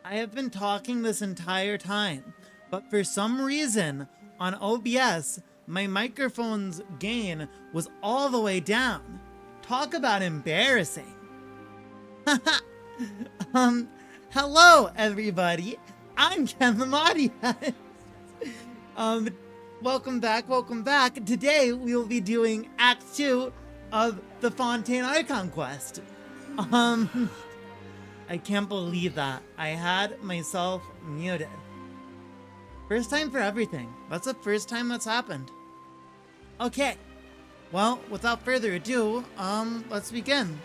I have been talking this entire time, but for some reason, on OBS, my microphone's gain was all the way down. Talk about embarrassing. Hello everybody, I'm Ken the Maudius. Welcome back. Today we will be doing Act 2 of the Fontaine Archon Quest. I can't believe that. I had myself muted. First time for everything. That's the first time that's happened. Okay. Well, without further ado, let's begin.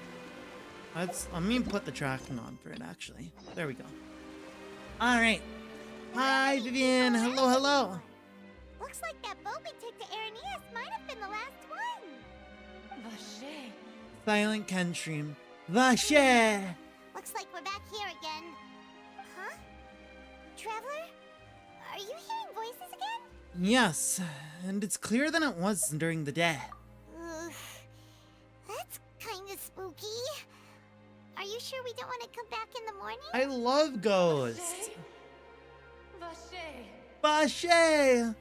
Let me put the tracking on for it, actually. There we go. Alright. Hi, Vivian. Hello. Looks like that boat we took to Araneas might have been the last one. Vache. Silent Ken stream. Vache! Looks like we're back here again. Huh? Traveler? Are you hearing voices again? Yes, and it's clearer than it was during the day. That's kinda spooky. Are you sure we don't want to come back in the morning? I love ghosts. Vache. Vache! Hey,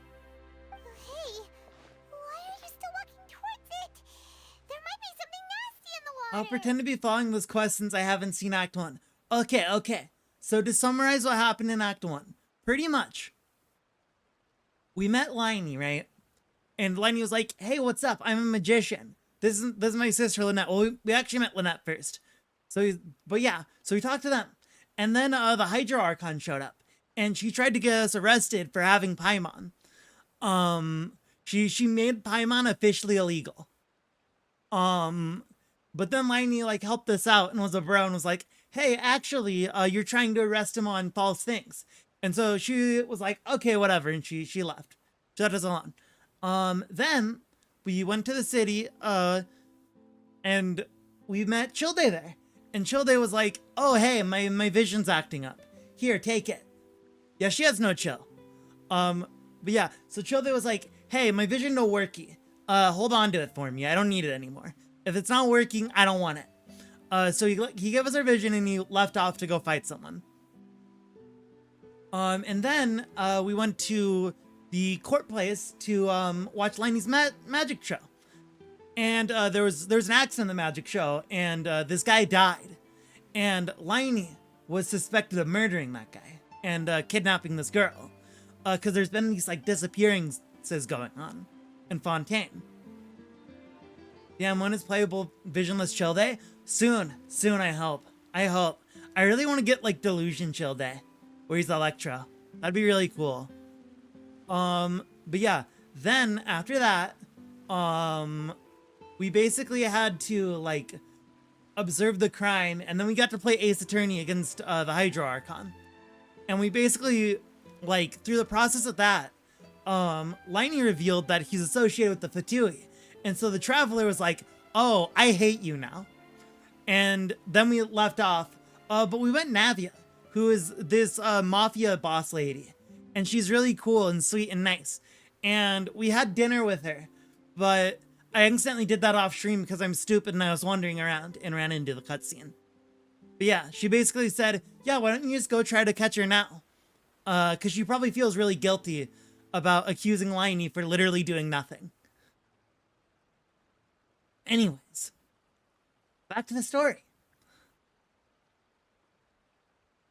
why are you still walking towards it? There might be something nasty in the water. I'll pretend to be following this quest since I haven't seen Act 1. Okay. So to summarize what happened in Act 1, pretty much, we met Liney, right? And Liney was like, hey, what's up? I'm a magician. This is my sister, Lynette. Well, we actually met Lynette first. So we talked to them. And then the Hydra Archon showed up. And she tried to get us arrested for having Paimon. She made Paimon officially illegal. But then Liney helped us out and was a bro and was like, hey, actually, you're trying to arrest him on false things. And so she was like, okay, whatever, and she left. She left us alone. Then we went to the city, and we met Childe there. And Childe was like, oh, hey, my vision's acting up. Here, take it. Yeah, she has no chill. But yeah, so Childe was like, hey, my vision no worky. Hold on to it for me. I don't need it anymore. If it's not working, I don't want it. So he gave us our vision and he left off to go fight someone. And then we went to the court place to watch Liney's magic show. And there was an accident in the magic show, and this guy died. And Liney was suspected of murdering that guy and kidnapping this girl. Because there's been these disappearances going on in Fontaine. Yeah, when is playable visionless Childe? Soon, I hope. I really want to get Delusion Childe, where he's Electro. That'd be really cool. But yeah, then after that, we basically had to observe the crime, and then we got to play Ace Attorney against the Hydra Archon. And we basically, through the process of that, Liney revealed that he's associated with the Fatui. And so the Traveler was like, oh, I hate you now. And then we left off, but we went Navia, who is this mafia boss lady. And she's really cool and sweet and nice. And we had dinner with her, but I accidentally did that off stream because I'm stupid and I was wandering around and ran into the cutscene. But yeah, she basically said, yeah, why don't you just go try to catch her now? Because she probably feels really guilty about accusing Liney for literally doing nothing. Anyways, back to the story.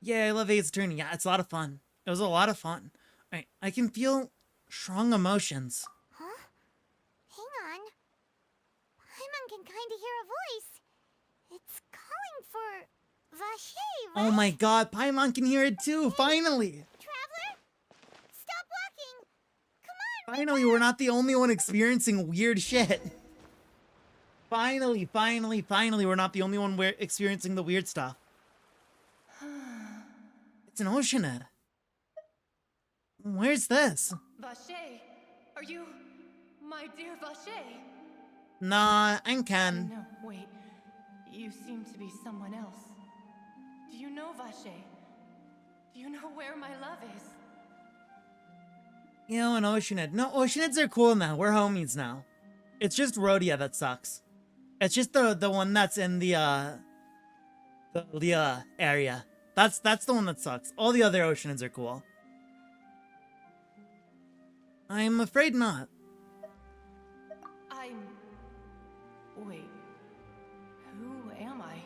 Yeah, I love Ace Attorney. Yeah, it's a lot of fun. It was a lot of fun. Alright, I can feel strong emotions. Huh? Hang on. Paimon can kinda hear a voice. It's calling for Vache, right? Oh my god, Paimon can hear it too, finally! Traveler? Stop walking! Come on! Finally, we're not the only one experiencing weird shit. Finally, we're not the only one experiencing the weird stuff. It's an oceanhead. Where's this? Vache. Are you my dear Vache? Nah, I'm Ken. No, wait. You seem to be someone else. Do you know Vache? Do you know where my love is? You know, an oceanhead. No, oceanheads are cool now. We're homies now. It's just Rhodia that sucks. It's just the one that's in the area. That's the one that sucks. All the other oceans are cool. I'm afraid not. Wait. Who am I?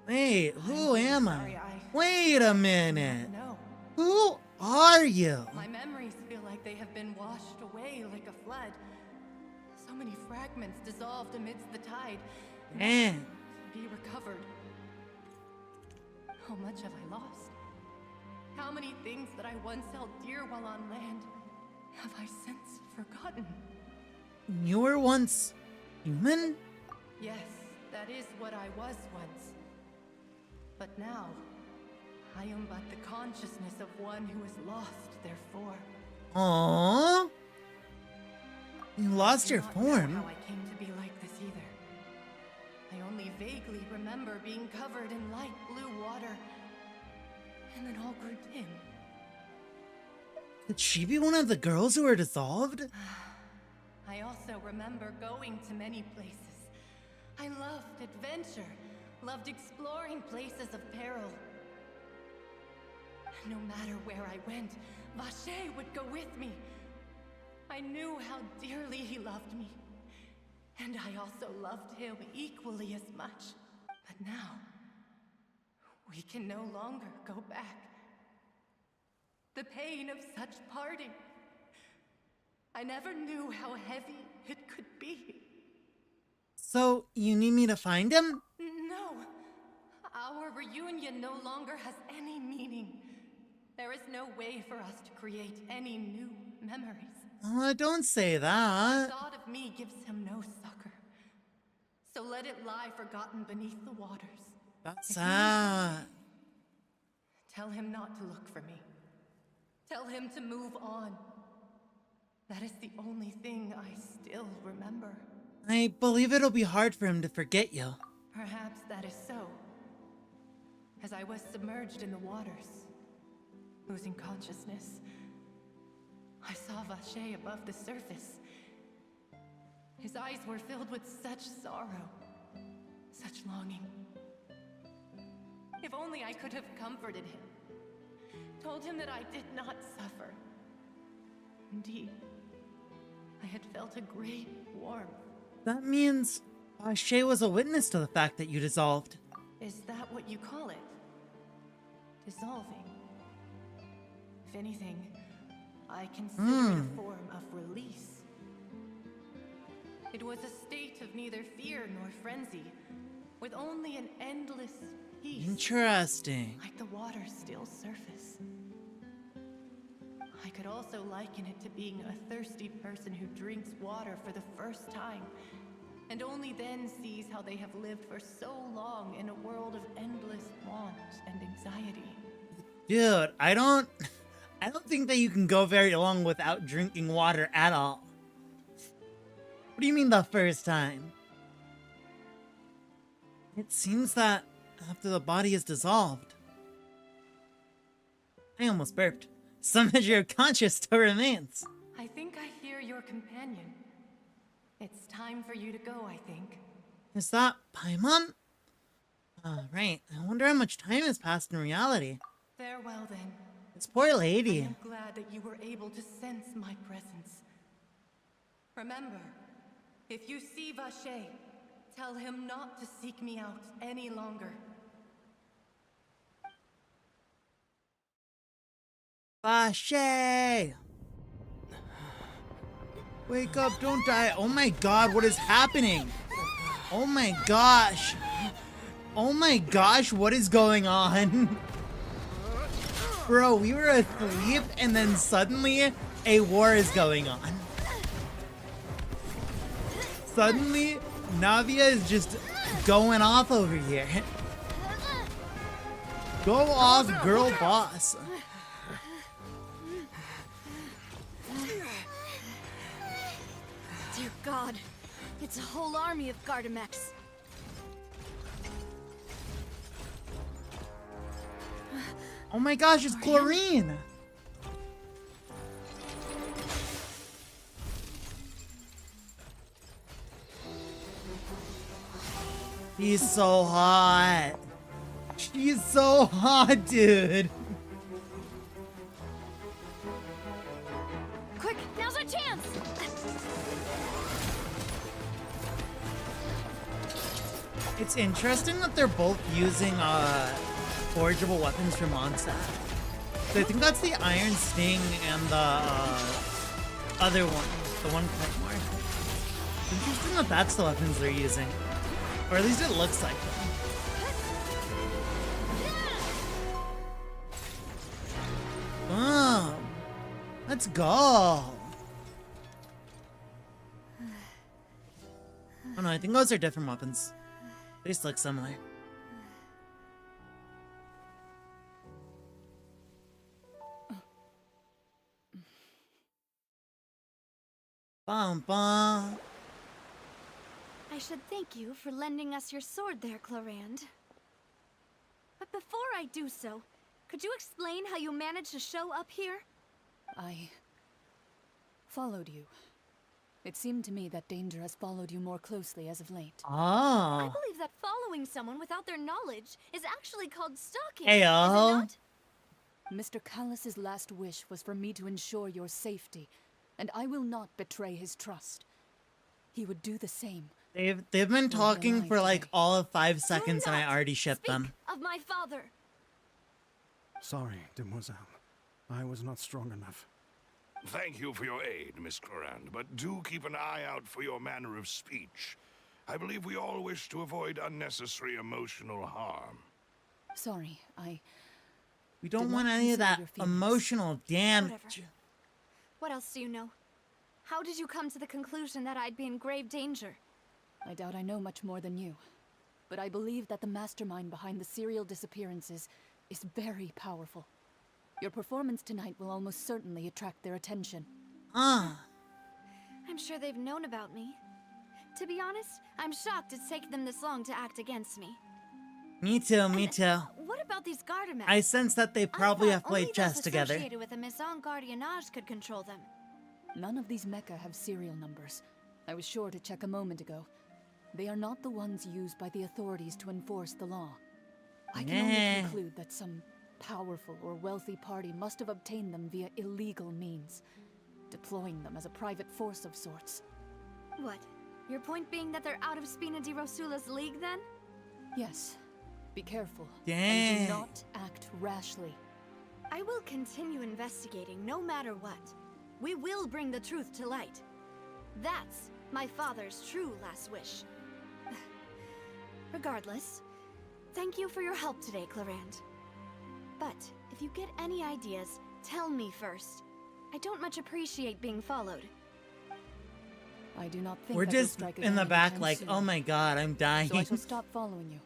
Wait, who am Sorry, I? Wait a minute. No. Who are you? My memories feel like they have been washed away like a flood. So many fragments dissolved amidst the tide. Man. To be recovered. How much have I lost? How many things that I once held dear while on land have I since forgotten? You were once human? Yes, that is what I was once. But now, I am but the consciousness of one who is lost, therefore. Aww. You lost your I do not form. know how I came to be like this either. I only vaguely remember being covered in light blue water, and then all grew dim. Could she be one of the girls who were dissolved? I also remember going to many places. I loved adventure, loved exploring places of peril. No matter where I went, Vache would go with me. I knew how dearly he loved me, and I also loved him equally as much. But now, we can no longer go back. The pain of such parting. I never knew how heavy it could be. So, you need me to find him? No, our reunion no longer has any meaning. There is no way for us to create any new memories. Don't say The that. thought of me gives him no succor. So let it lie forgotten beneath the waters. That's If sad. Tell him not to look for me. Tell him to move on. That is the only thing I still remember. I believe it'll be hard for him to forget you. Perhaps that is so. As I was submerged in the waters, losing consciousness, I saw Vache above the surface. His eyes were filled with such sorrow, such longing. If only I could have comforted him, told him that I did not suffer. Indeed, I had felt a great warmth. That means Shay was a witness to the fact that you dissolved. Is that what you call it? Dissolving? If anything, I consider it a form of release. It was a state of neither fear nor frenzy, with only an endless peace, Interesting. like the water's still surface. I could also liken it to being a thirsty person who drinks water for the first time, and only then sees how they have lived for so long in a world of endless want and anxiety. Dude, I don't think that you can go very long without drinking water at all. What do you mean the first time? It seems that after the body is dissolved. I almost burped. Some measure of conscious still remains. I think I hear your companion. It's time for you to go, I think. Is that Paimon? Right. I wonder how much time has passed in reality. Farewell, then. This poor I lady. am glad that you were able to sense my presence. Remember, if you see Vache, tell him not to seek me out any longer. Vache! Wake up, don't die. Oh my god, what is happening? Oh my gosh. Oh my gosh, what is going on? Bro, we were asleep and then suddenly a war is going on. Suddenly, Navia is just going off over here. Go off, girl boss. Dear God, it's a whole army of Gardamex. Oh my gosh, it's chlorine! He's so hot. He's so hot, dude. Quick, now's our chance! It's interesting that they're both using forgeable weapons from Mondstadt. So I think that's the Iron Sting and the other one, the one Claymore. It's interesting that that's the weapons they're using, or at least it looks like them. Boom! Let's go. Oh no, I think those are different weapons. They just look similar. Bum bum. I should thank you for lending us your sword there, Clarand. But before I do so, could you explain how you managed to show up here? I followed you. It seemed to me that danger has followed you more closely as of late. I Oh. believe that following someone without their knowledge is actually called stalking. Heyo. Is it not? Mr. Callus's last wish was for me to ensure your safety, and I will not betray his trust. He would do the same. They've been talking for like today. all of 5 Do seconds and I not already shipped speak them. of my father. Sorry, demoiselle. I was not strong enough. Thank you for your aid, Miss Clarand, but do keep an eye out for your manner of speech. I believe we all wish to avoid unnecessary emotional harm. Sorry, We don't Did want not any of consider that your feelings. emotional damage. Whatever. What else do you know? How did you come to the conclusion that I'd be in grave danger? I doubt I know much more than you. But I believe that the mastermind behind the serial disappearances is very powerful. Your performance tonight will almost certainly attract their attention. Ah. I'm sure they've known about me. To be honest, I'm shocked it's taken them this long to act against me. Me too, me too. What about these Gardamex? I sense that they probably have played chess those together. associated with a Maison Gardiennage could control them. None of these mecha have serial numbers. I was sure to check a moment ago. They are not the ones used by the authorities to enforce the law. I can only conclude that some powerful or wealthy party must have obtained them via illegal means, deploying them as a private force of sorts. What? Your point being that they're out of Spina di Rosula's league, then? Yes. Be careful. Dang. And do not act rashly. I will continue investigating no matter what. We will bring the truth to light. That's my father's true last wish. Regardless, thank you for your help today, Clarand. But if you get any ideas, tell me first. I don't much appreciate being followed. I do not think We're that we'll just strike in the again back anytime like, soon. oh my god, I'm dying. So I shall stop following you.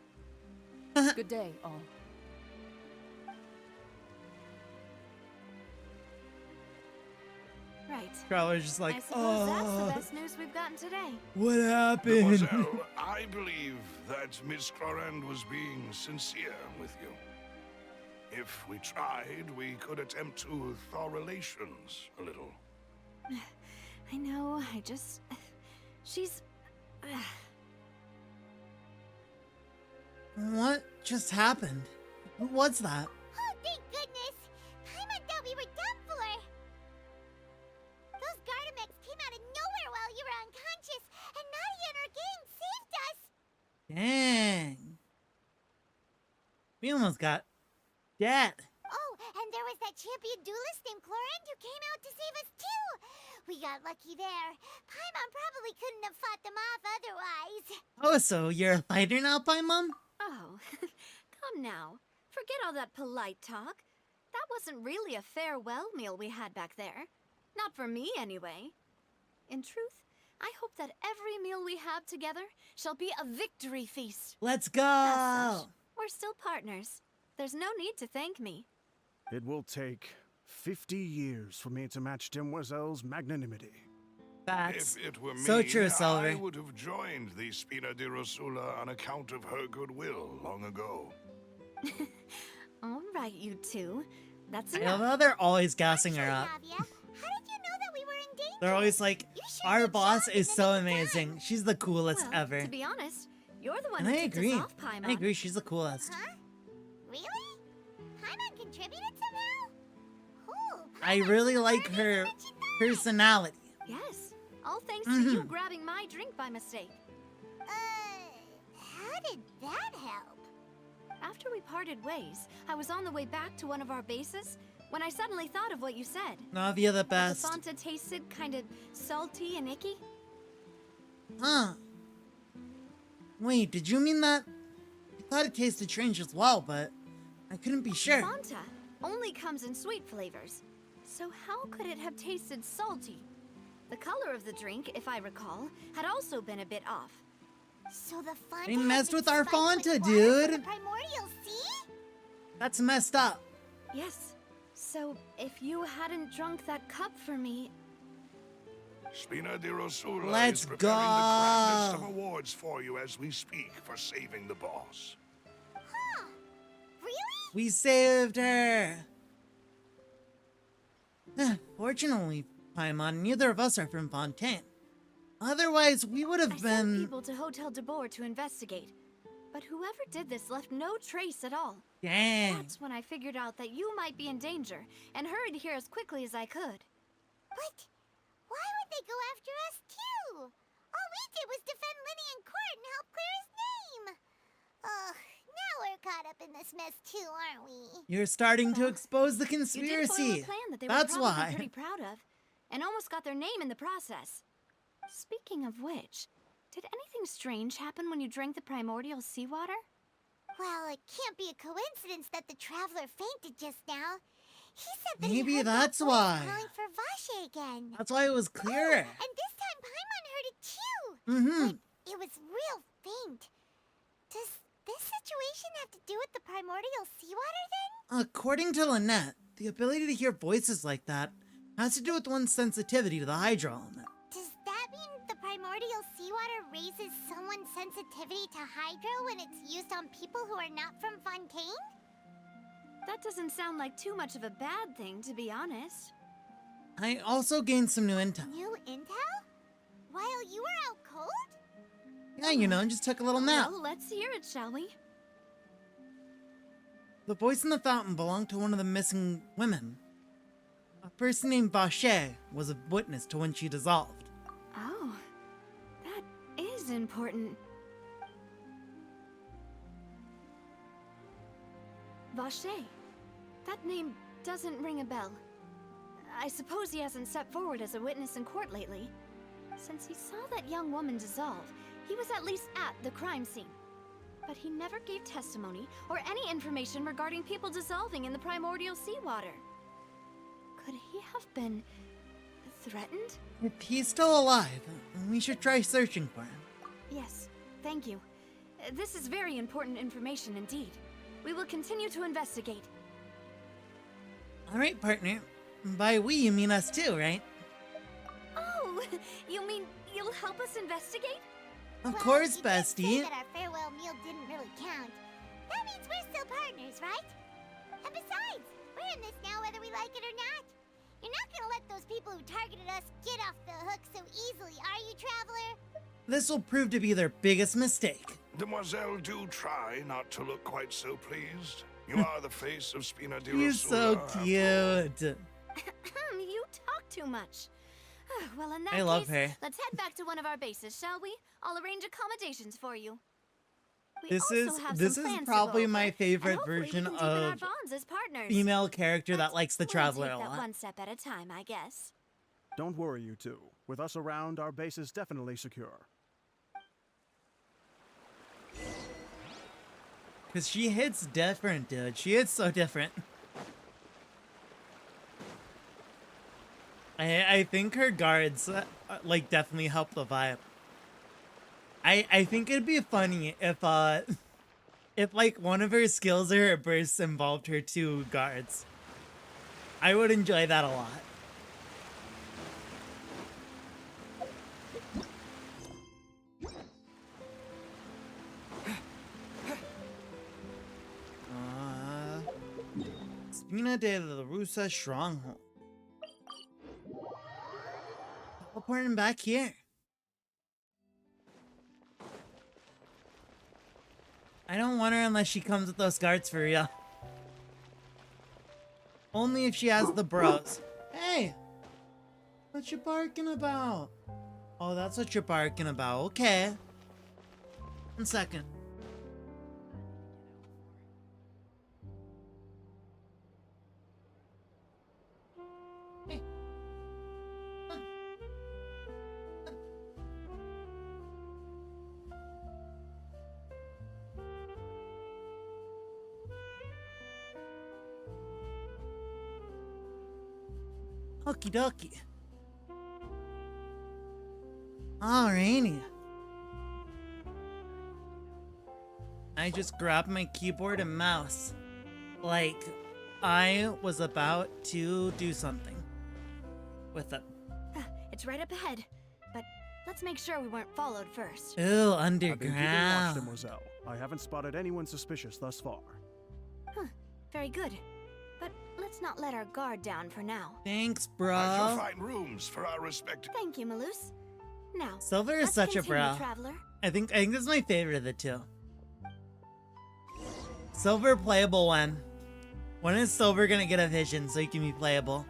Good day, all. Right. Crowler's just like, I suppose that's the oh, best news we've gotten today. what happened? Mademoiselle, I believe that Miss Clarand was being sincere with you. If we tried, we could attempt to thaw relations a little. I know, she's... What just happened? Who was that? Oh, thank goodness! Paimon thought we were done for! Those Gardamex came out of nowhere while you were unconscious, and Nadia and her gang saved us! Dang. We almost got dead. Oh, and there was that champion duelist named Clarand who came out to save us too! We got lucky there. Paimon probably couldn't have fought them off otherwise. Oh, so you're a fighter now, Paimon? Oh, come now. Forget all that polite talk. That wasn't really a farewell meal we had back there. Not for me, anyway. In truth, I hope that every meal we have together shall be a victory feast. Let's As go. such, we're still partners. There's no need to thank me. It will take 50 years for me to match Demoiselle's magnanimity. Facts. If it were me, So true, I Silver. would have joined the Spina di Rosula on account of her goodwill long ago. All right, you two. That's I enough. love how they're always gassing her up. Navia, how did you know that we were in danger? They're always like, You should our have boss shot is us so at the amazing. time." She's the coolest Well, ever. to be honest, you're the one And who I tipped agree. us off, Paimon. I agree, she's the coolest. Huh? Really? Paimon contributed somehow? Cool. I Paimon's really so like learned her so much in life. personality. Yes, all thanks to you grabbing my drink by mistake. How did that help? After we parted ways, I was on the way back to one of our bases when I suddenly thought of what you said. Navia the The best. Fanta tasted kind of salty and icky. Huh. Wait, did you mean that? I thought it tasted strange as well, but I couldn't be sure. Fanta only comes in sweet flavors. So how could it have tasted salty? The color of the drink, if I recall, had also been a bit off. So the Fontaine They has messed been with our spiked Fanta, with water from dude. the primordial sea? That's messed up. Yes. So if you hadn't drunk that cup for me, Spina di Rosula Let's is preparing the grandest go. of awards for you as we speak for saving the boss. Huh. Really? We saved her. Fortunately, Paimon, neither of us are from Fontaine. Otherwise, we would I have sent been... people to Hotel de Boer to investigate. But whoever did this left no trace at all. Dang. That's when I figured out that you might be in danger and hurried here as quickly as I could. But why would they go after us too? All we did was defend Linny in court and help clear his name. Ugh, now we're caught up in this mess too, aren't we? You're starting to Well, expose the You did foil conspiracy. a plan that they That's were probably why. pretty proud of, and almost got their name in the process. Speaking of which, did anything strange happen when you drank the primordial seawater? Well, it can't be a coincidence that the traveler fainted just now. He said that Maybe he heard that's that voice why. calling for Vache again. That's why it was Oh, clear. and this time Paimon heard it too. Mm-hmm. But it was real faint. Does this situation have to do with the primordial seawater then? According to Lynette, the ability to hear voices like that has to do with one's sensitivity to the hydro element. Does that mean the primordial seawater raises someone's sensitivity to hydro when it's used on people who are not from Fontaine? That doesn't sound like too much of a bad thing, to be honest. I also gained some new intel. New intel? While you were out cold? Yeah, you know, just took a little nap. Well, let's hear it, shall we? The voice in the fountain belonged to one of the missing women. A person named Vache was a witness to when she dissolved. Oh, that is important. Vache. That name doesn't ring a bell. I suppose he hasn't stepped forward as a witness in court lately. Since he saw that young woman dissolve, he was at least at the crime scene. But he never gave testimony or any information regarding people dissolving in the primordial seawater. Could he have been threatened? If he's still alive, we should try searching for him. Yes, thank you. This is very important information indeed. We will continue to investigate. Alright, partner. By we, you mean us too, right? Oh, you mean you'll help us investigate? Of Well, course, you did say bestie. that our farewell meal didn't really count. That means we're still partners, right? And besides, we're in this now whether we like it or not. You're not gonna let those people who targeted us get off the hook so easily, are you, Traveler? This will prove to be their biggest mistake. Demoiselle, do try not to look quite so pleased. You are the face of Spina di He's so Rosula, after all. cute. You talk too much. Well, in that I love case, her. let's head back to one of our bases, shall we? I'll arrange accommodations for you. We This also is have this some is plans to probably go over, my and favorite hopefully we version can deepen our of bonds as partners. female character that But likes the we'll traveler take a that lot. one step at a time, I guess. Don't worry, you two. With us around, our base is definitely secure. Cause she hits different, dude. She hits so different. I think her guards like definitely help the vibe. I think it'd be funny if like one of her skills or her bursts involved her two guards. I would enjoy that a lot. Spina de la Rusa Stronghold. Teleporting back here. I don't want her unless she comes with those guards for real. Only if she has the bros. Hey! What you barking about? Oh, that's what you're barking about. Okay. 1 second. Hey. Come. Okie dokie. Alrighty. I just grabbed my keyboard and mouse. Like, I was about to do something with it. It's right up ahead, but let's make sure we weren't followed first. Ooh, I've been keeping watch, underground. Demoiselle. I haven't spotted anyone suspicious thus far. Huh, very good. But let's not let our guard down for now. Thanks, I shall bro. find rooms for our respective. Thank you, Maloose. Now, Silver is let's such a continue, bro. Traveler. I think this is my favorite of the two. Silver playable one. When is Silver gonna get a vision so he can be playable?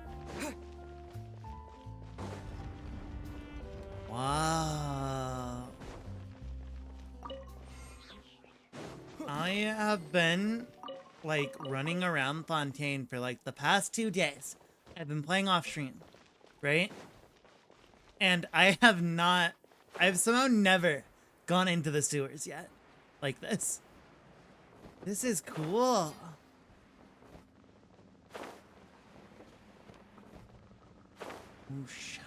Wow. I have been like running around Fontaine for like the past 2 days. I've been playing off stream, right? And I've somehow never gone into the sewers yet. Like this. This is cool. Whoosh.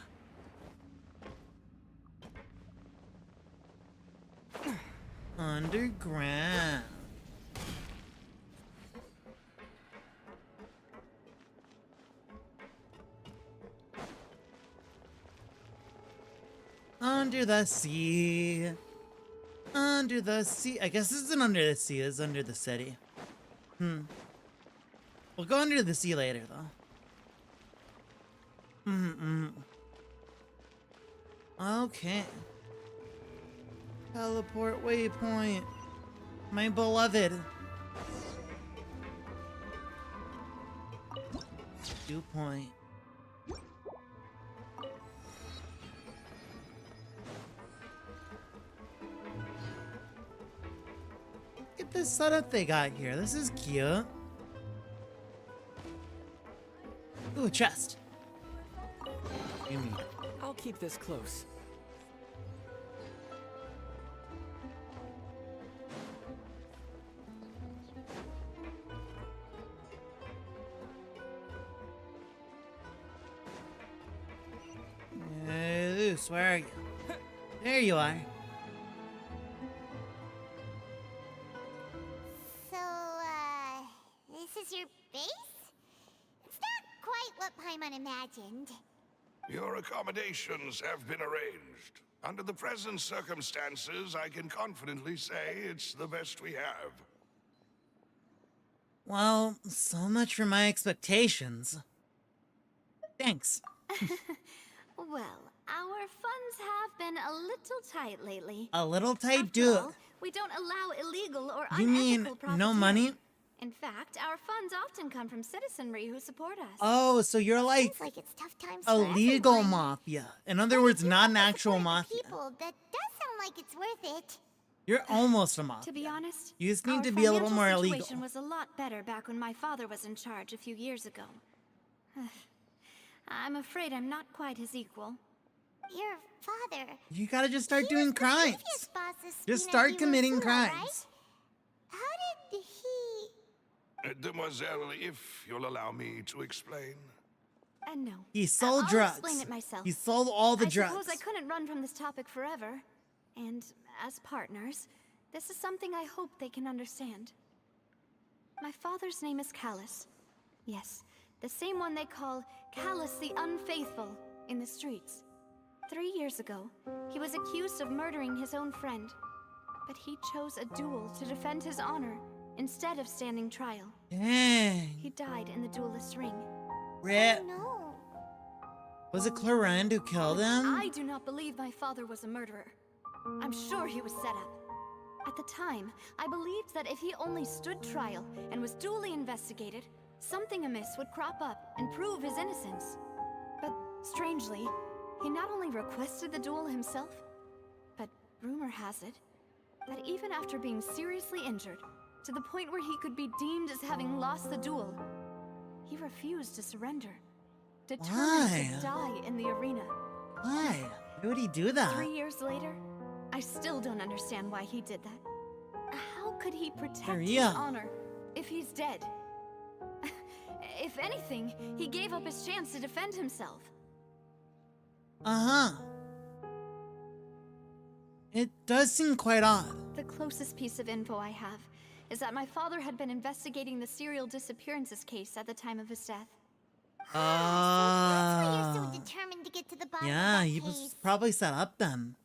Underground. Under the sea. Under the sea. I guess this isn't under the sea, it's under the city. We'll go under the sea later, though. Okay. Teleport waypoint. My beloved. Dew point. Look at this setup they got here. This is cute. Ooh, a chest. Gimme. I'll keep this close. Loose, where are you? There you are. So, this is your base? It's not quite what Paimon imagined. Your accommodations have been arranged. Under the present circumstances, I can confidently say it's the best we have. Well, so much for my expectations. Thanks. Well, our funds have been a little tight lately. A little tight, After dude. all, we don't allow illegal or You mean unethical no profiteering. money? In fact, our funds often come from citizenry who support us. Oh, so you're like Seems like it's tough times a for legal everyone. mafia. In other But words, if you not have an the actual support of the mafia. People, that does sound like it's worth it. You're almost a To mafia. be honest, You just need our to be a little financial more illegal. situation was a lot better back when my father was in charge a few years ago. I'm afraid I'm not quite his equal. Your father. You gotta just start He doing was the crimes. previous boss's Just Furina start viewer committing fool, crimes. right? How did he... Demoiselle, if you'll allow me to explain. No. He sold I'll drugs. explain it myself. He sold all the I drugs. suppose I couldn't run from this topic forever. And as partners, this is something I hope they can understand. My father's name is Callus. Yes, the same one they call Callus the Unfaithful in the streets. 3 years ago, he was accused of murdering his own friend. But he chose a duel to defend his honor instead of standing trial. Dang. He died in the duelist's ring. Rip. No. Was it Clarend who killed him? I do not believe my father was a murderer. I'm sure he was set up. At the time, I believed that if he only stood trial and was duly investigated, something amiss would crop up and prove his innocence. But strangely, he not only requested the duel himself, but rumor has it that even after being seriously injured, to the point where he could be deemed as having lost the duel, he refused to surrender, determined to die in the arena. Why? Why would he do that? 3 years later, I still don't understand why he did that. How could he protect his Maria. honor if he's dead? If anything, he gave up his chance to defend himself. Uh-huh. It does seem quite odd. The closest piece of info I have is that my father had been investigating the serial disappearances case at the time of his death. That's why you're so determined to get to the bottom Yeah, of that he case. was probably set up then.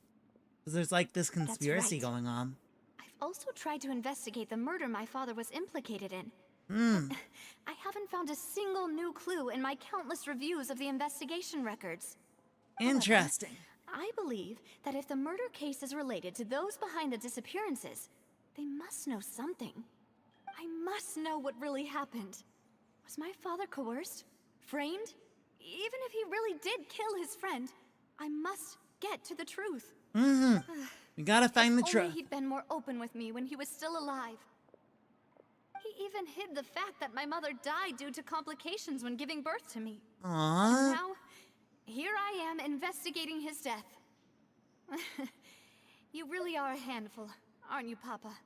Because there's like this conspiracy right. going on. I've also tried to investigate the murder my father was implicated in. I haven't found a single new clue in my countless reviews of the investigation records. Interesting. I believe that if the murder case is related to those behind the disappearances, they must know something. I must know what really happened. Was my father coerced? Framed? Even if he really did kill his friend, I must get to the truth. We gotta find the Only truth. he'd been more open with me when he was still alive. He even hid the fact that my mother died due to complications when giving birth to me. Aww. Now, here I am investigating his death. You really are a handful, aren't you, Papa?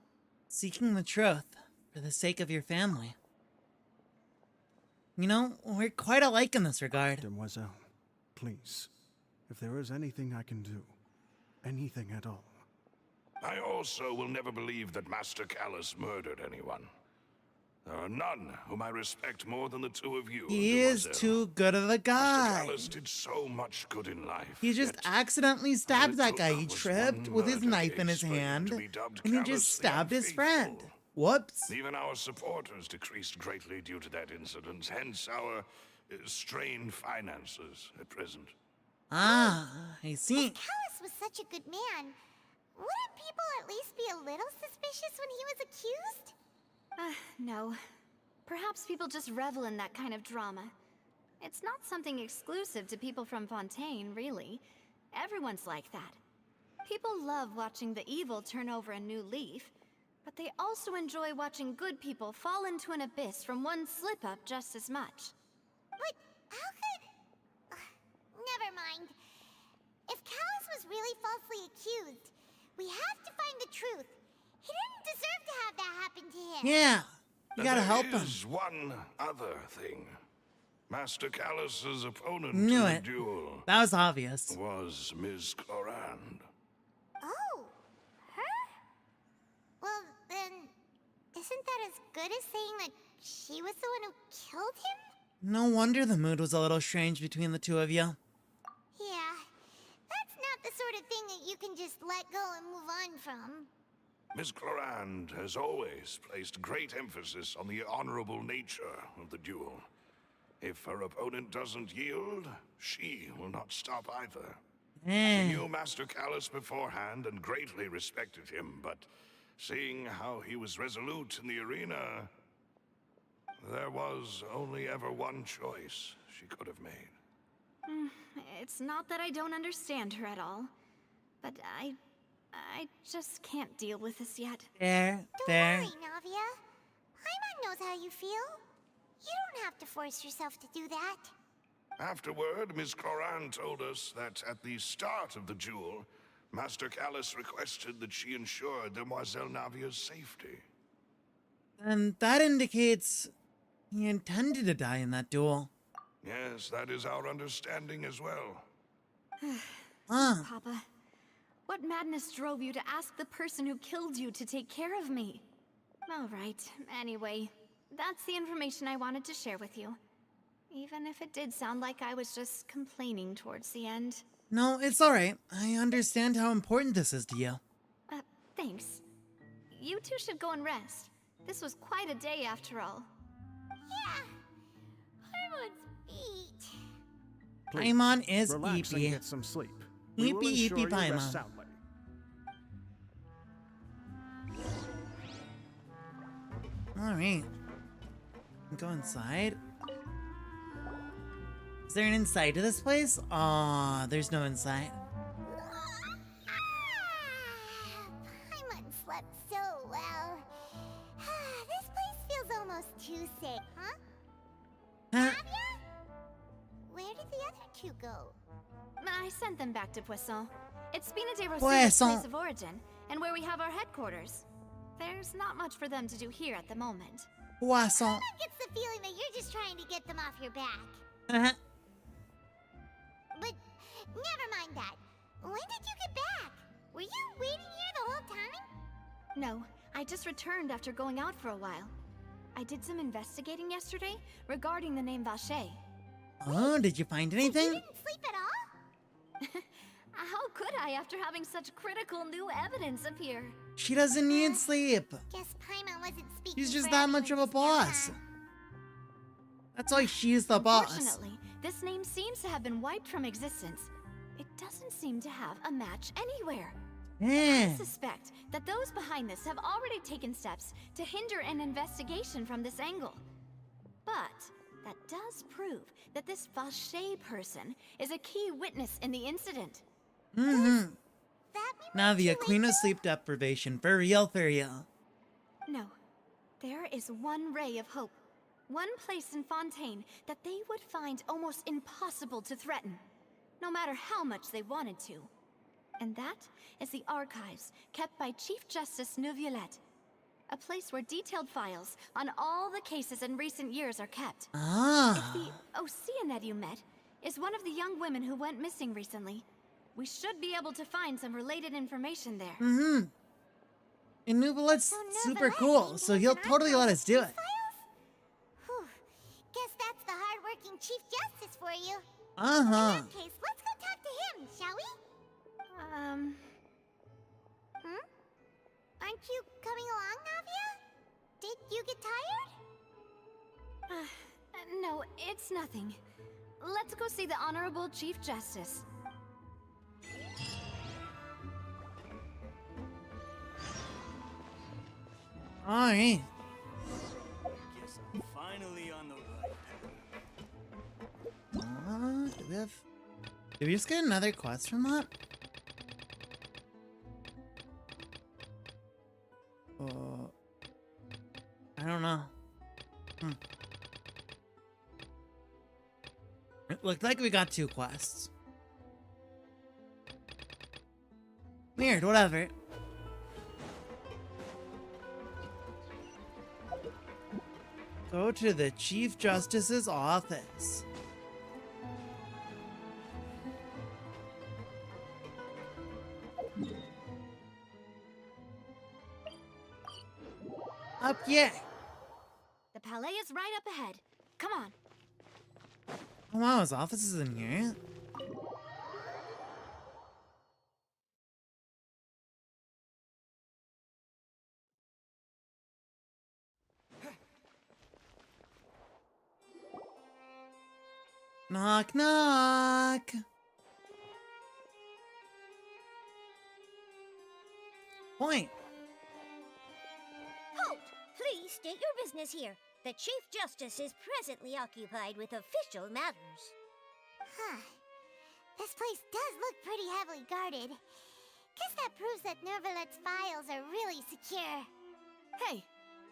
Seeking the truth for the sake of your family. You know, we're quite alike in this regard. Demoiselle, please, if there is anything I can do, anything at all. I also will never believe that Master Callus murdered anyone. There are none whom I respect more than the two of you. He is Demoiselle. too good of a Master guy. Callus did so much good in life. He just yet accidentally stabbed that guy. took He was tripped one with his murder knife in case his for him hand, to be dubbed and he Callus just the stabbed his friend. Unfaithful. Whoops. Even our supporters decreased greatly due to that incident, hence our strained finances at present. Ah, I see. Callus was such a good man. Wouldn't people at least be a little suspicious when he was accused? No. Perhaps people just revel in that kind of drama. It's not something exclusive to people from Fontaine, really. Everyone's like that. People love watching the evil turn over a new leaf, but they also enjoy watching good people fall into an abyss from one slip-up just as much. But how could... never mind. If Callus was really falsely accused, we have to find the truth. He didn't deserve to have that happen to him. Yeah, you gotta help him. There is one other thing. Master Callus's opponent Knew in the it. duel That was obvious. was Ms. Clorand. Oh, her? Well, then, isn't that as good as saying that she was the one who killed him? No wonder the mood was a little strange between the two of you. Yeah, that's not the sort of thing that you can just let go and move on from. Ms. Clorand has always placed great emphasis on the honorable nature of the duel. If her opponent doesn't yield, she will not stop either. She knew Master Callus beforehand and greatly respected him, but seeing how he was resolute in the arena, there was only ever one choice she could have made. It's not that I don't understand her at all, but I just can't deal with this yet. Fair, Don't fair. worry, Navia. Paimon knows how you feel. You don't have to force yourself to do that. Afterward, Ms. Clorand told us that at the start of the duel, Master Callus requested that she ensure Demoiselle Navia's safety. And that indicates he intended to die in that duel. Yes, that is our understanding as well. Papa, what madness drove you to ask the person who killed you to take care of me? All right, anyway, that's the information I wanted to share with you. Even if it did sound like I was just complaining towards the end. No, it's alright. I understand how important this is to you. Thanks. You two should go and rest. This was quite a day after all. Yeah. Paimon's beat. Please, Paimon is relax and eepy. get some sleep. We will Eepy, ensure eepy you rest Paimon. soundly. Alright. Go inside. Is there an inside to this place? Aw, there's no inside. Paimon slept so well. This place feels almost too safe, huh? Navia? Where did the other two go? I sent them back to Poisson. It's Spina de Rosilla's Poisson. place of origin, and where we have our headquarters. There's not much for them to do here at the moment. Poisson. Paimon gets the feeling that you're just trying to get them off your back. But never mind that. When did you get back? Were you waiting here the whole time? No, I just returned after going out for a while. I did some investigating yesterday regarding the name Vache. Oh, did you find You anything? didn't sleep at all? How could I after having such critical new evidence appear? She doesn't need sleep. Guess Paimon wasn't speaking. She's just for that much of a everyone just boss. now, That's why she's the boss. Unfortunately, this name seems to have been wiped from existence. It doesn't seem to have a match anywhere. I Eh. suspect that those behind this have already taken steps to hinder an investigation from this angle. But that does prove that this Vache person is a key witness in the incident. Mm-hmm. That mean Now we're the too Queen late of Sleep Deprivation. For real, for real. No, there is one ray of hope. One place in Fontaine that they would find almost impossible to threaten, no matter how much they wanted to. And that is the archives kept by Chief Justice Neuvillette. A place where detailed files on all the cases in recent years are kept. Ah. If the Oceanid you met is one of the young women who went missing recently, we should be able to find some related information there. Mm-hmm. And Neuvillette's So super Neuvillette cool, so he'll maintains an totally let archive us do of it. files? Whew. Guess that's the hard-working Chief Justice for you. Uh-huh. In that case, let's go talk to him, shall we? Aren't you coming along, Navia? Did you get tired? No, it's nothing. Let's go see the Honorable Chief Justice. Alright. Guess I'm finally on the right path. Did we just get another quest from that? I don't know. It looked like we got 2 quests. Weird, whatever. Go to the Chief Justice's office. Up here. The Palais is right up ahead. Come on. Oh wow, his office is in here. Knock, knock. Point. Halt! Please state your business here. The Chief Justice is presently occupied with official matters. Huh. This place does look pretty heavily guarded. Guess that proves that Neuvillette's files are really secure. Hey,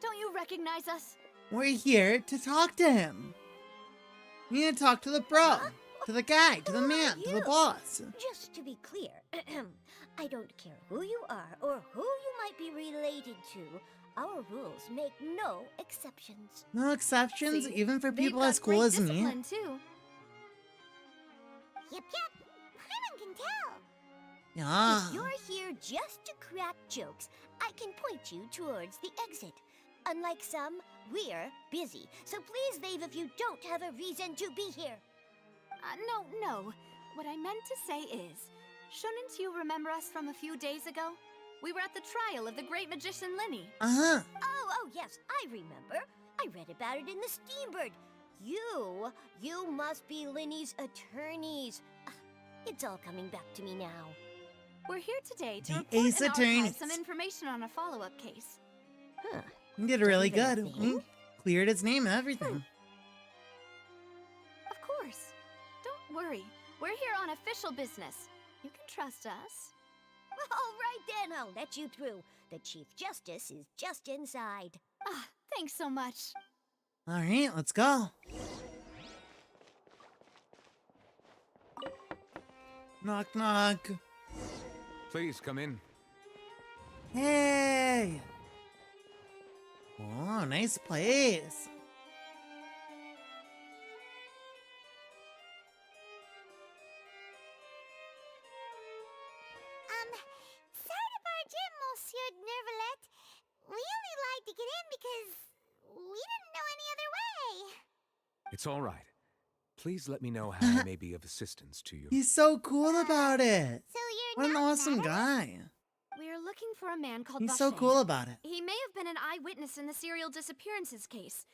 don't you recognize us? We're here to talk to him. We need to talk to the bro, to the guy, to the man, to the boss. Just to be clear, I don't care who you are or who you might be related to. Our rules make no exceptions. No exceptions, See, even for They've people got as cool great as me. discipline, too. Yep. Paimon can tell. Yeah. If you're here just to crack jokes, I can point you towards the exit. Unlike some, we're busy, so please leave if you don't have a reason to be here. No. What I meant to say is, shouldn't you remember us from a few days ago? We were at the trial of the great magician Linny. Uh-huh. Oh, yes, I remember. I read about it in the Steambird. You must be Linny's attorneys. It's all coming back to me now. We're here today to The report Ace and archive Attorneys. some information on a follow-up case. Huh. You did really Is that good. even a thing? cleared his name and everything. Of course. Don't worry. We're here on official business. You can trust us. All right then, I'll let you through. The Chief Justice is just inside. Ah, thanks so much. All right, let's go. Knock, knock. Please come in. Hey! Oh, nice place. Sorry to barge in, Monsieur Neuvillette. We only lied to get in because we didn't know any other way. It's all right. Please let me know how I may be of assistance to you. He's so cool about it. So you're What an not awesome mad at us? guy. We're looking for a man called He's so Vache. cool about it. He may have been an eyewitness in the serial disappearances case.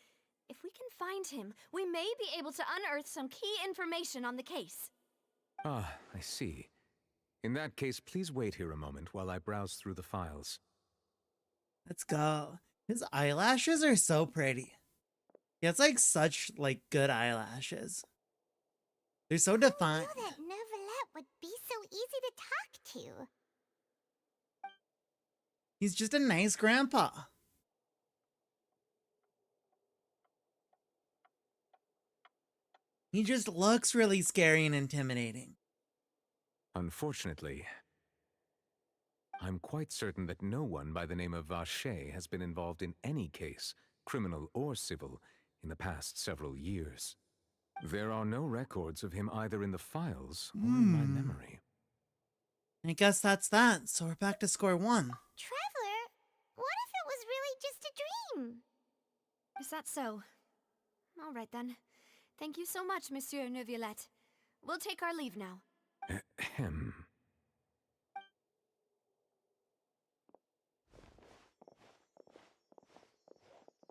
If we can find him, we may be able to unearth some key information on the case. Ah, I see. In that case, please wait here a moment while I browse through the files. Let's go. His eyelashes are so pretty. He has like such like good eyelashes. They're so defined. Who knew that Neuvillette would be so easy to talk to? He's just a nice grandpa. He just looks really scary and intimidating. Unfortunately, I'm quite certain that no one by the name of Vache has been involved in any case, criminal or civil, in the past several years. There are no records of him either in the files or in my memory. I guess that's that, so we're back to score one. Traveler, what if it was really just a dream? Is that so? All right then. Thank you so much, Monsieur Neuvillette. We'll take our leave now. Ahem.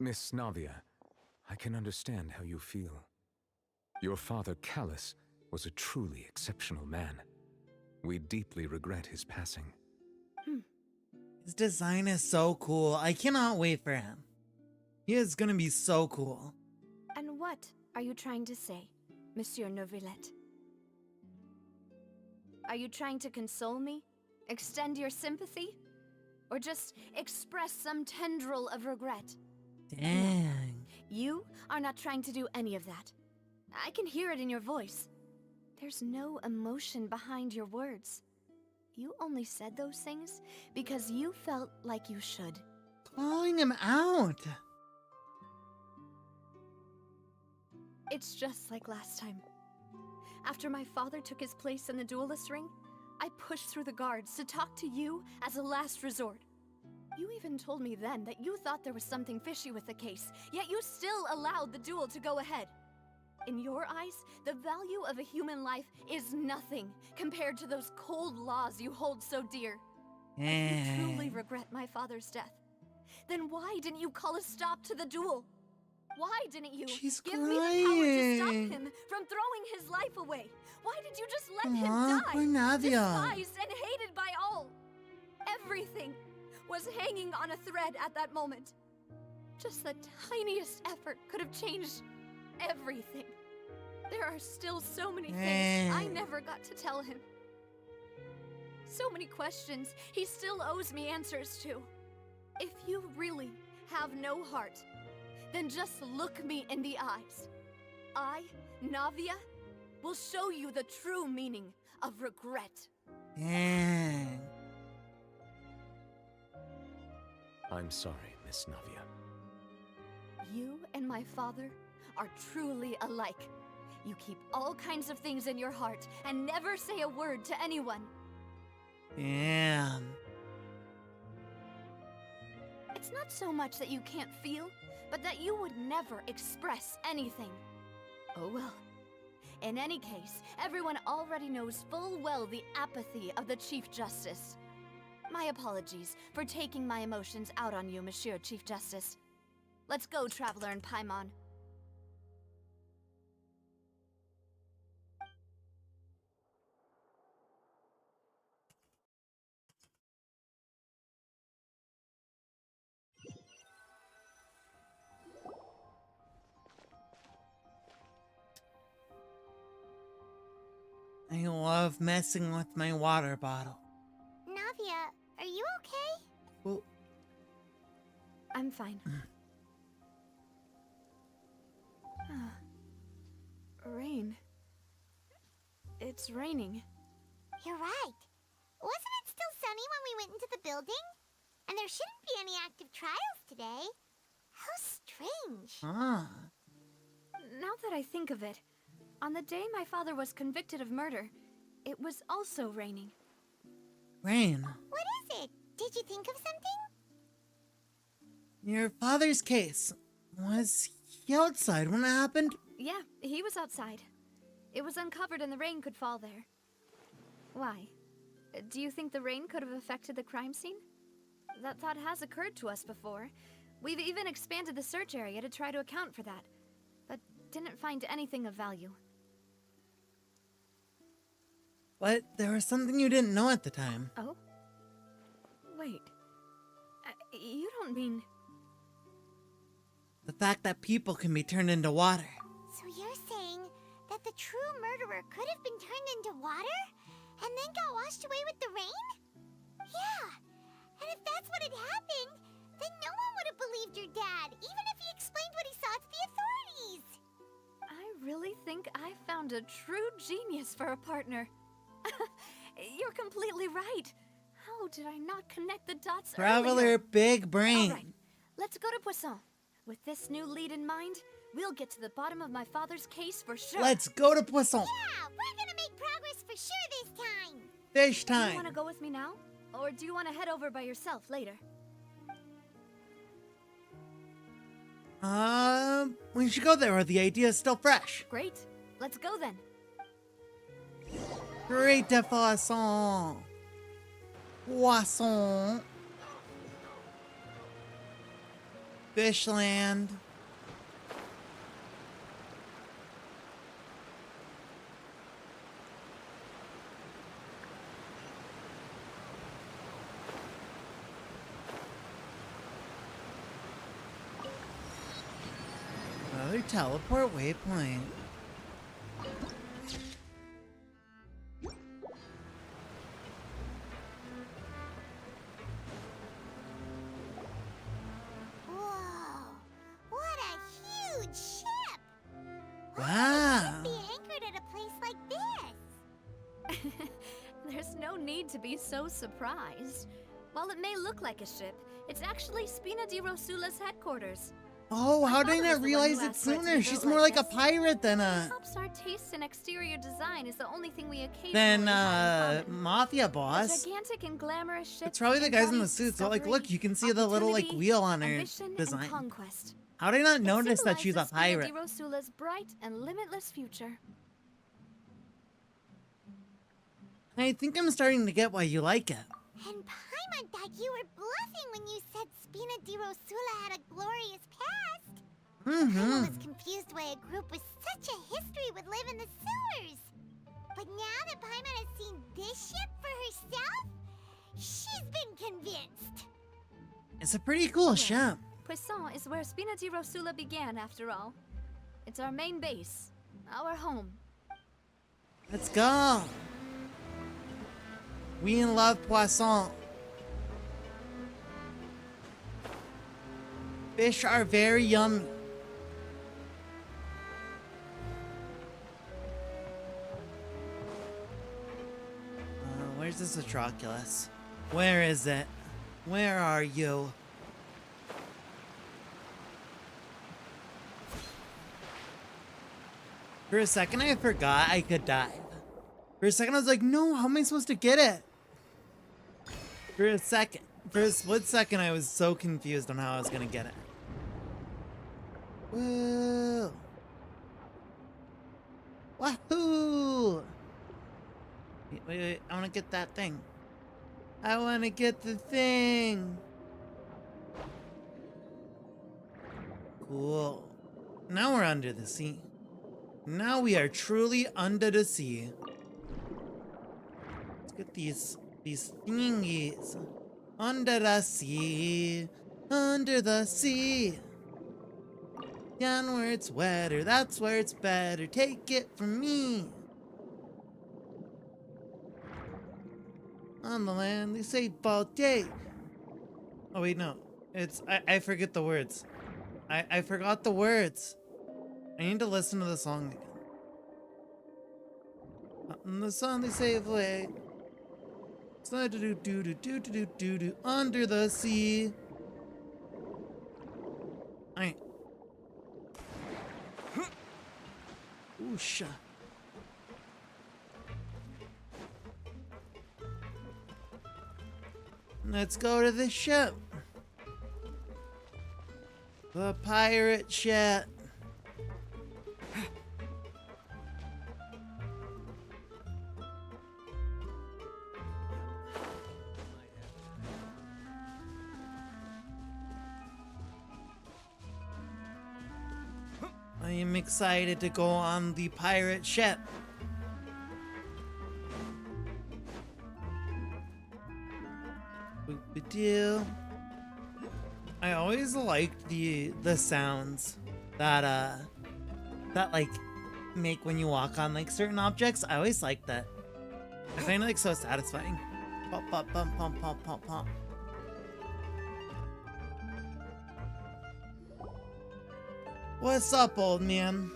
Miss Navia, I can understand how you feel. Your father, Callus, was a truly exceptional man. We deeply regret his passing. His design is so cool. I cannot wait for him. He is gonna be so cool. And what are you trying to say, Monsieur Neuvillette? Are you trying to console me? Extend your sympathy? Or just express some tendril of regret? Dang. You are not trying to do any of that. I can hear it in your voice. There's no emotion behind your words. You only said those things because you felt like you should. Calling him out. It's just like last time. After my father took his place in the duelist ring, I pushed through the guards to talk to you as a last resort. You even told me then that you thought there was something fishy with the case, yet you still allowed the duel to go ahead. In your eyes, the value of a human life is nothing compared to those cold laws you hold so dear. If you truly regret my father's death, then why didn't you call a stop to the duel? Why didn't you She's give me the power to stop crying. him from throwing his life away? Why did you just let Aw, him poor die? Navia. Despised and hated by all. Everything was hanging on a thread at that moment. Just the tiniest effort could have changed everything. There are still so many things I never got to tell him. So many questions he still owes me answers to. If you really have no heart, then just look me in the eyes. I, Navia, will show you the true meaning of regret. Dang. I'm sorry, Miss Navia. You and my father are truly alike. You keep all kinds of things in your heart and never say a word to anyone. Damn. It's not so much that you can't feel, but that you would never express anything. Oh well. In any case, everyone already knows full well the apathy of the Chief Justice. My apologies for taking my emotions out on you, Monsieur Chief Justice. Let's go, Traveler and Paimon. of messing with my water bottle. Navia, are you okay? Well, I'm fine. Rain. It's raining. You're right. Wasn't it still sunny when we went into the building? And there shouldn't be any active trials today. How strange. ah. Now that I think of it, on the day my father was convicted of murder, it was also raining. Rain. What is it? Did you think of something? Your father's case. Was he outside when it happened? Yeah, he was outside. It was uncovered and the rain could fall there. Why? Do you think the rain could have affected the crime scene? That thought has occurred to us before. We've even expanded the search area to try to account for that, but didn't find anything of value. But there was something you didn't know at the time. Oh? Wait. You don't mean... The fact that people can be turned into water. So you're saying that the true murderer could have been turned into water? And then got washed away with the rain? Yeah. And if that's what had happened, then no one would have believed your dad, even if he explained what he saw to the authorities. I really think I found a true genius for a partner. You're completely right. How did I not connect the dots Traveler, earlier? big brain. All right, let's go to Poisson. With this new lead in mind, we'll get to the bottom of my father's case for sure. Let's go to Poisson. Yeah, we're gonna make progress for sure this time. Fish Do you time. want to go with me now? Or do you want to head over by yourself later? We should go there where the idea is still fresh. Great. Let's go then. Great de Poisson. Poisson. Fishland. Another teleport waypoint. Whoa, what a huge ship! Wow. Be anchored at a place like this. There's no need to be so surprised. While it may look like a ship, it's actually Spina di Rosula's headquarters. Oh, how My did I father not was the one realize who it asked for it to sooner? be She's built more like like a this. pirate than a Perhaps our taste in exterior design is the only thing we occasionally than have in common. mafia A boss. gigantic and glamorous ship. It's probably the guys in the embodies suits. So like, discovery, look, you can see the little like opportunity, wheel on her ambition, and design. conquest. How did I not It notice that she's a symbolizes Spina pirate? di Rosula's bright and limitless future. I think I'm starting to get why you like it. And Paimon thought you were bluffing when you said Spina di Rosula had a glorious past. Paimon was confused why a group with such a history would live in the sewers. But now that Paimon has seen this ship for herself, she's been convinced. It's a pretty cool ship. Poisson is where Spina di Rosula began, after all. It's our main base, our home. Let's go. We love Poisson. Fish are very yummy. Where's this Atroculus? Where is it? Where are you? For a second, I forgot I could dive. For a second, I was like, no, how am I supposed to get it? For a split second, I was so confused on how I was gonna get it. Woo! Wahoo! Wait, I wanna get that thing. I wanna get the thing! Cool. Now we're under the sea. Now we are truly under the sea. Let's get these thingies. Under the sea. Under the sea. Down where it's wetter, that's where it's better. Take it from me. On the land, they say Fontaine. Oh wait, no. I forget the words. I forgot the words. I need to listen to the song again. On the sun they say away. Slide do do do do do do do do under the sea. Alright. Oosha. Let's go to the ship. The pirate ship. I am excited to go on the pirate ship. Boop-a-doo. I always liked the sounds that like make when you walk on like certain objects. I always liked that. I find it like so satisfying. Pop pop pop pop pop pop pop. What's up, old man?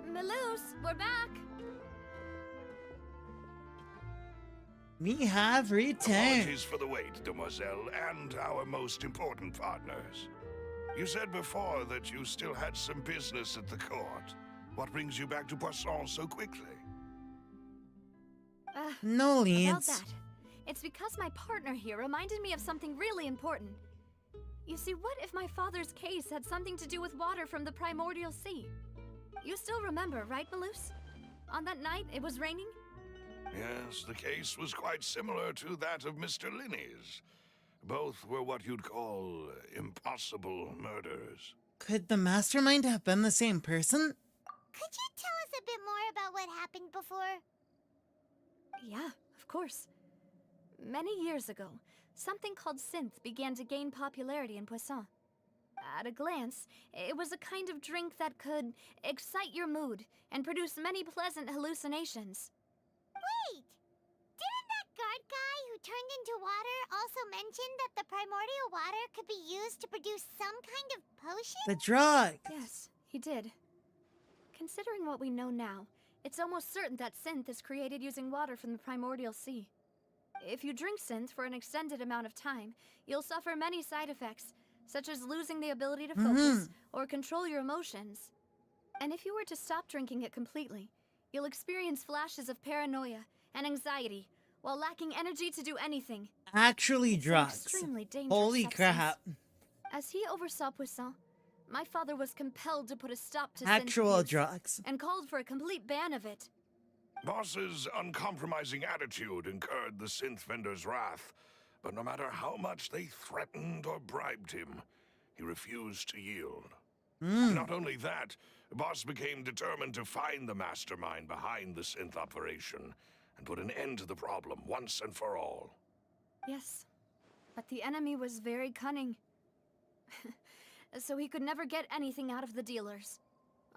Maloose, we're back. We have returned. Apologies for the wait, demoiselle, and our most important partners. You said before that you still had some business at the court. What brings you back to Poisson so quickly? No About leads. that, it's because my partner here reminded me of something really important. You see, what if my father's case had something to do with water from the primordial sea? You still remember, right, Maloose? On that night, it was raining? Yes, the case was quite similar to that of Mr. Linney's. Both were what you'd call impossible murders. Could the mastermind have been the same person? Could you tell us a bit more about what happened before? Yeah, of course. Many years ago, something called synth began to gain popularity in Poisson. At a glance, it was a kind of drink that could excite your mood and produce many pleasant hallucinations. Wait! Didn't that guard guy who turned into water also mention that the primordial water could be used to produce some kind of potion? The drug. Yes, he did. Considering what we know now, it's almost certain that synth is created using water from the primordial sea. If you drink synth for an extended amount of time, you'll suffer many side effects, such as losing the ability to focus or control your emotions. And if you were to stop drinking it completely, you'll experience flashes of paranoia and anxiety while lacking energy to do anything. Actually It's an drugs. extremely dangerous Holy substance. crap. As he oversaw Poisson, my father was compelled to put a stop to synth Actual use drugs. and called for a complete ban of it. Boss's uncompromising attitude incurred the synth vendor's wrath, but no matter how much they threatened or bribed him, he refused to yield. Not only that, Boss became determined to find the mastermind behind the synth operation and put an end to the problem once and for all. Yes, but the enemy was very cunning. So he could never get anything out of the dealers,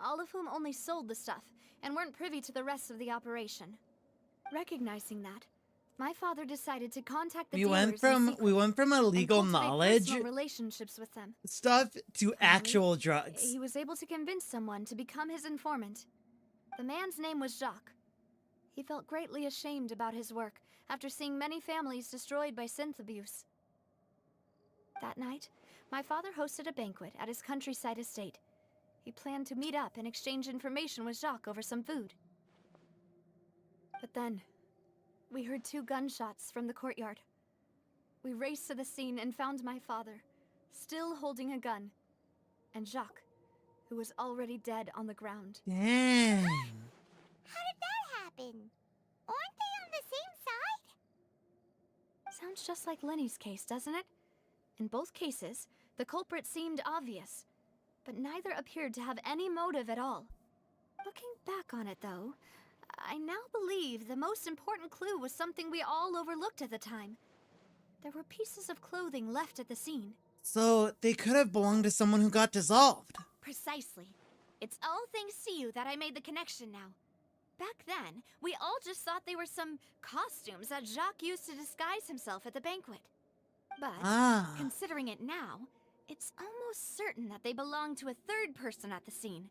all of whom only sold the stuff and weren't privy to the rest of the operation. Recognizing that, my father decided to contact the We dealers went from in secret illegal and cultivate knowledge personal relationships with them. stuff to actual drugs. He was able to convince someone to become his informant. The man's name was Jacques. He felt greatly ashamed about his work after seeing many families destroyed by synth abuse. That night, my father hosted a banquet at his countryside estate. He planned to meet up and exchange information with Jacques over some food. But then, we heard 2 gunshots from the courtyard. We raced to the scene and found my father, still holding a gun, and Jacques, who was already dead on the ground. Dang. How did that happen? Aren't they on the same side? Sounds just like Lenny's case, doesn't it? In both cases, the culprit seemed obvious, but neither appeared to have any motive at all. Looking back on it, though, I now believe the most important clue was something we all overlooked at the time. There were pieces of clothing left at the scene. So they could have belonged to someone who got dissolved. Precisely. It's all thanks to you that I made the connection now. Back then, we all just thought they were some costumes that Jacques used to disguise himself at the banquet. But, considering it now, it's almost certain that they belong to a third person at the scene.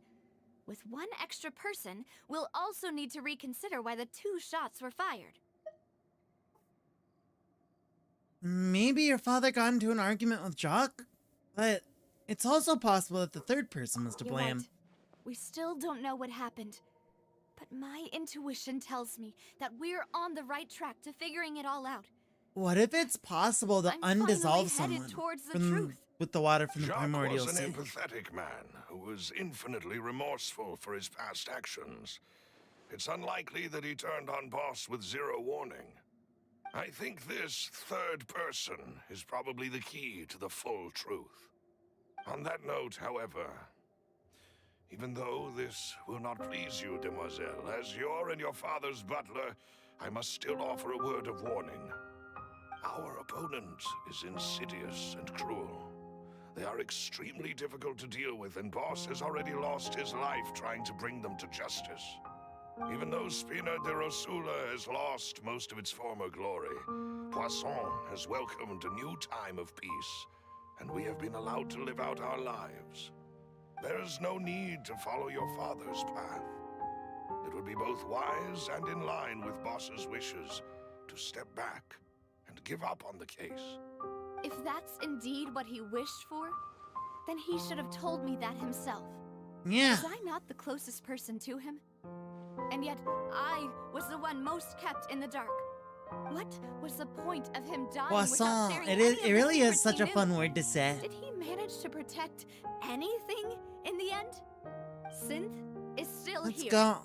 With one extra person, we'll also need to reconsider why the 2 shots were fired. Maybe your father got into an argument with Jacques, but it's also possible that the third person was to You're blame. right. We still don't know what happened. But my intuition tells me that we're on the right track to figuring it all out. What if it's possible to I'm finally undissolve headed someone towards the truth. with the water from the Jacques primordial was sea? an empathetic man who was infinitely remorseful for his past actions. It's unlikely that he turned on Boss with 0 warning. I think this third person is probably the key to the full truth. On that note, however, even though this will not please you, demoiselle, as your and your father's butler, I must still offer a word of warning. Our opponent is insidious and cruel. They are extremely difficult to deal with, and Boss has already lost his life trying to bring them to justice. Even though Spina de Rosula has lost most of its former glory, Poisson has welcomed a new time of peace, and we have been allowed to live out our lives. There is no need to follow your father's path. It would be both wise and in line with Boss's wishes to step back and give up on the case. If that's indeed what he wished for, then he should have told me that himself. Yeah. Was I not the closest person to him? And yet, I was the one most kept in the dark. What was the point of him dying without Poisson. sharing It any is. of It the really is secrets such he a knew? fun word to say. Did he manage to protect anything in the end? Synth is still Let's here. go.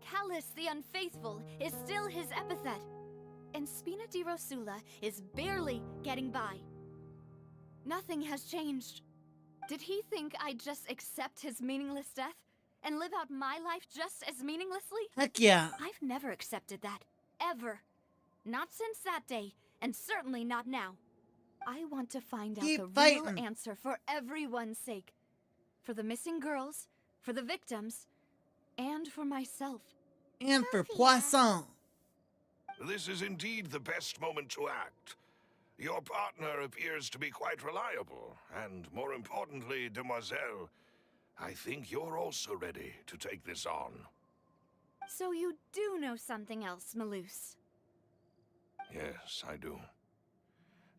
Callus the Unfaithful is still his epithet. And Spina di Rosula is barely getting by. Nothing has changed. Did he think I'd just accept his meaningless death and live out my life just as meaninglessly? Heck yeah. I've never accepted that. Ever. Not since that day, and certainly not now. I want to find out Keep the fighting. real answer for everyone's sake. For the missing girls, for the victims, and for myself. And for Sophia. Poisson. This is indeed the best moment to act. Your partner appears to be quite reliable, and more importantly, demoiselle, I think you're also ready to take this on. So you do know something else, Malus. Yes, I do.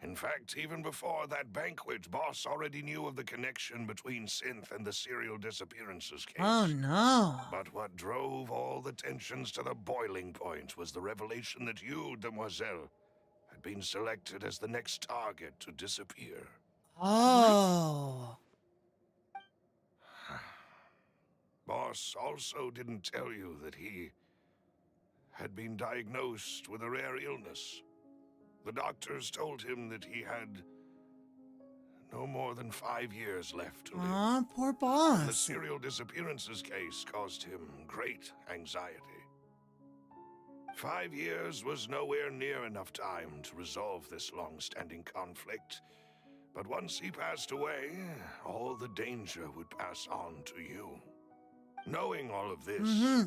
In fact, even before that banquet, Boss already knew of the connection between Synth and the serial disappearances case. Oh no. But what drove all the tensions to the boiling point was the revelation that you, demoiselle, had been selected as the next target to disappear. Oh. Boss also didn't tell you that he had been diagnosed with a rare illness. The doctors told him that he had no more than 5 years left to live. Aw, poor The boss. serial disappearances case caused him great anxiety. 5 years was nowhere near enough time to resolve this long-standing conflict. But once he passed away, all the danger would pass on to you. Knowing all of this,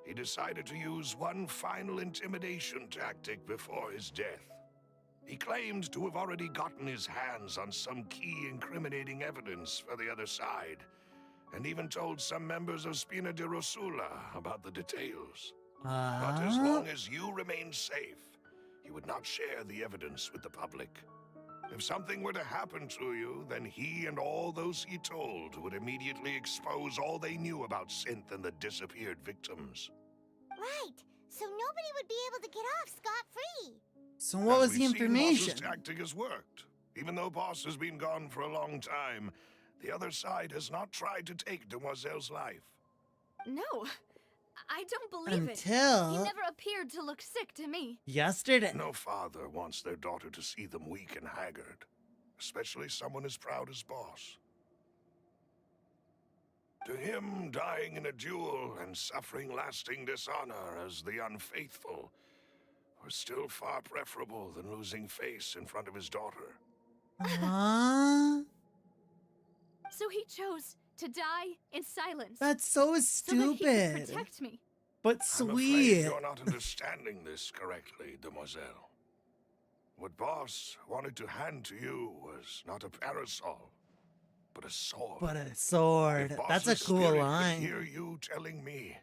he decided to use one final intimidation tactic before his death. He claimed to have already gotten his hands on some key incriminating evidence for the other side, and even told some members of Spina de Rosula about the details. But as long as you remained safe, he would not share the evidence with the public. If something were to happen to you, then he and all those he told would immediately expose all they knew about Synth and the disappeared victims. Right. So nobody would be able to get off scot-free. So what was As the we've seen, information? Boss's tactic has worked. Even though Boss has been gone for a long time, the other side has not tried to take Demoiselle's life. No, I don't believe it. He Until never appeared to look sick to me. yesterday. No father wants their daughter to see them weak and haggard, especially someone as proud as Boss. To him, dying in a duel and suffering lasting dishonor as the unfaithful were still far preferable than losing face in front of his daughter. Huh? So he chose to die in silence. That's so so that he could stupid. protect me. but I'm afraid sweet. you're not understanding this correctly, demoiselle. What Boss wanted to hand to you was not a parasol, but a sword. But a sword. If That's a Boss's cool spirit line. could hear you telling me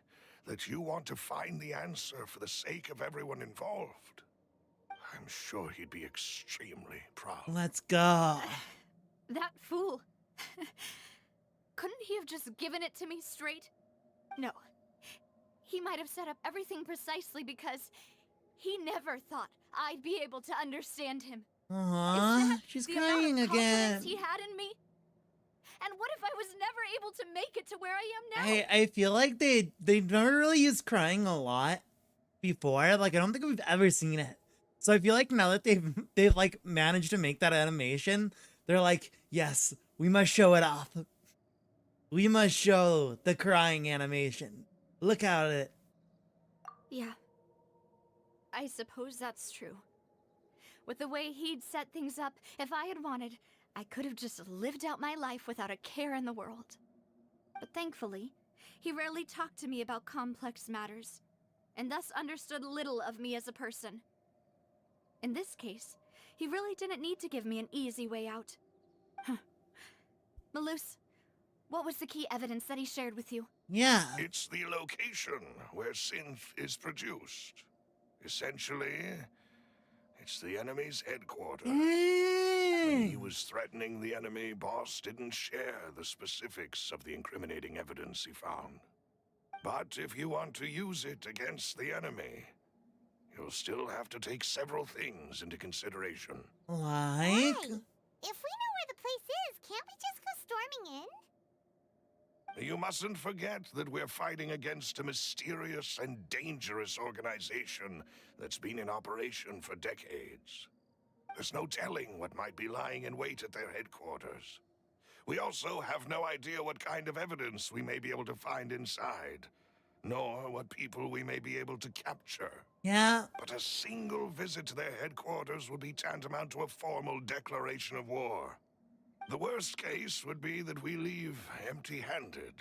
that you want to find the answer for the sake of everyone involved, I'm sure he'd be extremely proud. Let's go. That fool. Couldn't he have just given it to me straight? No. He might have set up everything precisely because he never thought I'd be able to understand him. Is that She's the amount crying of confidence again. he had in me? And what if I was never able to make it to where I am now? I feel like they've never really used crying a lot before. Like I don't think we've ever seen it. So I feel like now that they've like managed to make that animation, they're like, yes, we must show it off. We must show the crying animation. Look at it. Yeah. I suppose that's true. With the way he'd set things up, if I had wanted, I could have just lived out my life without a care in the world. But thankfully, he rarely talked to me about complex matters, and thus understood little of me as a person. In this case, he really didn't need to give me an easy way out. Huh. Malus, what was the key evidence that he shared with you? Yeah. It's the location where synth is produced. Essentially, it's the enemy's headquarters. When he was threatening the enemy, Boss didn't share the specifics of the incriminating evidence he found. But if you want to use it against the enemy, you'll still have to take several things into consideration. Like? Why? If we know where the place is, can't we just go storming in? You mustn't forget that we're fighting against a mysterious and dangerous organization that's been in operation for decades. There's no telling what might be lying in wait at their headquarters. We also have no idea what kind of evidence we may be able to find inside, nor what people we may be able to capture. Yeah. But a single visit to their headquarters would be tantamount to a formal declaration of war. The worst case would be that we leave empty-handed,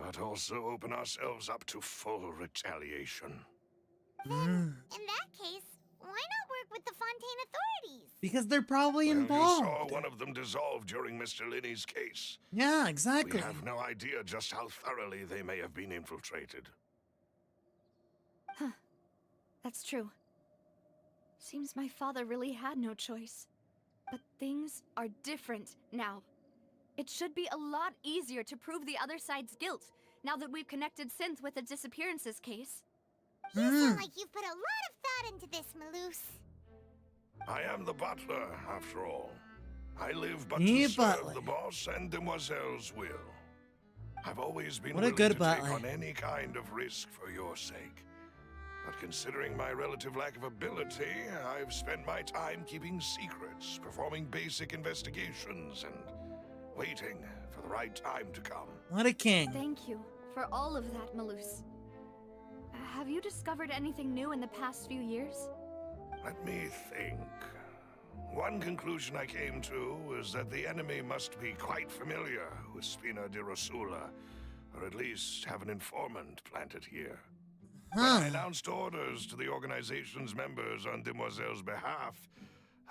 but also open ourselves up to full retaliation. In that case, why not work with the Fontaine authorities? Because they're probably Well, involved. you saw one of them dissolve during Mr. Linney's case. Yeah, exactly. We have no idea just how thoroughly they may have been infiltrated. Huh. That's true. Seems my father really had no choice. But things are different now. It should be a lot easier to prove the other side's guilt, now that we've connected Synth with the disappearances case. You sound like you've put a lot of thought into this, Malus. I am the butler, after all. I live but Yeah, to serve butler. the boss and demoiselle's will. I've always been What a willing good to butler. take on any kind of risk for your sake. But considering my relative lack of ability, I've spent my time keeping secrets, performing basic investigations, and waiting for the right time to come. What a king. Thank you for all of that, Malus. Have you discovered anything new in the past few years? Let me think. One conclusion I came to was that the enemy must be quite familiar with Spina di Rosula, or at least have an informant planted here. When I announced orders to the organization's members on Demoiselle's behalf,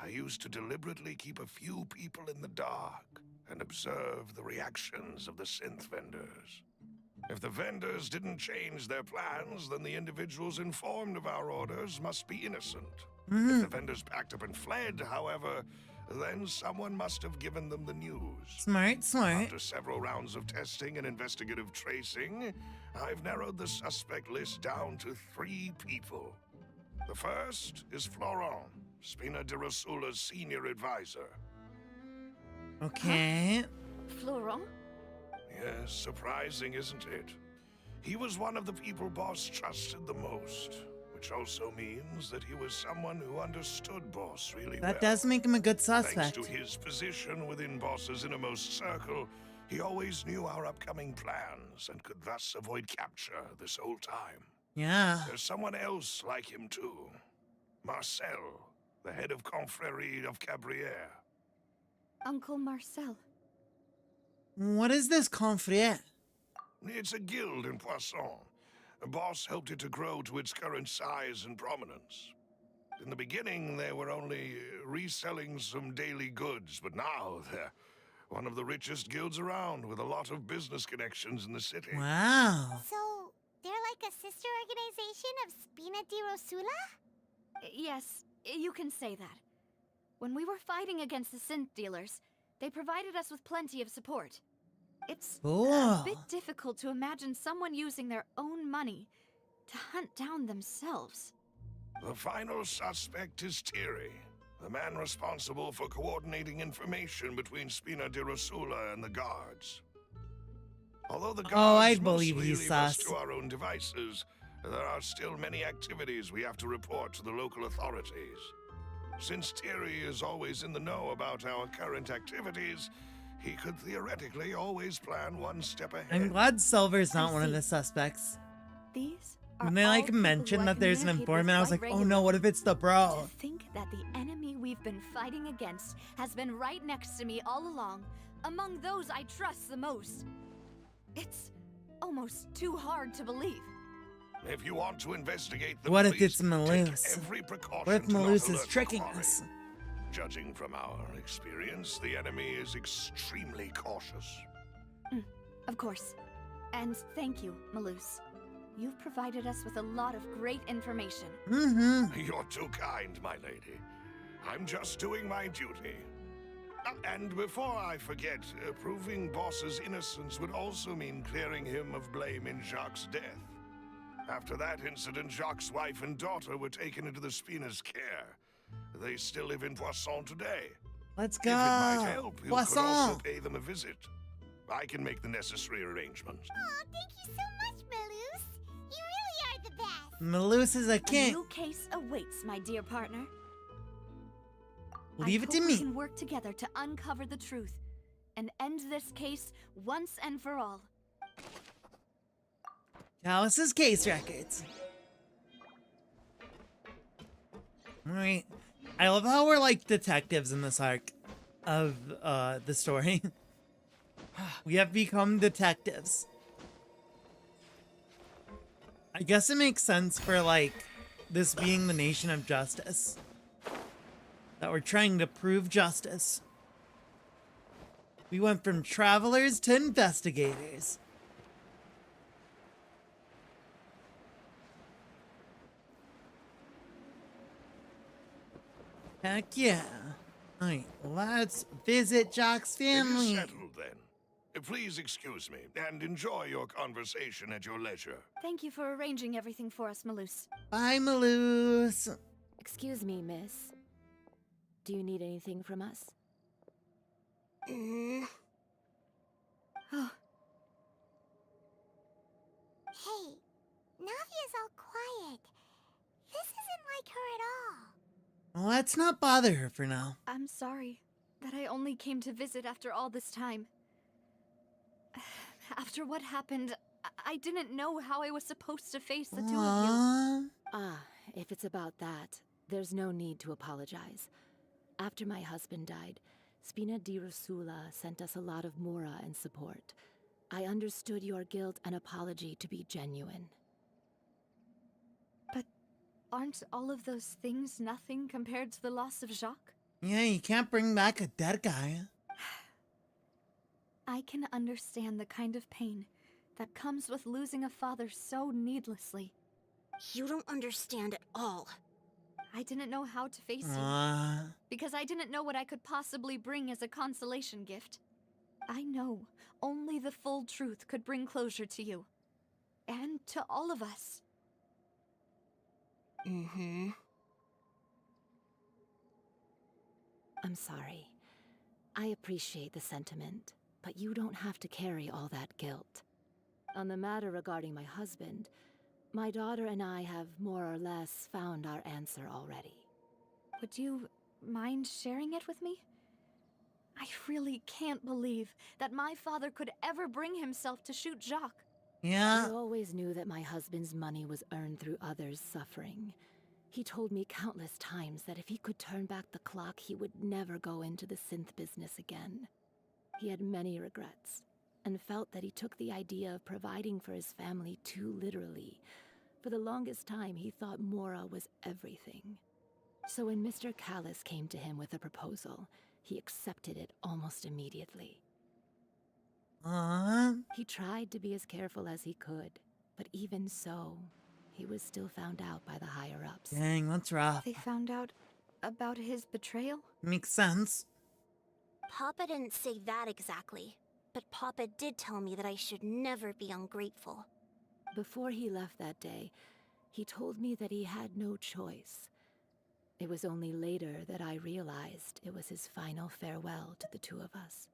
I used to deliberately keep a few people in the dark and observe the reactions of the synth vendors. If the vendors didn't change their plans, then the individuals informed of our orders must be innocent. If the vendors packed up and fled, however, then someone must have given them the news. Smart, smart. After several rounds of testing and investigative tracing, I've narrowed the suspect list down to 3 people. The first is Florent, Spina di Rosula's senior advisor. Okay. Florent? Yes, surprising, isn't it? He was one of the people Boss trusted the most, which also means that he was someone who understood Boss really well. That does make him a good Thanks suspect. to his position within Boss's innermost circle, he always knew our upcoming plans and could thus avoid capture this whole time. Yeah. There's someone else like him too. Marcel, the head of Confrérie of Cabrières. Uncle Marcel. What is this confrérie? It's a guild in Poisson. Boss helped it to grow to its current size and prominence. In the beginning, they were only reselling some daily goods, but now they're one of the richest guilds around with a lot of business connections in the city. Wow. So, they're like a sister organization of Spina di Rosula? Yes, you can say that. When we were fighting against the synth dealers, they provided us with plenty of support. It's a bit difficult to imagine someone using their own money to hunt down themselves. The final suspect is Thierry, the man responsible for coordinating information between Spina di Rosula and the guards. Although the guards I'd believe mostly he's leave us sus. to our own devices, there are still many activities we have to report to the local authorities. Since Thierry is always in the know about our current activities, he could theoretically always plan one step ahead. I'm glad Silver's not I one of see. the suspects. These are When they all like people who mention I that there's an communicate with informant, I was quite like, oh no, what if it's the bro? To think that the enemy we've been fighting against has been right next to me all along, among those I trust the most. It's almost too hard to believe. If you want to investigate the What if police, it's Malus? take every precaution What if to not Malus is alert the tricking quarry. us? Judging from our experience, the enemy is extremely cautious. Of course. And thank you, Malus. You've provided us with a lot of great information. Mm-hmm. You're too kind, my lady. I'm just doing my duty. And before I forget, proving Boss's innocence would also mean clearing him of blame in Jacques' death. After that incident, Jacques' wife and daughter were taken into the Spina's care. They still live in Poisson today. Let's If it might go. help, you could also Poisson. pay them a visit. I can make the necessary arrangements. Aw, thank you so much, Malus. You really are the best. Malus is a A king. new case awaits, my dear partner. Leave I it to hope we me. can work together to uncover the truth and end this case once and for all. Alice's case records. Alright. I love how we're like detectives in this arc of the story. We have become detectives. I guess it makes sense for like this being the nation of justice. That we're trying to prove justice. We went from travelers to investigators. Heck yeah. Alright, let's visit Jock's It is family. settled then. Please excuse me and enjoy your conversation at your leisure. Thank you for arranging everything for us, Malus. Bye, Malus. Excuse me, miss. Do you need anything from us? Oh, Hey, Navia's all quiet. This isn't like her at all. Well, let's not bother her for now. I'm sorry that I only came to visit after all this time. After what happened, I didn't know how I was supposed to face the two of you. Aww. Ah, if it's about that, there's no need to apologize. After my husband died, Spina di Rosula sent us a lot of mora and support. I understood your guilt and apology to be genuine. But aren't all of those things nothing compared to the loss of Jacques? Yeah, you can't bring back a dead guy. I can understand the kind of pain that comes with losing a father so needlessly. You don't understand at all. I didn't know how to face you, Aww. because I didn't know what I could possibly bring as a consolation gift. I know only the full truth could bring closure to you. And to all of us. Mm-hmm. I'm sorry. I appreciate the sentiment, but you don't have to carry all that guilt. On the matter regarding my husband, my daughter and I have more or less found our answer already. Would you mind sharing it with me? I really can't believe that my father could ever bring himself to shoot Jacques. Yeah. I always knew that my husband's money was earned through others' suffering. He told me countless times that if he could turn back the clock, he would never go into the synth business again. He had many regrets, and felt that he took the idea of providing for his family too literally. For the longest time, he thought Mora was everything. So when Mr. Callis came to him with a proposal, he accepted it almost immediately. He tried to be as careful as he could, but even so, he was still found out by the higher-ups. Dang, that's rough. They found out about his betrayal? Makes sense. Papa didn't say that exactly, but Papa did tell me that I should never be ungrateful. Before he left that day, he told me that he had no choice. It was only later that I realized it was his final farewell to the two of us.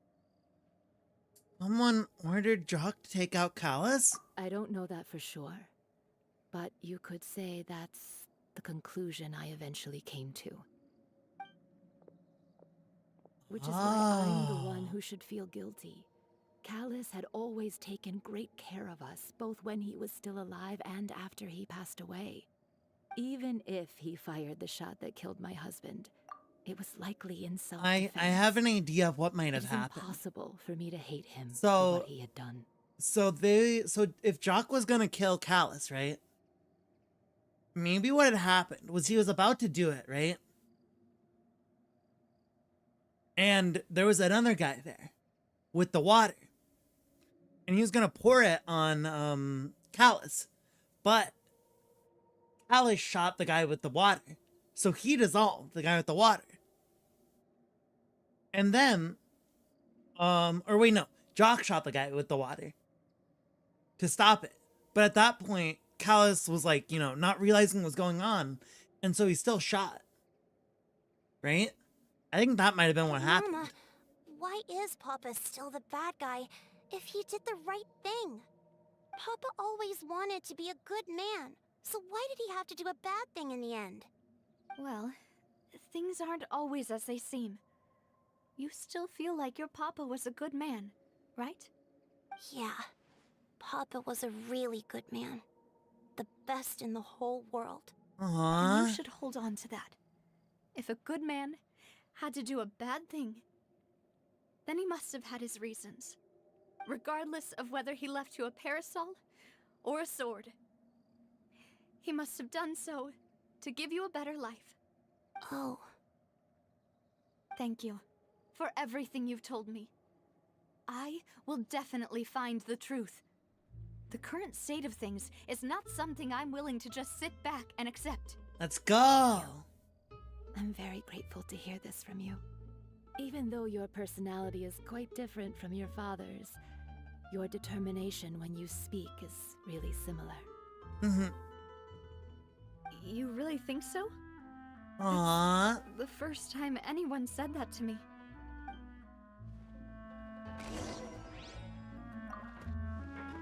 Someone ordered Jock to take out Callis? I don't know that for sure, but you could say that's the conclusion I eventually came to. Which is why I'm the one who should feel guilty. Callis had always taken great care of us, both when he was still alive and after he passed away. Even if he fired the shot that killed my husband, it was likely in self-defense. I have an idea of what might have It's happened. impossible for me to hate him So- for what he had done. So if Jock was gonna kill Callis, right? Maybe what had happened was he was about to do it, right? And there was another guy there with the water. And he was gonna pour it on Callis. But Callis shot the guy with the water. So he dissolved the guy with the water. And then or wait, no, Jock shot the guy with the water to stop it. But at that point, Callis was like, not realizing what was going on. And so he still shot. Right? I think that might have been what happened. Mama, why is Papa still the bad guy if he did the right thing? Papa always wanted to be a good man. So why did he have to do a bad thing in the end? Well, things aren't always as they seem. You still feel like your papa was a good man, right? Yeah. Papa was a really good man. The best in the whole world. And you should hold on to that. If a good man had to do a bad thing, then he must have had his reasons. Regardless of whether he left you a parasol or a sword. He must have done so to give you a better life. Oh. Thank you for everything you've told me. I will definitely find the truth. The current state of things is not something I'm willing to just sit back and accept. Let's go. I'm very grateful to hear this from you. Even though your personality is quite different from your father's, your determination when you speak is really similar. Mm-hmm. You really think so? Aww. The first time anyone said that to me.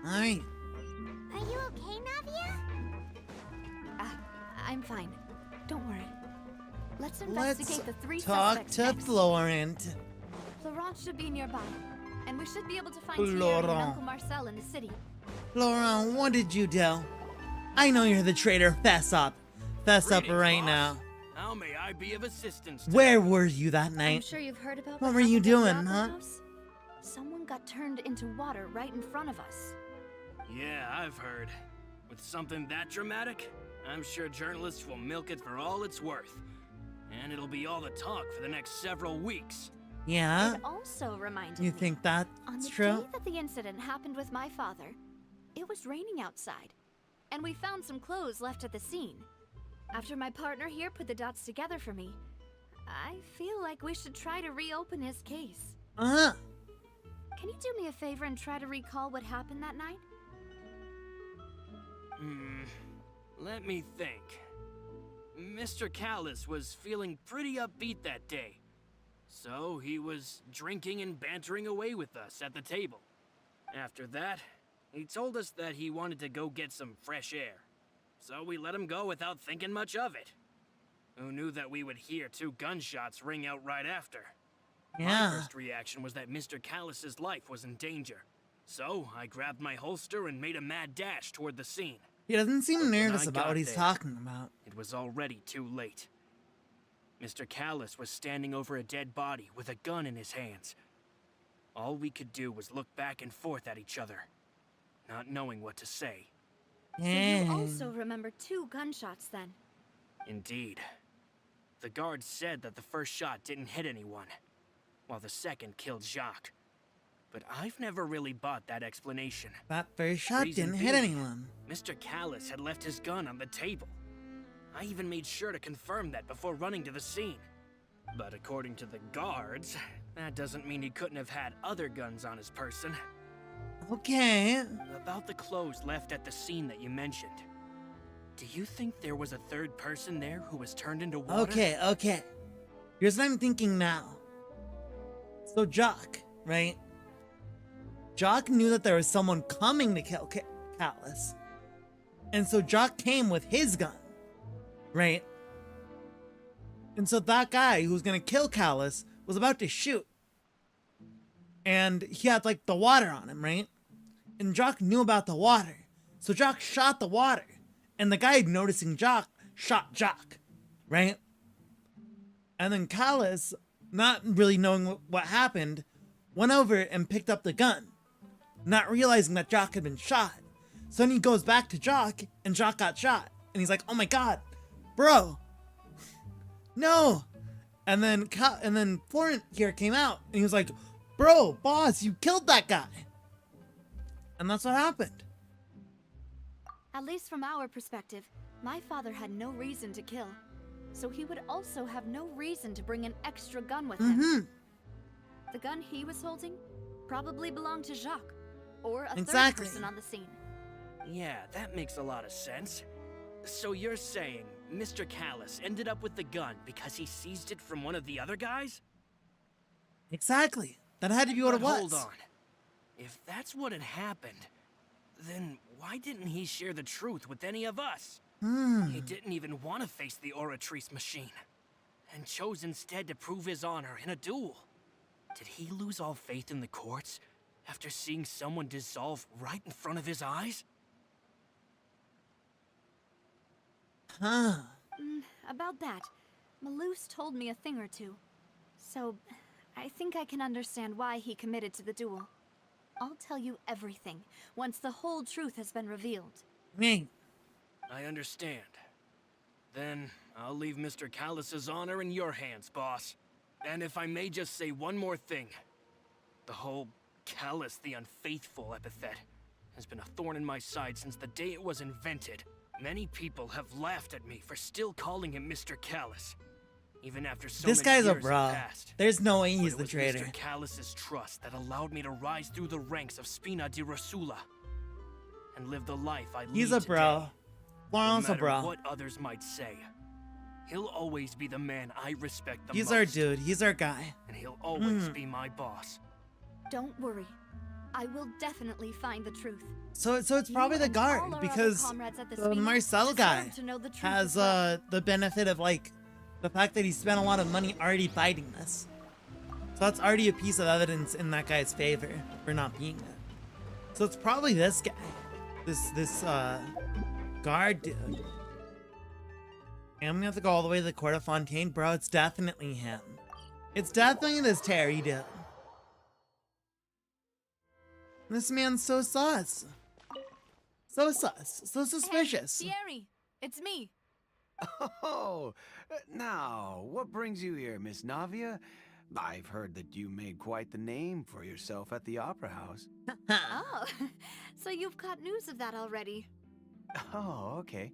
Alright. Are you okay, Navia? I'm fine. Don't worry. Let's investigate the three talk suspects to next. Florent. Florent should be nearby, and we should be able to find Thierry and Florent. Uncle Marcel in the city. Florent, what did you do? I know you're the traitor. Fess up. Fess up Greetings, right boss. now. How may I be of assistance? Where were you that I'm night? sure you've heard about What were you happened at the doing, Opera huh? House. Someone got turned into water right in front of us. Yeah, I've heard. With something that dramatic, I'm sure journalists will milk it for all it's worth. And it'll be all the talk for the next several weeks. Yeah? It also reminded You me, think on that's the true? day that the incident happened with my father, it was raining outside, and we found some clothes left at the scene. After my partner here put the dots together for me, I feel like we should try to reopen his case. Uh-huh. Can you do me a favor and try to recall what happened that night? Let me think. Mr. Callis was feeling pretty upbeat that day. So he was drinking and bantering away with us at the table. After that, he told us that he wanted to go get some fresh air. So we let him go without thinking much of it. Who knew that we would hear 2 gunshots ring out right after? My Yeah. first reaction was that Mr. Callis's life was in danger. So I grabbed my holster and made a mad dash toward the scene. He doesn't seem When nervous I about got what he's there, talking about. It was already too late. Mr. Callis was standing over a dead body with a gun in his hands. All we could do was look back and forth at each other, not knowing what to say. So you also remember 2 gunshots then? Indeed. The guard said that the first shot didn't hit anyone, while the second killed Jacques. But I've never really bought that explanation. That first shot Reason didn't hit being, anyone. Mr. Callus had left his gun on the table. I even made sure to confirm that before running to the scene. But according to the guards, that doesn't mean he couldn't have had other guns on his person. Okay. About the clothes left at the scene that you mentioned. Do you think there was a third person there who was turned into water? Okay. Here's what I'm thinking now. So Jock, right? Jock knew that there was someone coming to kill Callus. And so Jock came with his gun, right? And so that guy who was gonna kill Callus was about to shoot. And he had like the water on him, right? And Jock knew about the water. So Jock shot the water. And the guy noticing Jock shot Jock, right? And then Callus, not really knowing what happened, went over and picked up the gun, not realizing that Jock had been shot. So then he goes back to Jock, and Jock got shot. And he's like, oh my god, bro, no. And then Florent here came out, and he was like, bro, boss, you killed that guy. And that's what happened. At least from our perspective, my father had no reason to kill. So he would also have no reason to bring an extra gun with him. The gun he was holding probably belonged to Jacques, or a third person on the scene. Yeah, that makes a lot of sense. So you're saying Mr. Callus ended up with the gun because he seized it from one of the other guys? Exactly. That had to be what it was. Hold on. If that's what had happened, then why didn't he share the truth with any of us? He didn't even want to face the Oratrice machine, and chose instead to prove his honor in a duel. Did he lose all faith in the courts after seeing someone dissolve right in front of his eyes? About that, Malus told me a thing or two. So, I think I can understand why he committed to the duel. I'll tell you everything once the whole truth has been revealed. Me. I understand. Then I'll leave Mr. Callus's honor in your hands, boss. And if I may just say one more thing. The whole Callus the Unfaithful epithet has been a thorn in my side since the day it was invented. Many people have laughed at me for still calling him Mr. Callus. Even after so this many guy's a years bro. have passed. There's no way he's But the it traitor. was Mr. Callus's trust that allowed me to rise through the ranks of Spina di Rosula and live the life I lead He's a bro. today. Florent's No a matter bro. what others might say, he'll always be the man I respect the He's most. our dude. He's our guy. And he'll always be my boss. Don't worry. I will definitely find the truth. So it's probably You the and guard all our because other comrades at the the scene Marcel deserve guy to know the truth has as well. the benefit of like the fact that he spent a lot of money already fighting this. So that's already a piece of evidence in that guy's favor for not being it. So it's probably this guy. This guard dude. And I'm gonna have to go all the way to the court of Fontaine. Bro, it's definitely him. It's definitely this Terry dude. This man's so sus. So sus. So suspicious. Hey, Thierry, it's me. Oh, now, what brings you here, Miss Navia? I've heard that you made quite the name for yourself at the Opera House. Oh, so you've got news of that already. Oh, okay.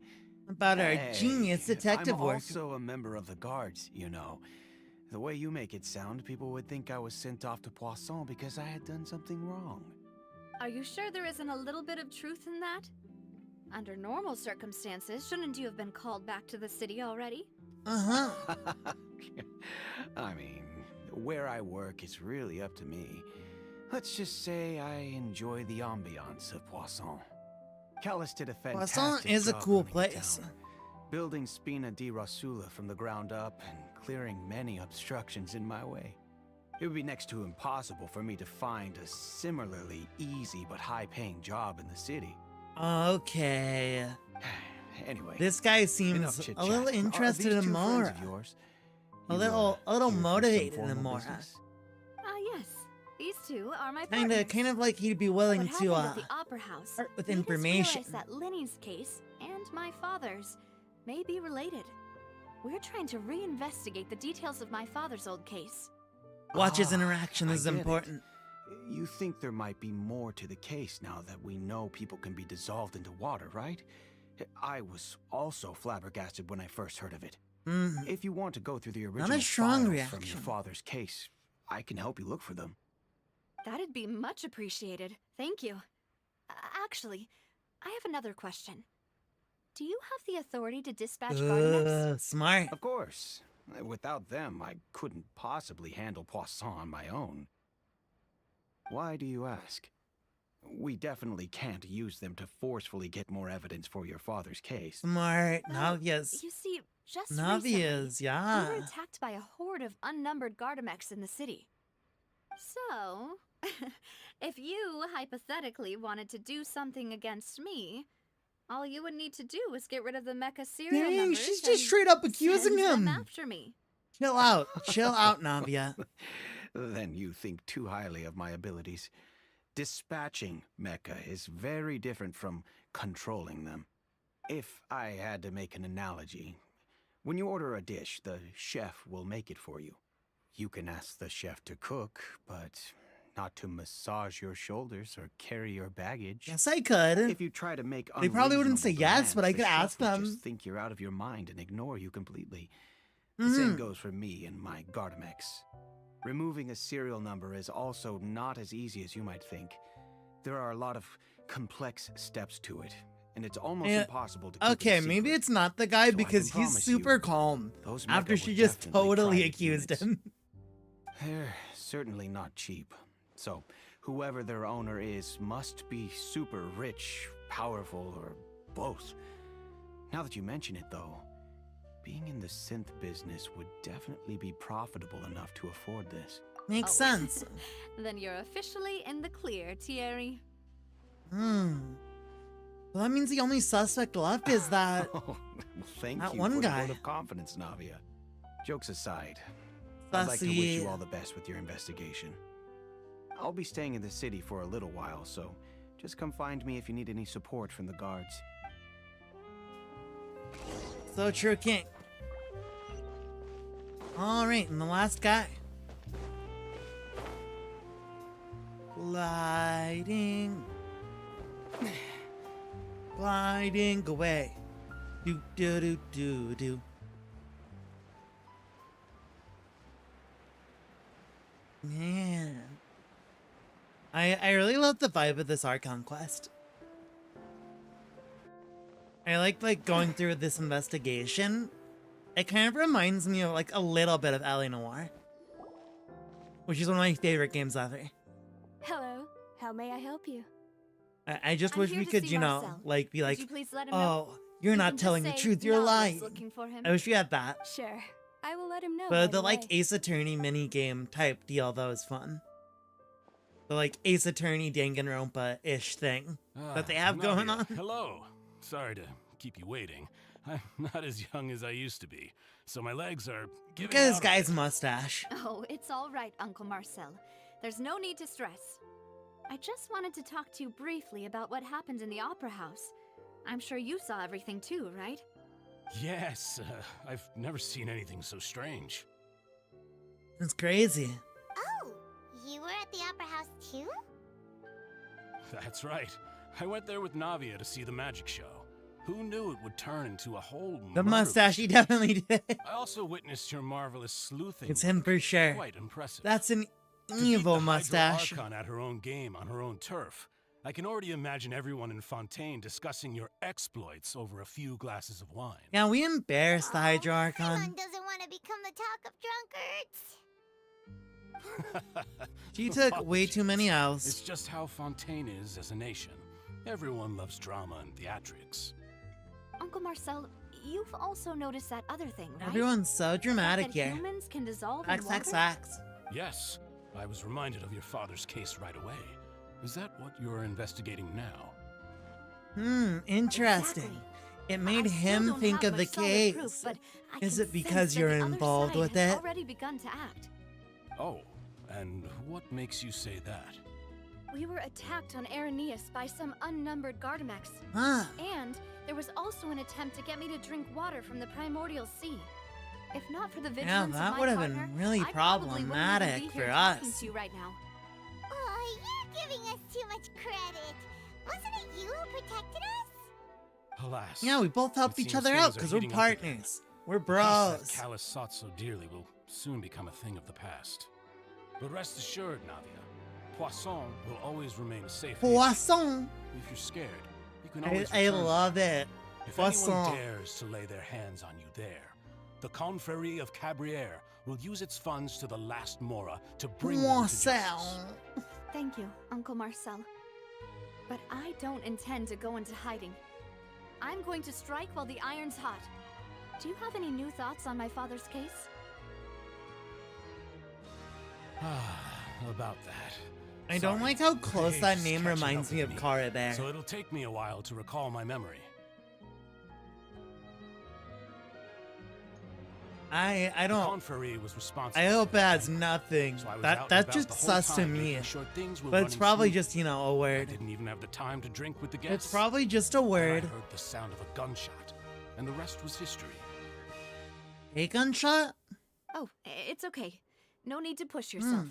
About our Hey, genius detective I'm work. also a member of the guards, you know. The way you make it sound, people would think I was sent off to Poisson because I had done something wrong. Are you sure there isn't a little bit of truth in that? Under normal circumstances, shouldn't you have been called back to the city already? Uh-huh. I mean, where I work is really up to me. Let's just say I enjoy the ambiance of Poisson. Callus did a fantastic Poisson is a job cool running the place. town, building Spina di Rosula from the ground up and clearing many obstructions in my way. It would be next to impossible for me to find a similarly easy but high-paying job in the city. Okay. Anyway, This guy enough seems chit-chat. a little Are interested these in two friends Mora. of yours? A You, little here for some motivated in formal Mora. business? Ah, yes. These two are my partners. Kind of like he'd be willing What to happened at the opera house start with made us information. realize that Linny's case and my father's may be related. We're trying to reinvestigate the details of my father's old case. Watch's interaction I is get it. important. You think there might be more to the case now that we know people can be dissolved into water, right? I was also flabbergasted when I first heard of it. If you want to go through the original strong files reaction. from your father's case, I can help you look for them. That'd be much appreciated. Thank you. Actually, I have another question. Do you have the authority to dispatch guardians? Smart. Of course. Without them, I couldn't possibly handle Poisson on my own. Why do you ask? We definitely can't use them to forcefully get more evidence for your father's case. Smart. Well, Navias. You see, just recently, Navias, yeah. we were attacked by a horde of unnumbered Gardamex in the city. So, if you hypothetically wanted to do something against me, all you would need to do is get rid of the mecha serial Dang, numbers she's and just straight up accusing send them him. after me. Chill out. Chill out, Navia. Then you think too highly of my abilities. Dispatching mecha is very different from controlling them. If I had to make an analogy, when you order a dish, the chef will make it for you. You can ask the chef to cook, but not to massage your shoulders or carry your baggage. Yes, I could. If you try to make They probably wouldn't say unreasonable yes, but I demands, could the chef ask would them. Just think you're out of your mind and ignore you completely. The same goes for me and my Gardamex. Removing a serial number is also not as easy as you might think. There are a lot of complex steps to it, and it's almost impossible to keep Okay, it a maybe secret. it's not the guy So I because can he's promise super you, calm those after mecha she would just definitely totally try accused units. him. They're certainly not cheap. So, whoever their owner is must be super rich, powerful, or both. Now that you mention it, though, being in the synth business would definitely be profitable enough to afford this. Makes sense. Then you're officially in the clear, Thierry. Well, that means the only suspect left is that Well, thank that you one for guy. the vote of confidence, Navia. Jokes aside, I'd like to wish Sassy. you all the best with your investigation. I'll be staying in the city for a little while, so just come find me if you need any support from the guards. So true, King. Alright, and the last guy. Gliding. Gliding away. Do do do do do. Man. I really love the vibe of this Archon Quest. I like going through this investigation. It kind of reminds me of like a little bit of Alley Noir, which is one of my favorite games ever. Hello, how may I help you? I just I'm wish here we to could, see you know, Marcel. like be Could like, you please let him know? oh, you're You not can just telling the say truth, you're Nala is lying. looking for him. I wish we had that. Sure, I will let him know. But right the like away. Ace Attorney mini game type deal though is fun. The like Ace Attorney Danganronpa-ish thing that they have going Nadia, on. Hello. Sorry to keep you waiting. I'm not as young as I used to be, so my legs are giving Look at this out a guy's bit. mustache. Oh, it's all right, Uncle Marcel. There's no need to stress. I just wanted to talk to you briefly about what happened in the Opera House. I'm sure you saw everything too, right? Yes, I've never seen anything so strange. It's crazy. Oh, you were at the Opera House too? That's right. I went there with Navia to see the magic show. Who knew it would turn into a whole The murder mustache, he definitely did. I also witnessed your marvelous sleuthing. It's him for sure. Quite impressive. That's an To beat evil the Hydro mustache. Archon at her own game on her own turf. I can already imagine everyone in Fontaine discussing your exploits over a few glasses of wine. Yeah, we embarrassed the Hydro Archon. Paimon doesn't want to become the talk of drunkards. She took way too many It's L's. just how Fontaine is as a nation. Everyone loves drama and theatrics. Uncle Marcel, you've also noticed that other thing, right? Everyone's so The fact dramatic that here. humans can dissolve in X, water? X. Yes, I was reminded of your father's case right away. Is that what you're investigating now? Interesting. Exactly. It made I still him don't think have of the much solid case. proof, but I Is can it because sense that you're the other involved side with has it? already begun to act. Oh, And what makes you say that? We were attacked on Araneus by some unnumbered Gardamex. Huh. And there was also an attempt to get me to drink water from the primordial sea. If not for the Yeah, vigilance that of would my have partner, been really I probably wouldn't even problematic be for here talking us. to you right now. Oh, you're giving us too much credit. Wasn't it you who protected us? Alas. Yeah, we both helped it each seems other out things are because we're heating up again. partners. We're Peace bros. that Callus sought so dearly will soon become a thing of the past. But rest assured, Navia, Poisson will always remain a safe haven. Poisson. If you're scared, you can always I return. love it. If Poisson. anyone dares to lay their hands on you there, the Confrérie of Cabriere will use its funds to the last Mora to bring them to justice. Poisson. Thank you, Uncle Marcel. But I don't intend to go into hiding. I'm going to strike while the iron's hot. Do you have any new thoughts on my father's case? About that. I don't Sorry. like how close Age that is name catching reminds up me with of Cara Bear. So it'll take me a while to recall my memory. I don't. Confrérie was responsible. I hope for it has the nothing. So I was out That's and about just the whole sus to time, me. making sure things were But it's running probably smooth. just, a I word. didn't even have the time to drink with the guests. It's probably just a Then word. I heard the sound of a gunshot, and the rest was history. A gunshot? Oh, it's okay. No need to push yourself.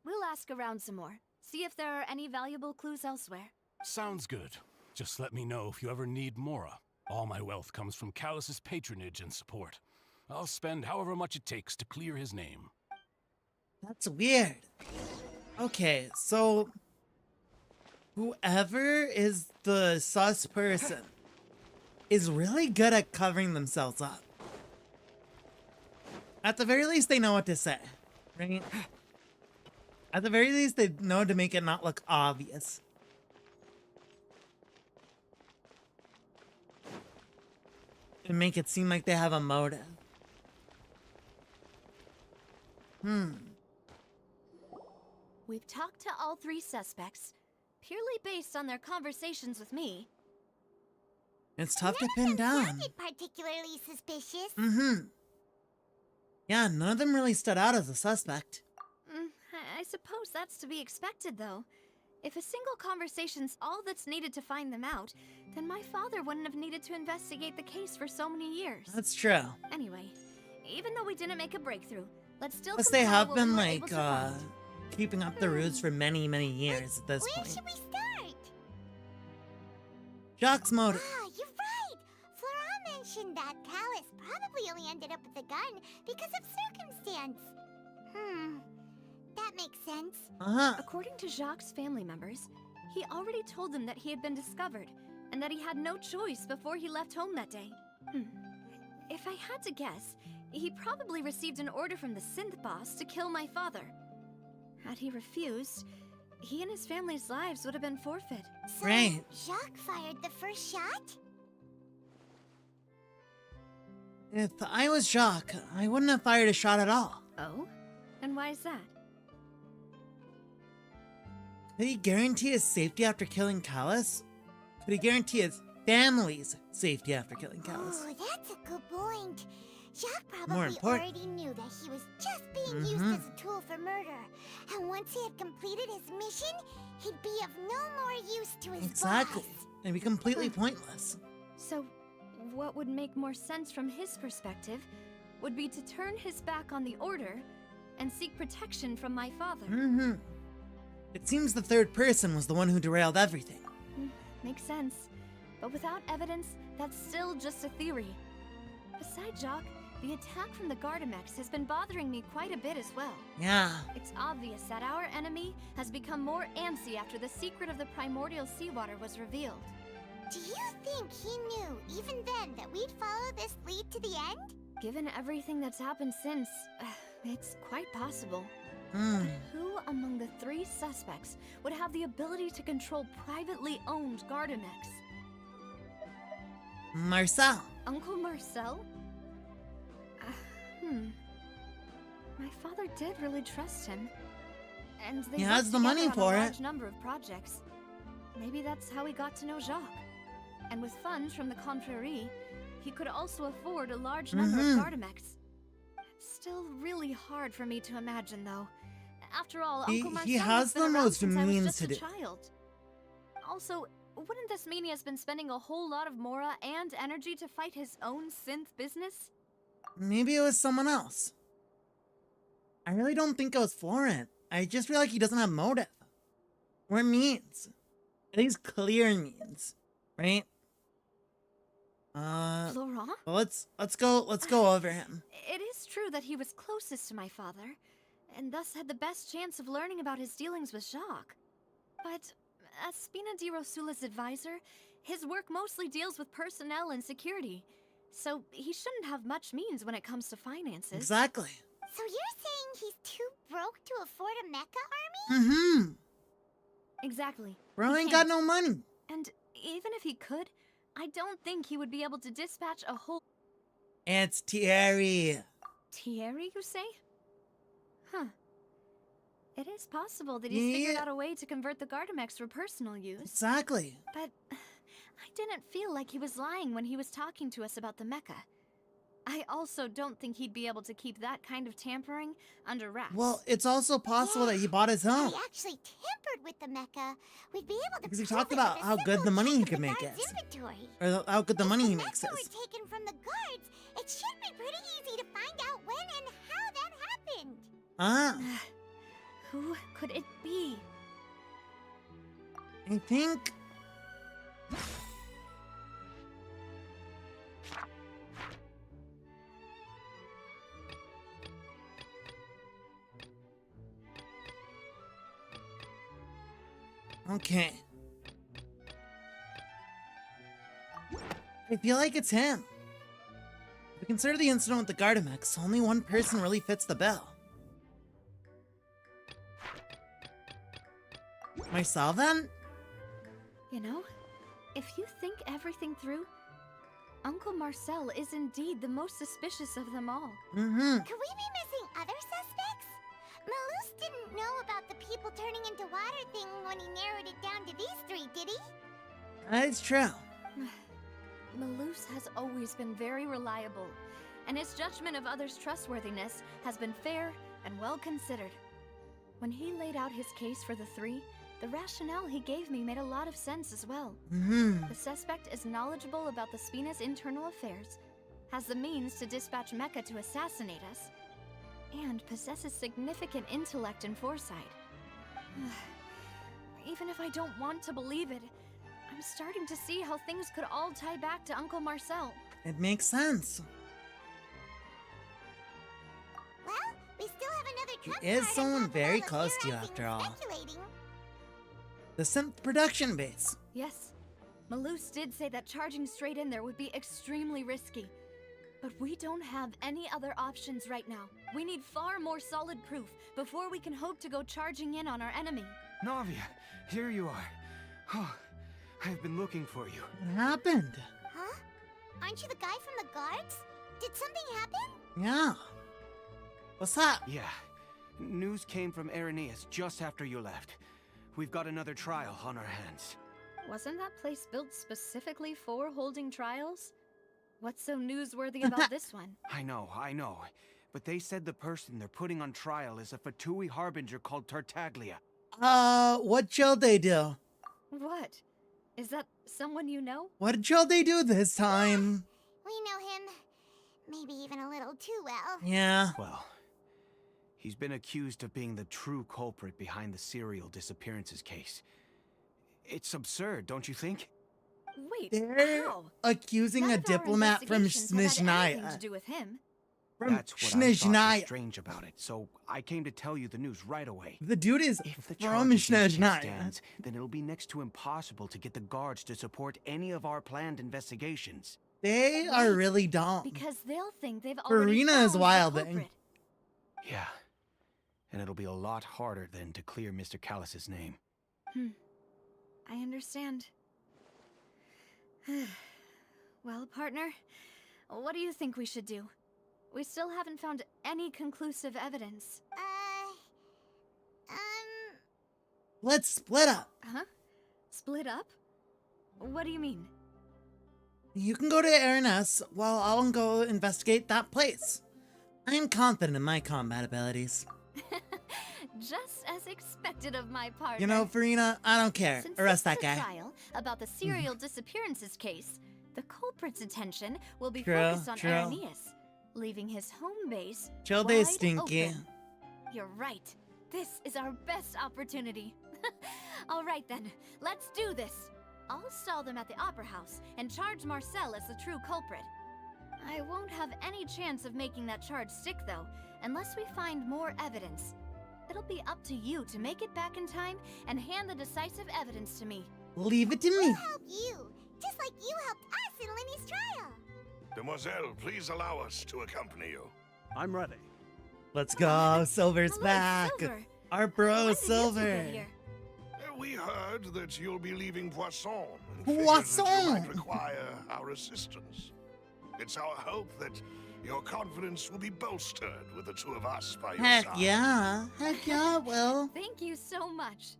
We'll ask around some more. See if there are any valuable clues elsewhere. Sounds good. Just let me know if you ever need Mora. All my wealth comes from Callus's patronage and support. I'll spend however much it takes to clear his name. That's weird. Okay, so whoever is the sus person is really good at covering themselves up. At the very least, they know what to say, right? At the very least, they know to make it not look obvious. And make it seem like they have a motive. We've talked to all three suspects, purely based on their conversations with me. It's tough to None pin of them down. sounded particularly suspicious. Yeah, none of them really stood out as a suspect. I suppose that's to be expected, though. If a single conversation's all that's needed to find them out, then my father wouldn't have needed to investigate the case for so many years. That's true. Anyway, even though we didn't make a breakthrough, let's still Plus, they compile have what we been, were like, able to find. keeping up the roots for many, many years at this Where point. should we start? Jacques' motive. Ah, you're right. Flora mentioned that Callus probably only ended up with a gun because of circumstance. That makes sense. According to Jacques' family members, he already told them that he had been discovered, and that he had no choice before he left home that day. If I had to guess, he probably received an order from the synth boss to kill my father. Had he refused, he and his family's lives would have been forfeit. So, Right. Jacques fired the first shot? If I was Jacques, I wouldn't have fired a shot at all. Oh? And why is that? Could he guarantee his safety after killing Callus? Could he guarantee his family's safety after killing Callus? Oh, that's a good point. Jacques More probably important. already knew that he was just being used as a tool for murder. And once he had completed his mission, he'd be of no more use to his Exactly. boss. It'd be completely pointless. So, what would make more sense from his perspective would be to turn his back on the Order and seek protection from my father. It seems the third person was the one who derailed everything. Makes sense. But without evidence, that's still just a theory. Besides Jacques, the attack from the Gardamex has been bothering me quite a bit as well. Yeah. It's obvious that our enemy has become more antsy after the secret of the primordial seawater was revealed. Do you think he knew, even then, that we'd follow this lead to the end? Given everything that's happened since, it's quite possible. But who among the three suspects would have the ability to control privately owned Gardamex? Marcel. Uncle Marcel? My father did really trust him. And they He worked has the money together for on a it. large number of projects. Maybe that's how he got to know Jacques. And with funds from the Confrérie, he could also afford a large number of Gardamex. It's still really hard for me to imagine, though. After all, He- Uncle Marcel he has been the around most since I was means just to a do. child. Also, wouldn't this mean he has been spending a whole lot of Mora and energy to fight his own synth business? Maybe it was someone else. I really don't think it was Florent. I just feel like he doesn't have motive. Or means. At least clear means. Right? Florent? Well, let's go over him. It is true that he was closest to my father, and thus had the best chance of learning about his dealings with Jacques. But as Spina di Rosula's advisor, his work mostly deals with personnel and security, so he shouldn't have much means when it comes to finances. Exactly. So you're saying he's too broke to afford a mecha army? Mm-hmm. Exactly. Bro He ain't got can't. no money. And even if he could, I don't think he would be able to dispatch a whole... It's Thierry. Thierry, you say? Huh. It is possible that he's figured Yeah. out a way to convert the Gardamex for personal use. Exactly. But I didn't feel like he was lying when he was talking to us about the mecha. I also don't think he'd be able to keep that kind of tampering under wraps. Well, it's also possible that he bought his own. If he actually tampered with the mecha, we'd be able to Because he prove talked it about with a how good simple the money check he of could the make guard's is. inventory. Or how good the If money he the makes mecha is. were taken from the guards, it should be pretty easy to find out when and how that happened. Ah, Who could it be? I think... Okay. I feel like it's him. If we consider the incident with the Gardamex, only one person really fits the bill. Marcel, then? You know, if you think everything through, Uncle Marcel is indeed the most suspicious of them all. Mm-hmm. Could we be missing other suspects? Malus didn't know about the people turning into water thing when he narrowed it down to these three, did he? That's true. Malus has always been very reliable, and his judgment of others' trustworthiness has been fair and well considered. When he laid out his case for the three, the rationale he gave me made a lot of sense as well. Mm-hmm. The suspect is knowledgeable about the Spina's internal affairs, has the means to dispatch Mecha to assassinate us, and possesses significant intellect and foresight. Even if I don't want to believe it, I'm starting to see how things could all tie back to Uncle Marcel. It makes sense. Well, we still have another trump He is card on someone top of very all the close to you theorizing after and all. speculating. The synth production base. Yes, Malus did say that charging straight in there would be extremely risky. But we don't have any other options right now. We need far more solid proof before we can hope to go charging in on our enemy. Navia, here you are. Oh, I've been looking for you. What happened? Huh? Aren't you the guy from the guards? Did something happen? Yeah. What's up? Yeah. News came from Irenaeus just after you left. We've got another trial on our hands. Wasn't that place built specifically for holding trials? What's so newsworthy about this one? I know. But they said the person they're putting on trial is a Fatui harbinger called Tartaglia. What shall they do? What? Is that someone you know? What shall they do this time? We know him. Maybe even a little too well. Yeah. Well, he's been accused of being the true culprit behind the serial disappearances case. It's absurd, don't you think? Wait, They're how? accusing None a of our diplomat from investigations have had anything to Snezhnaya. do with him. From That's what I thought was Snezhnaya. strange about it, so I came to tell you the news right away. The dude is If the from charge against him Snezhnaya. stands, then it'll be next to impossible to get the guards to support any of our planned investigations. They are really dumb. Because they'll think they've already Furina is found the wilding. culprit. Yeah. And it'll be a lot harder then to clear Mr. Callus's name. I understand. Well, partner, what do you think we should do? We still haven't found any conclusive evidence. Let's split up. Huh? Split up? What do you mean? You can go to Aranus while I'll go investigate that place. I am confident in my combat abilities. Just as expected of my partner. You know, Furina, I don't care. Since Arrest this that is a guy. trial about the serial disappearances case, the culprit's attention will be True, focused on true. Arrhenius, leaving his home base Chill day, wide Stinky. open. You're right. This is our best opportunity. All right then, let's do this. I'll stall them at the Opera House and charge Marcel as the true culprit. I won't have any chance of making that charge stick though, unless we find more evidence. It'll be up to you to make it back in time and hand the decisive evidence to me. Leave it to me. We'll help you, just like you helped us in Linny's trial. Demoiselle, please allow us to accompany you. I'm ready. Let's go. Silver's Hello, back. Silver. Our bro, When did you two Silver. get here? We heard that you'll be leaving Poisson. And figured that Poisson! you might require our assistance. It's our hope that your confidence will be bolstered with the two of us by your Heck side. yeah. Heck yeah, well. Thank you so much.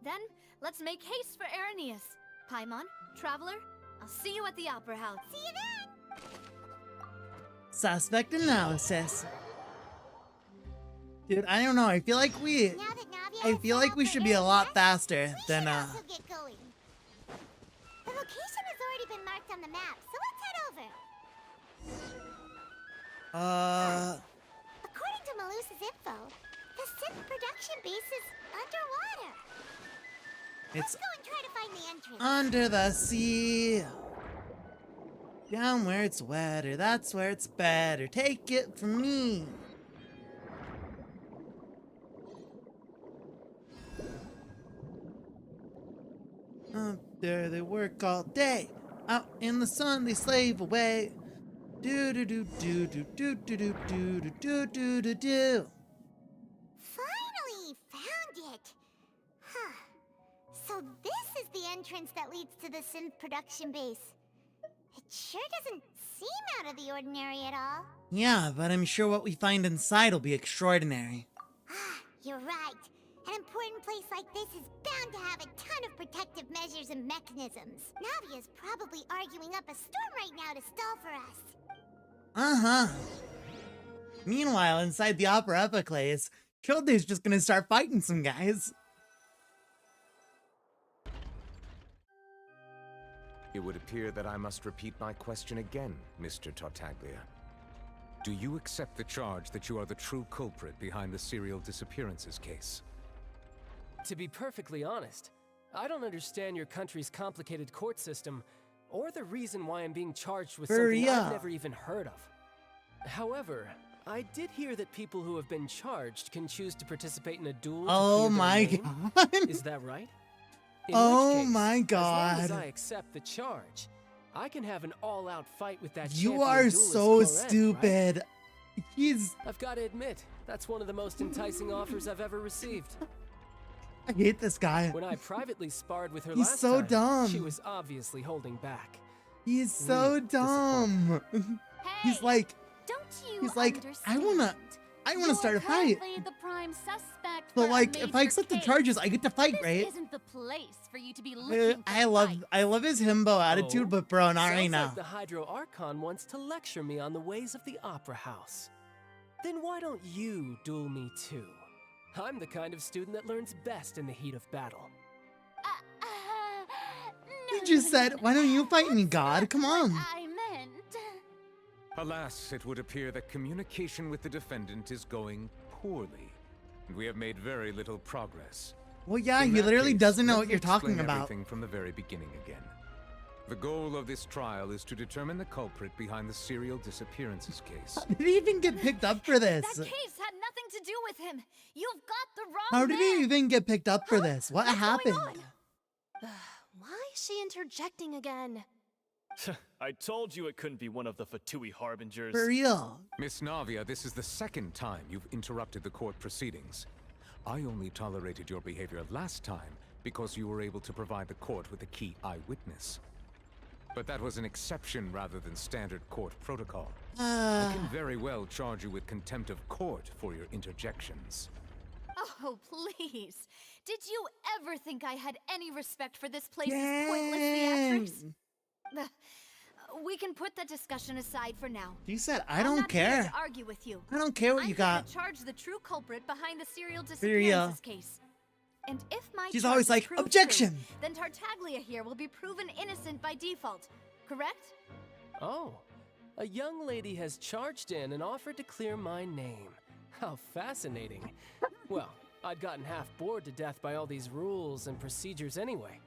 Then, let's make haste for Arrhenius. Paimon, Traveler, I'll see you at the Opera House. See you then. Suspect analysis. Dude, I don't know. I feel like we... Now that Navia I has feel set like out we for should be a lot Arrhenius, faster we than, should also get going. The location has already been marked on the map, so let's head over. According to Malus's info, the synth production base is underwater. Let's It's go and try to find the entrance. under the sea. Down where it's wetter, that's where it's better. Take it from me. Up there they work all day. Out in the sun they slave away. Do do do do do do do do do do do do do do. Finally found it. Huh. So this is the entrance that leads to the synth production base. It sure doesn't seem out of the ordinary at all. Yeah, but I'm sure what we find inside will be extraordinary. Ah, you're right. An important place like this is bound to have a ton of protective measures and mechanisms. Navia's probably arguing up a storm right now to stall for us. Uh-huh. Meanwhile, inside the Opera Epiclase, Childe's just gonna start fighting some guys. It would appear that I must repeat my question again, Mr. Tartaglia. Do you accept the charge that you are the true culprit behind the serial disappearances case? To be perfectly honest, I don't understand your country's complicated court system, or the reason why I'm being charged with something I've never even heard of. However, I did hear that people who have been charged can choose to participate in a duel to Oh clear their my name. god. Is that right? In Oh which case, my as long as god. I accept the charge, I can have an all-out fight with that You champion are duelist so Corinne, right? stupid. He's... I've got to admit, that's one of the most enticing offers I've ever received. I hate this guy. When I privately sparred with her He's last so time, dumb. she was obviously holding back. He's so Really dumb. He's like... Don't you He's like, I wanna start a fight. Currently the prime suspect But for a like, if I major accept the case. charges, I get to fight, This right? isn't the place for you to be looking I for love fights. his himbo attitude, Oh, but bro, not sounds right now. like the Hydro Archon wants to lecture me on the ways of the Opera House. Then why don't you duel me too? I'm the kind of student that learns best in the heat of battle. He just said, why don't you fight me, God? Come on. I meant. Alas, it would appear that communication with the defendant is going poorly, and we have made very little progress. Well, yeah, In he that literally case, doesn't know let what me you're talking explain about. Everything from the very beginning again. The goal of this trial is to determine the culprit behind the serial disappearances case. Did he even get picked up for this? That case had nothing to do with him. You've got the wrong How did man. he even get picked up for this? What What's happened? going on? Why is she interjecting again? I told you it couldn't be one of the Fatui harbingers. For real. Miss Navia, this is the second time you've interrupted the court proceedings. I only tolerated your behavior last time because you were able to provide the court with a key eyewitness. But that was an exception rather than standard court protocol. I can very well charge you with contempt of court for your interjections. Oh, please. Did you ever think I had any respect for this place's pointless theatrics? We can put that discussion aside for now. You said, I I'm don't not here care. to argue with you. I don't care what I'm you here got. to charge the true culprit behind the serial disappearances case. And if my She's charge always is like, proved objection! true, then Tartaglia here will be proven innocent by default. Correct? Oh, a young lady has charged in and offered to clear my name. How fascinating. Well, I'd gotten half bored to death by all these rules and procedures anyway.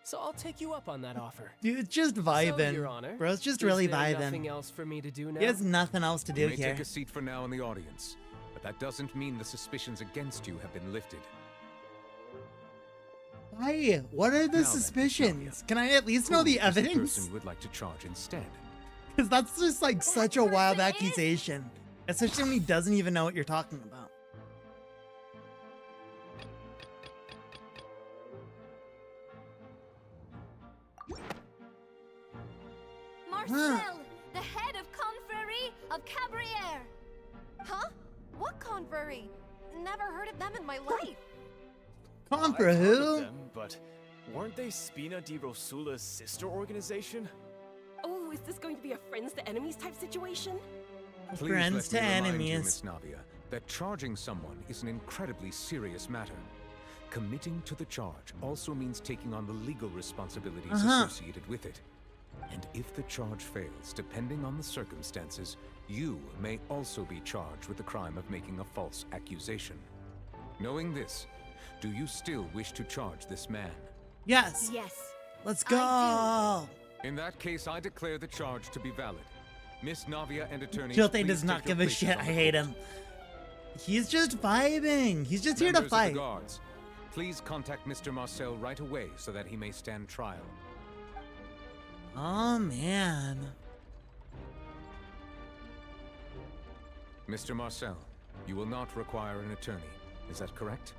So I'll take you up on that offer. Dude, just So, vibing. Your Honor, Bro's just is really there vibing. nothing else for me to do now? He has nothing else to do You may here. take a seat for now in the audience, but that doesn't mean the suspicions against you have been lifted. Why? What are the Now then, suspicions? Can I at least know Who the is the evidence? person you would like to charge instead? Because that's just like such a wild accusation. Especially when he doesn't even know what you're talking about. Marcel, the head of Confrérie of Cabriere. Huh? What confrérie? Never heard of them in my life. Come I've for heard of who? them, but weren't they Spina di Rosula's sister organization? Oh, is this going to be a friends to enemies type situation? Please Friends let to me remind you, enemies. Miss Navia, that charging someone is an incredibly serious matter. Committing to the charge also means taking on the legal responsibilities associated with it. And if the charge fails, depending on the circumstances, you may also be charged with the crime of making a false accusation. Knowing this, do you still wish to charge this man? Yes. Yes. Let's go. In that case, I declare the charge to be valid. Miss Navia and attorney. Jiltain does not give a shit. I hate him. He's just vibing. He's just here to Members of fight. the guards, please contact Mr. Marcel right away so that he may stand trial. Oh, man. Mr. Marcel, you will not require an attorney. Is that correct?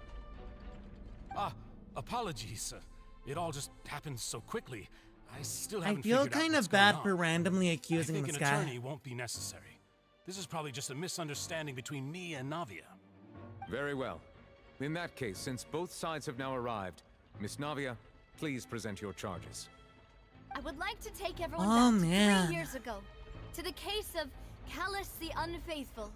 Apologies. It all just happened so quickly. I still I haven't feel figured out kind what's of bad going for on. randomly I accusing think this an guy. attorney won't be necessary. This is probably just a misunderstanding between me and Navia. Very well. In that case, since both sides have now arrived, Miss Navia, please present your charges. I would like to take everyone Oh, back man. 3 years ago to the case of Callus the Unfaithful.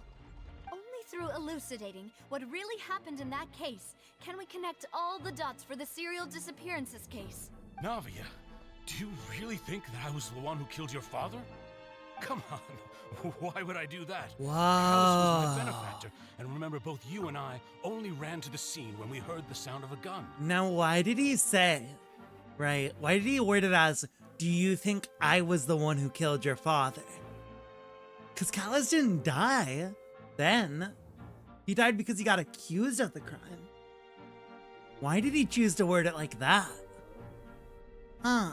Only through elucidating what really happened in that case can we connect all the dots for the serial disappearances case. Navia, do you really think that I was the one who killed your father? Come on, why would I do that? Callus was my benefactor, and remember both you and I only ran to the scene when we heard the sound of a gun. Now, why did he say, right? Why did he word it as, do you think I was the one who killed your father? Because Callus didn't die then. He died because he got accused of the crime. Why did he choose to word it like that? Huh.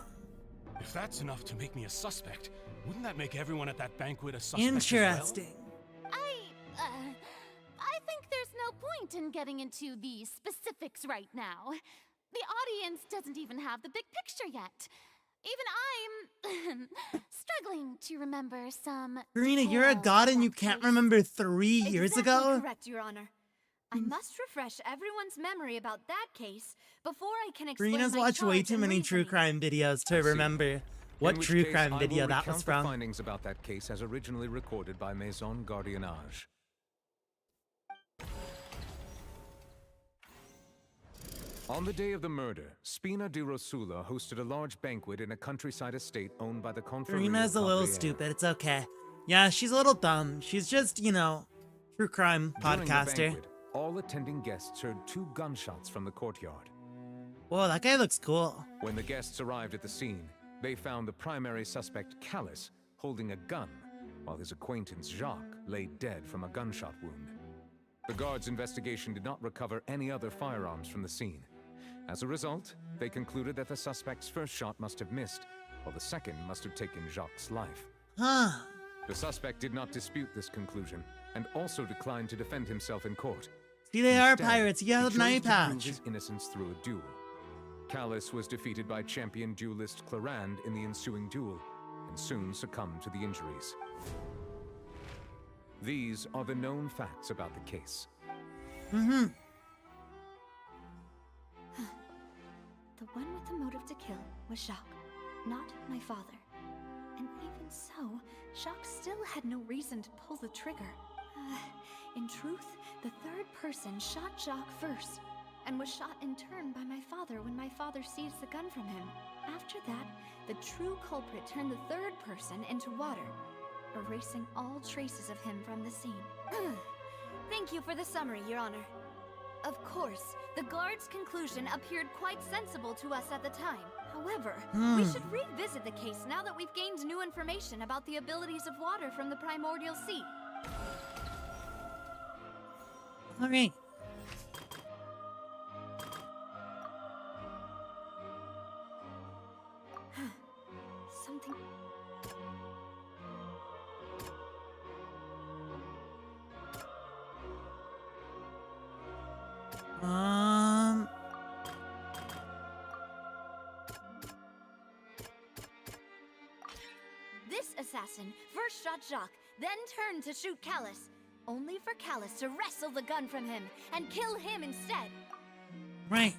If that's enough to make me a suspect, wouldn't that make everyone at that banquet a suspect Interesting. I think there's no point in getting into the specifics right now. The audience doesn't even have the big picture yet. Even I'm struggling to remember some. Furina, you're a god and you can't remember 3 years Exactly ago? correct, Your Honor. I must refresh everyone's memory about that case before I can explain Furina's my watched way charge too and many true reasoning. crime videos to remember In what which true case, crime I will video that recount was the from. findings about that case as originally recorded by Maison Gardiennage. On the day of the murder, Spina di Rosula hosted a large banquet in a countryside estate owned by the Confrérie. Furina's a little Cabriere. stupid. It's okay. Yeah, she's a little dumb. She's just, you know, true crime During the podcaster. banquet, all attending guests heard 2 gunshots from the courtyard. Whoa, that guy looks cool. When the guests arrived at the scene, they found the primary suspect, Callus, holding a gun, while his acquaintance, Jacques, lay dead from a gunshot wound. The guards' investigation did not recover any other firearms from the scene. As a result, they concluded that the suspect's first shot must have missed, while the second must have taken Jacques' life. Huh. The suspect did not dispute this conclusion, and also declined to defend himself in court. See, they are Instead, pirates. He has an eye chose to prove patch. his innocence through a duel. Callus was defeated by champion duelist Clarand in the ensuing duel, and soon succumbed to the injuries. These are the known facts about the case. Mm-hmm. The one with the motive to kill was Jacques, not my father. And even so, Jacques still had no reason to pull the trigger. In truth, the third person shot Jacques first, and was shot in turn by my father when my father seized the gun from him. After that, the true culprit turned the third person into water, erasing all traces of him from the scene. Thank you for the summary, Your Honor. Of course, the guard's conclusion appeared quite sensible to us at the time. However, we should revisit the case now that we've gained new information about the abilities of water from the primordial sea. Okay. Something... This assassin first shot Jacques, then turned to shoot Callus, only for Callus to wrestle the gun from him and kill him instead. Right.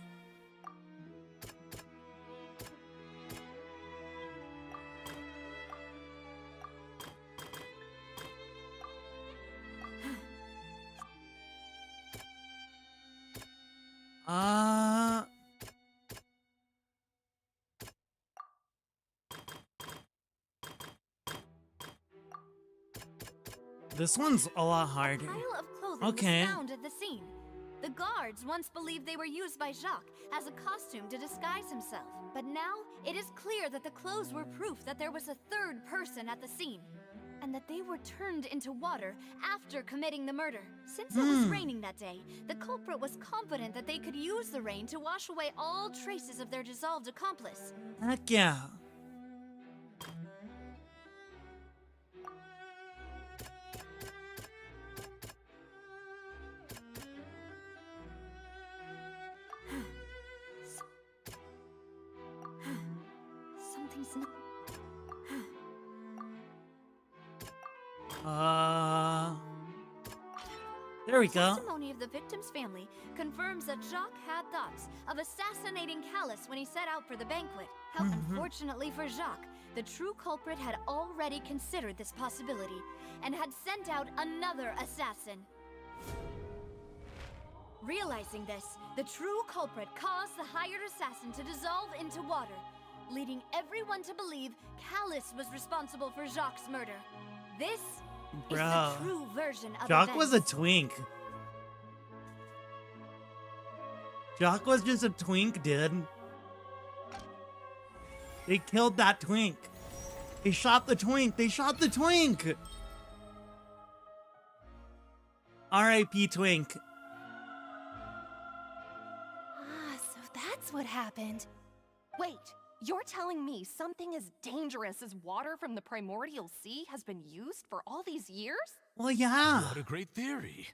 This one's a lot harder. A pile of clothing was found at the scene. The guards once believed they were used by Jacques as a costume to disguise himself. But now, it is clear that the clothes were proof that there was a third person at the scene, and that they were turned into water after committing the murder. Since it was raining that day, the culprit was confident that they could use the rain to wash away all traces of their dissolved accomplice. Heck yeah. Something's not... There we go. Testimony of the victim's family confirms that Jacques had thoughts of assassinating Callus when he set out for the banquet. How unfortunately for Jacques, the true culprit had already considered this possibility and had sent out another assassin. Realizing this, the true culprit caused the hired assassin to dissolve into water, leading everyone to believe Callus was responsible for Jacques' murder. This is the true version of Jacques events. was a twink. Jacques was just a twink, dude. They killed that twink. They shot the twink. They shot the twink. R.I.P. twink. Ah, so that's what happened. Wait, you're telling me something as dangerous as water from the primordial sea has been used for all these years? Well, yeah. What a great theory.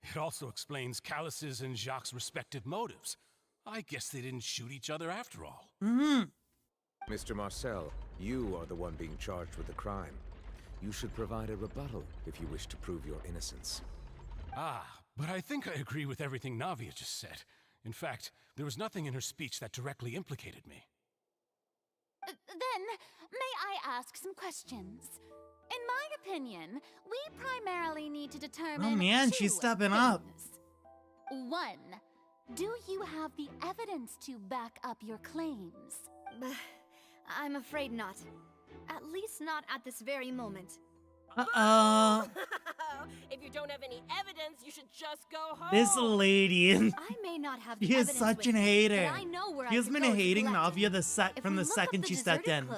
It also explains Callus's and Jacques' respective motives. I guess they didn't shoot each other after all. Mr. Marcel, you are the one being charged with the crime. You should provide a rebuttal if you wish to prove your innocence. Ah, but I think I agree with everything Navia just said. In fact, there was nothing in her speech that directly implicated me. Then, may I ask some questions? In my opinion, we primarily need to determine Oh man, two she's stepping up. things. One, do you have the evidence to back up your claims? I'm afraid not. At least not at this very moment. If you don't have any evidence, you should just go home. This lady. I may not have the She is evidence such with an me, hater. but I know where She I has could been go to hating collect Navia it. from the second she stepped in.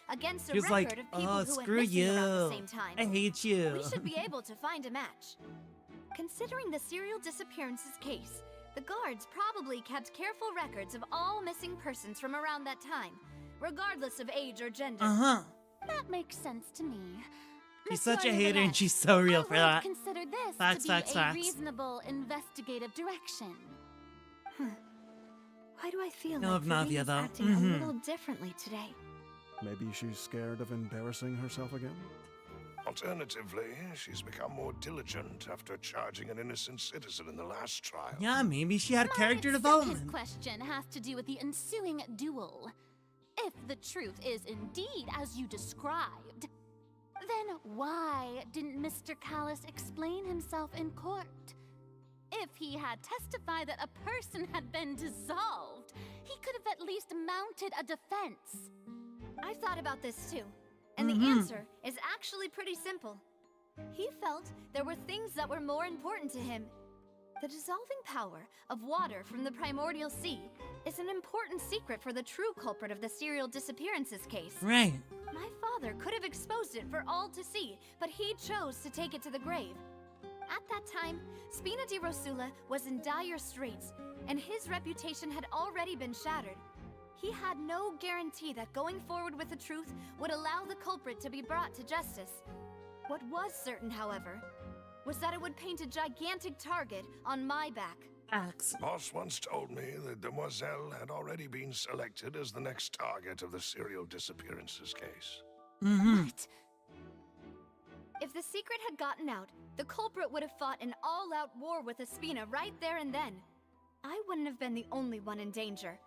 Against a She was like, record of people oh, who went screw missing around the you. same time. I hate you. We should be able to find a match. Considering the serial disappearances case, the guards probably kept careful records of all missing persons from around that time, regardless of age or gender. That makes sense to me. She's such a Monsieur hater and Neuvillette, she's so real for I would that. consider this Facts, to be facts, a facts. reasonable investigative direction. Why do I feel I like love Navia, Furina's though. acting a little differently today? Maybe she's scared of embarrassing herself again? Alternatively, she's become more diligent after charging an innocent citizen in the last trial. Yeah, maybe she had character Second development. question has to do with the ensuing duel. if the truth is indeed as you described, then why didn't Mr. Callus explain himself in court? If he had testified that a person had been dissolved, he could have at least mounted a defense. I've thought about this too, and the answer is actually pretty simple. He felt there were things that were more important to him. The dissolving power of water from the primordial sea is an important secret for the true culprit of the serial disappearances case. Right. My father could have exposed it for all to see, but he chose to take it to the grave. At that time, Spina di Rosula was in dire straits, and his reputation had already been shattered. He had no guarantee that going forward with the truth would allow the culprit to be brought to justice. What was certain, however, was that it would paint a gigantic target on my back. Boss once told me that Demoiselle had already been selected as the next target of the serial disappearances case. What? If the secret had gotten out, the culprit would have fought an all-out war with Espina right there and then. I wouldn't have been the only one in danger.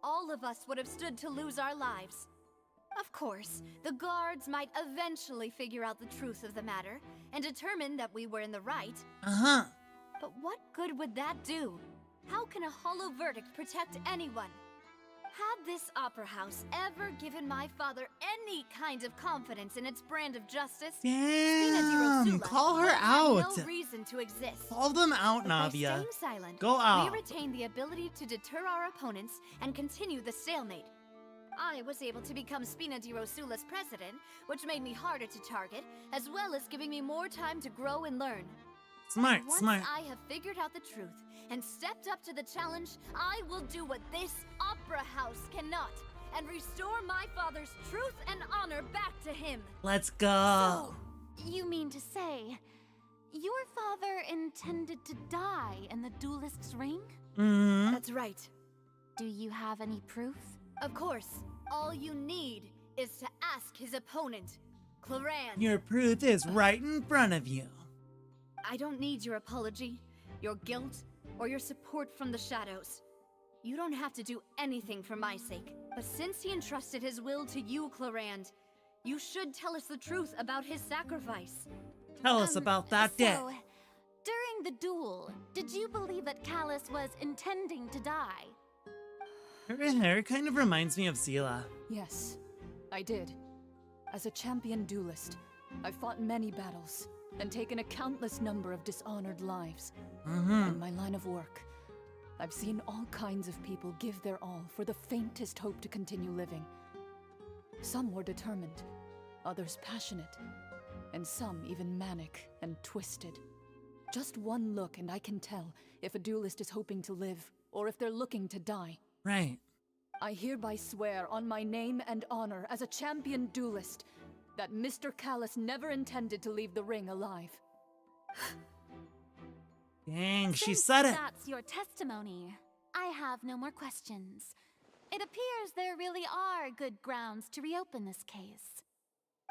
All of us would have stood to lose our lives. Of course, the guards might eventually figure out the truth of the matter and determine that we were in the right. But what good would that do? How can a hollow verdict protect anyone? Had this opera house ever given my father any kind of confidence in its brand of justice, Damn, call her out. No reason to exist. Call them out, But by Navia. staying silent, Go out. we retain the ability to deter our opponents and continue the stalemate. I was able to become Spina di Rosula's president, which made me harder to target, as well as giving me more time to grow and learn. Smart, Once smart. I have figured out the truth and stepped up to the challenge, I will do what this opera house cannot and restore my father's truth and honor back to him. Let's go. You mean to say, your father intended to die in the duelist's ring? That's right. Do you have any proof? Of course. All you need is to ask his opponent, Cloran. Your proof is right in front of you. I don't need your apology, your guilt, or your support from the shadows. You don't have to do anything for my sake. But since he entrusted his will to you, Clorand, you should tell us the truth about his sacrifice. Tell us about that death. So, during the duel, did you believe that Callus was intending to die? Her hair kind of reminds me of Zila. Yes, I did. As a champion duelist, I fought many battles and taken a countless number of dishonored lives. In my line of work, I've seen all kinds of people give their all for the faintest hope to continue living. Some were determined, others passionate, and some even manic and twisted. Just one look and I can tell if a duelist is hoping to live or if they're looking to die. Right. I hereby swear on my name and honor as a champion duelist that Mr. Callus never intended to leave the ring alive. Dang, she Since said it. That's your testimony. I have no more questions. It appears there really are good grounds to reopen this case.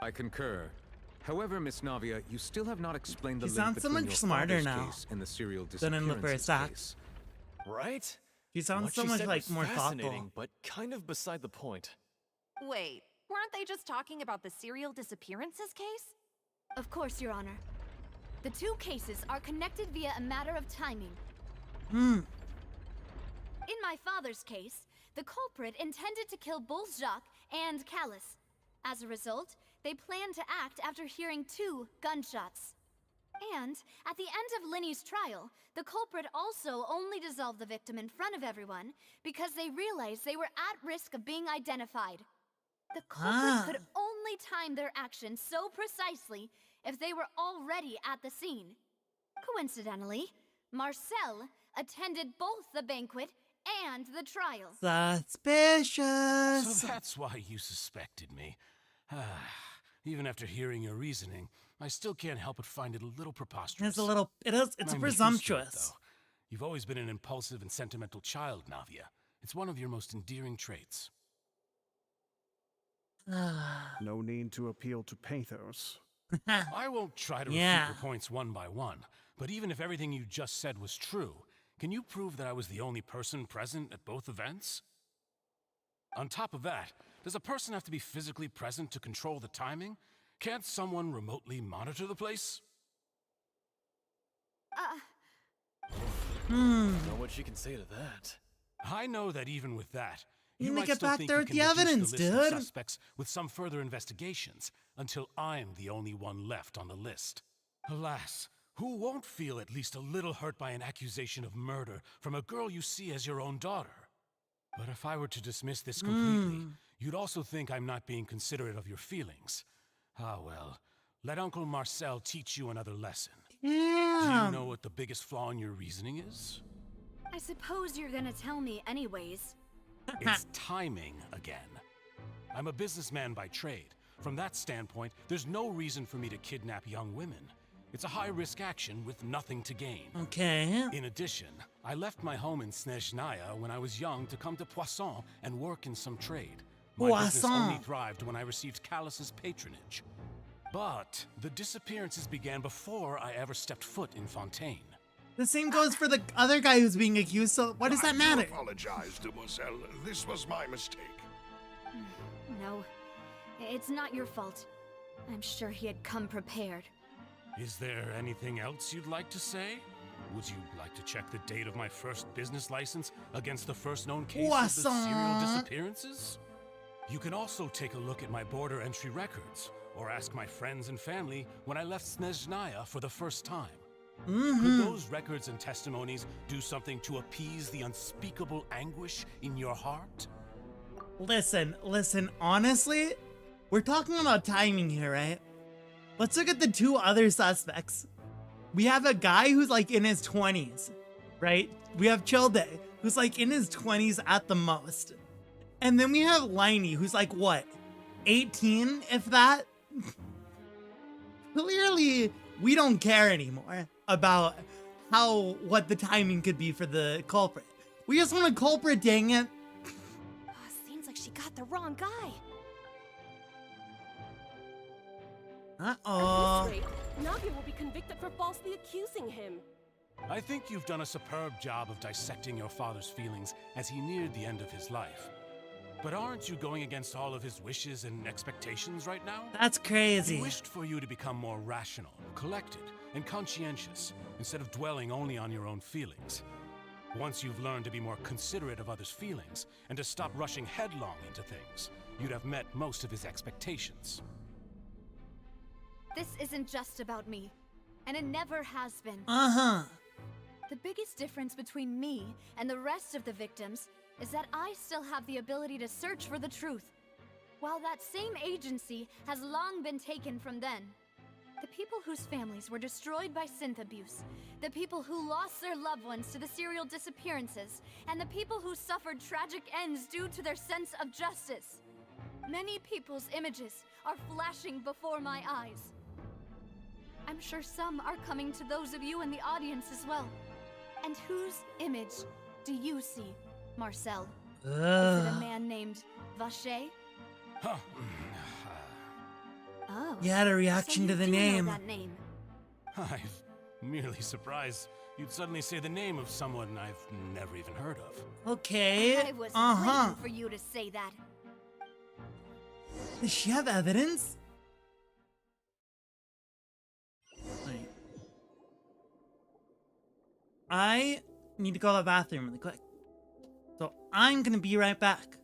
I concur. However, Miss Navia, you still have not explained the She link sounds so between much your smarter father's now case and the serial than in the disappearances first act. case. Right? She sounds What so she much said like was more fascinating, thoughtful. but kind of beside the point. Wait, weren't they just talking about the serial disappearances case? Of course, Your Honor. The two cases are connected via a matter of timing. In my father's case, the culprit intended to kill both Jacques and Callus. As a result, they planned to act after hearing 2 gunshots. And at the end of Linny's trial, the culprit also only dissolved the victim in front of everyone because they realized they were at risk of being identified. The culprit could only time their actions so precisely if they were already at the scene. Coincidentally, Marcel attended both the banquet and the trial. Suspicious. So that's why you suspected me. Even after hearing your reasoning, I still can't help but find it a little preposterous. It's a little. It's I'm used to it, presumptuous. though. You've always been an impulsive and sentimental child, Navia. It's one of your most endearing traits. No need to appeal to pathos. I won't try to refute Yeah. your points one by one, but even if everything you just said was true, can you prove that I was the only person present at both events? On top of that, does a person have to be physically present to control the timing? Can't someone remotely monitor the place? Know what she can say to that. I know that even with that, You you make might it still back think there you with can the reduce evidence, the list of dude. suspects with some further investigations until I'm the only one left on the list. Alas, who won't feel at least a little hurt by an accusation of murder from a girl you see as your own daughter? But if I were to dismiss this completely, you'd also think I'm not being considerate of your feelings. Ah well, let Uncle Marcel teach you another lesson. Do you know what the biggest flaw in your reasoning is? I suppose you're gonna tell me anyways. It's timing again. I'm a businessman by trade. From that standpoint, there's no reason for me to kidnap young women. It's a high-risk action with nothing to gain. Okay. In addition, I left my home in Snezhnaya when I was young to come to Poisson and work in some trade. My business only thrived when I received Callus's patronage. But the disappearances began before I ever stepped foot in Fontaine. The same goes for the other guy who's being accused, so what does that matter? I apologize, Demoiselle. This was my mistake. No, it's not your fault. I'm sure he had come prepared. Is there anything else you'd like to say? Would you like to check the date of my first business license against the first known case of the serial disappearances? You can also take a look at my border entry records, or ask my friends and family when I left Snezhnaya for the first time. Could those records and testimonies do something to appease the unspeakable anguish in your heart? Listen, honestly, we're talking about timing here, right? Let's look at the two other suspects. We have a guy who's like in his 20s, right? We have Childe, who's like in his 20s at the most. And then we have Liney, who's like, what, 18, if that? Clearly, we don't care anymore about what the timing could be for the culprit. We just want a culprit, dang it. Seems like she got the wrong guy. Uh-oh. At this rate, Navi will be convicted for falsely accusing him. I think you've done a superb job of dissecting your father's feelings as he neared the end of his life. But aren't you going against all of his wishes and expectations right now? That's crazy. He wished for you to become more rational, collected, and conscientious, instead of dwelling only on your own feelings. Once you've learned to be more considerate of others' feelings, and to stop rushing headlong into things, you'd have met most of his expectations. This isn't just about me, and it never has been. The biggest difference between me and the rest of the victims is that I still have the ability to search for the truth, while that same agency has long been taken from them. The people whose families were destroyed by synth abuse, the people who lost their loved ones to the serial disappearances, and the people who suffered tragic ends due to their sense of justice. Many people's images are flashing before my eyes. I'm sure some are coming to those of you in the audience as well. And whose image do you see, Marcel? Is it a man named Vacher? Oh. You had a reaction so to the you do know name. that name. I'm merely surprised you'd suddenly say the name of someone I've never even heard of. Okay. I was waiting for you to say that. Does she have evidence? Wait. I need to go to the bathroom really quick. So I'm gonna be right back.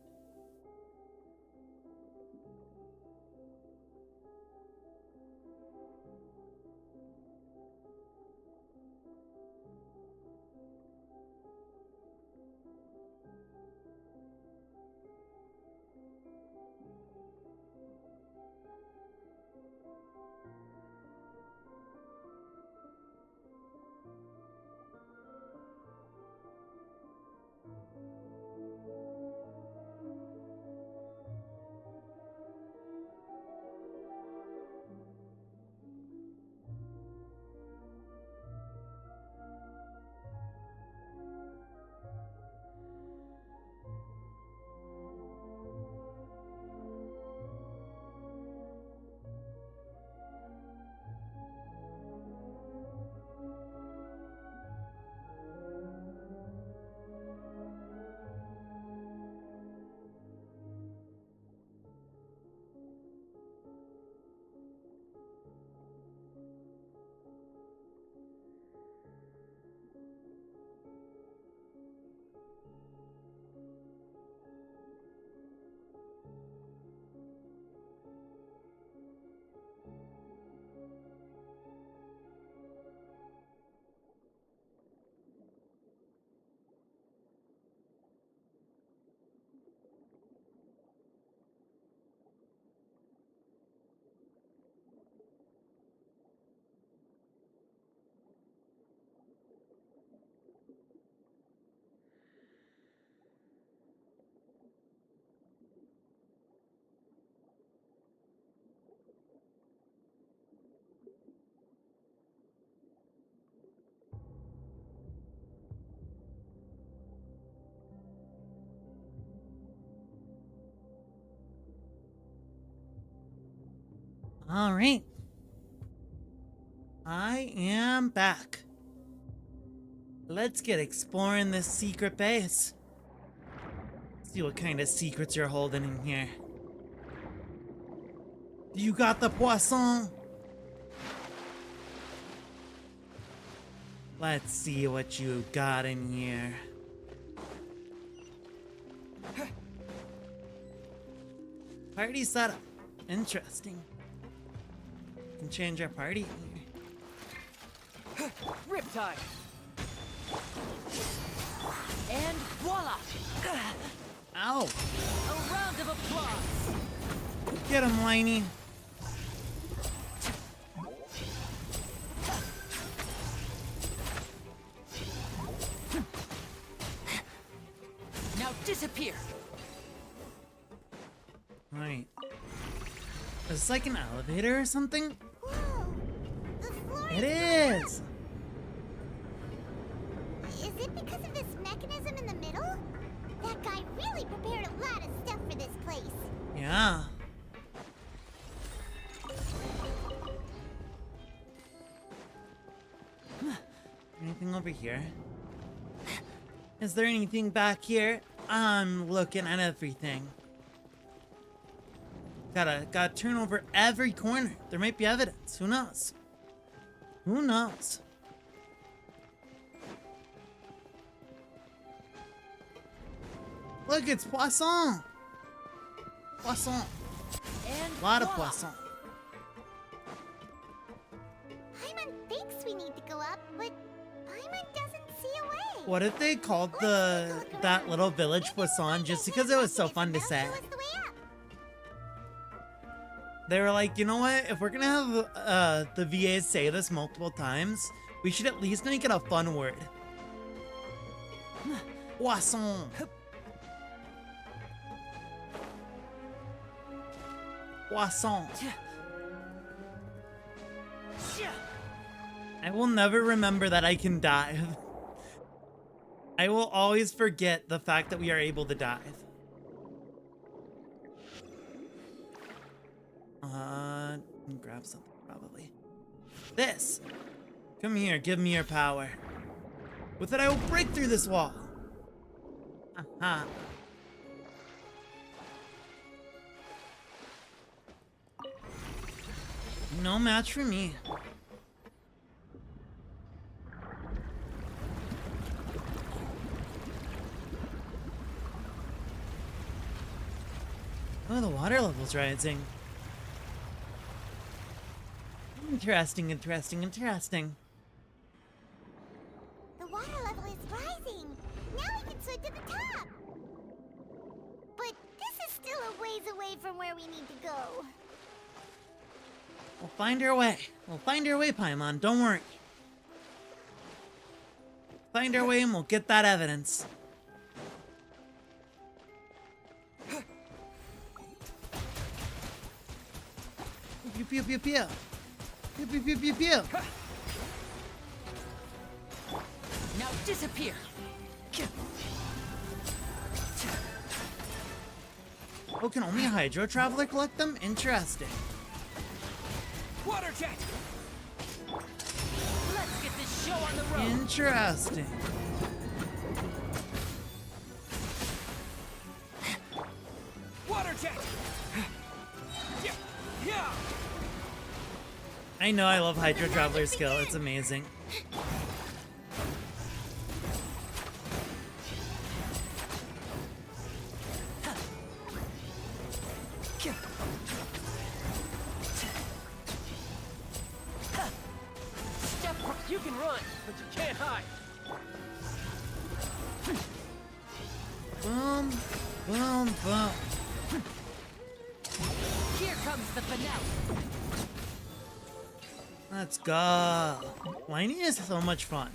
All right. I am back. Let's get exploring this secret base. See what kind of secrets you're holding in here. You got the poisson? Let's see what you got in here. Party setup. Interesting. Can change our party here. Riptide. And voila! Ow! A round of applause! Get him, Liney. Now disappear! Right. Is this like an elevator or something? Whoa! The floor It is! Is it because of this mechanism in the middle? That guy really prepared a lot of stuff for this place. Yeah. Anything over here? Is there anything back here? I'm looking at everything. Gotta turn over every corner. There might be evidence. Who knows? Who knows? Look, it's poisson. Poisson. And a lot of poisson. Paimon thinks we need to go up, but Paimon doesn't see a way. What if they called that little village poisson just because it was so fun to say? They were like, you know what? If we're gonna have the VAs say this multiple times, we should at least make it a fun word. Poisson. Poisson. I will never remember that I can dive. I will always forget the fact that we are able to dive. Grab something, probably. This! Come here, give me your power. With it, I will break through this wall. Aha. No match for me. Oh, the water level's rising. Interesting, interesting, interesting. The water level is rising. Now we can swim to the top. But this is still a ways away from where we need to go. We'll find our way. We'll find our way, Paimon. Don't worry. Find our way and we'll get that evidence. Pew pew pew pew. Pew pew pew pew pew. Now disappear. Oh, can only a Hydro Traveler collect them? Interesting. Water jet. Let's get this show on the road. Interesting. Water jet. Yeah. I know I love Hydro Traveler's skill. It's amazing. You can run, but you can't hide. Boom, boom, boom. Here comes the finale. Let's go. Whiny is so much fun.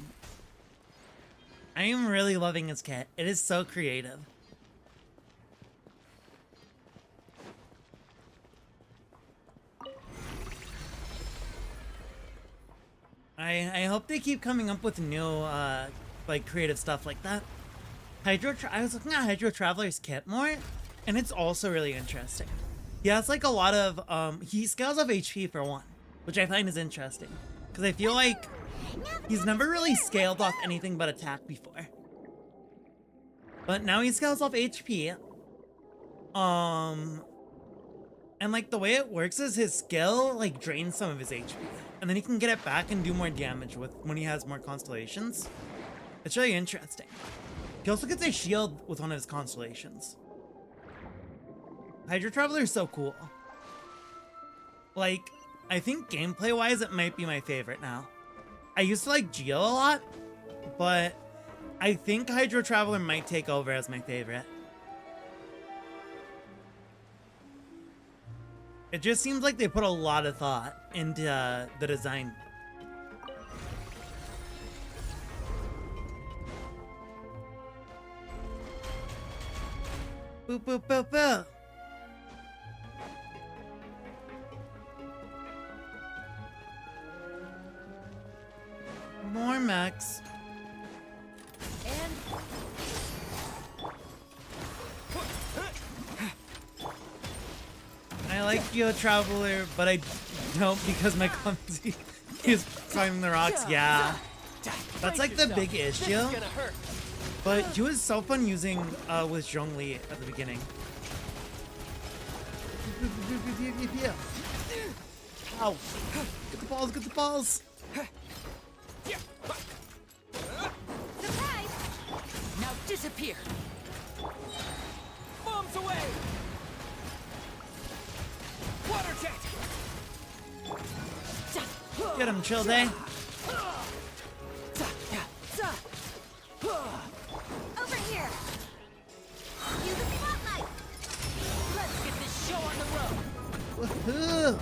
I am really loving his kit. It is so creative. I hope they keep coming up with new like creative stuff like that. I was looking at Hydro Traveler's kit more, and it's also really interesting. He has like a lot of he scales off HP for one, which I find is interesting because I feel like he's never really scaled off anything but attack before. But now he scales off HP. And like the way it works is his skill like drains some of his HP, and then he can get it back and do more damage with when he has more constellations. It's really interesting. He also gets a shield with one of his constellations. Hydro Traveler is so cool. Like, I think gameplay wise it might be my favorite now. I used to like Geo a lot, but I think Hydro Traveler might take over as my favorite. It just seems like they put a lot of thought into the design. Boop, boop, boop, boop. More mechs. I like Geo Traveler, but I don't because my clumsy is climbing the rocks. Yeah, that's like the big issue. But he was so fun using with Zhongli at the beginning. Ow! Get the balls! Get the balls! Surprise! Now disappear. Bombs away. Water jet. Get him, Chill Day. Over here. Use the spotlight. Let's get this show on the road. Woohoo!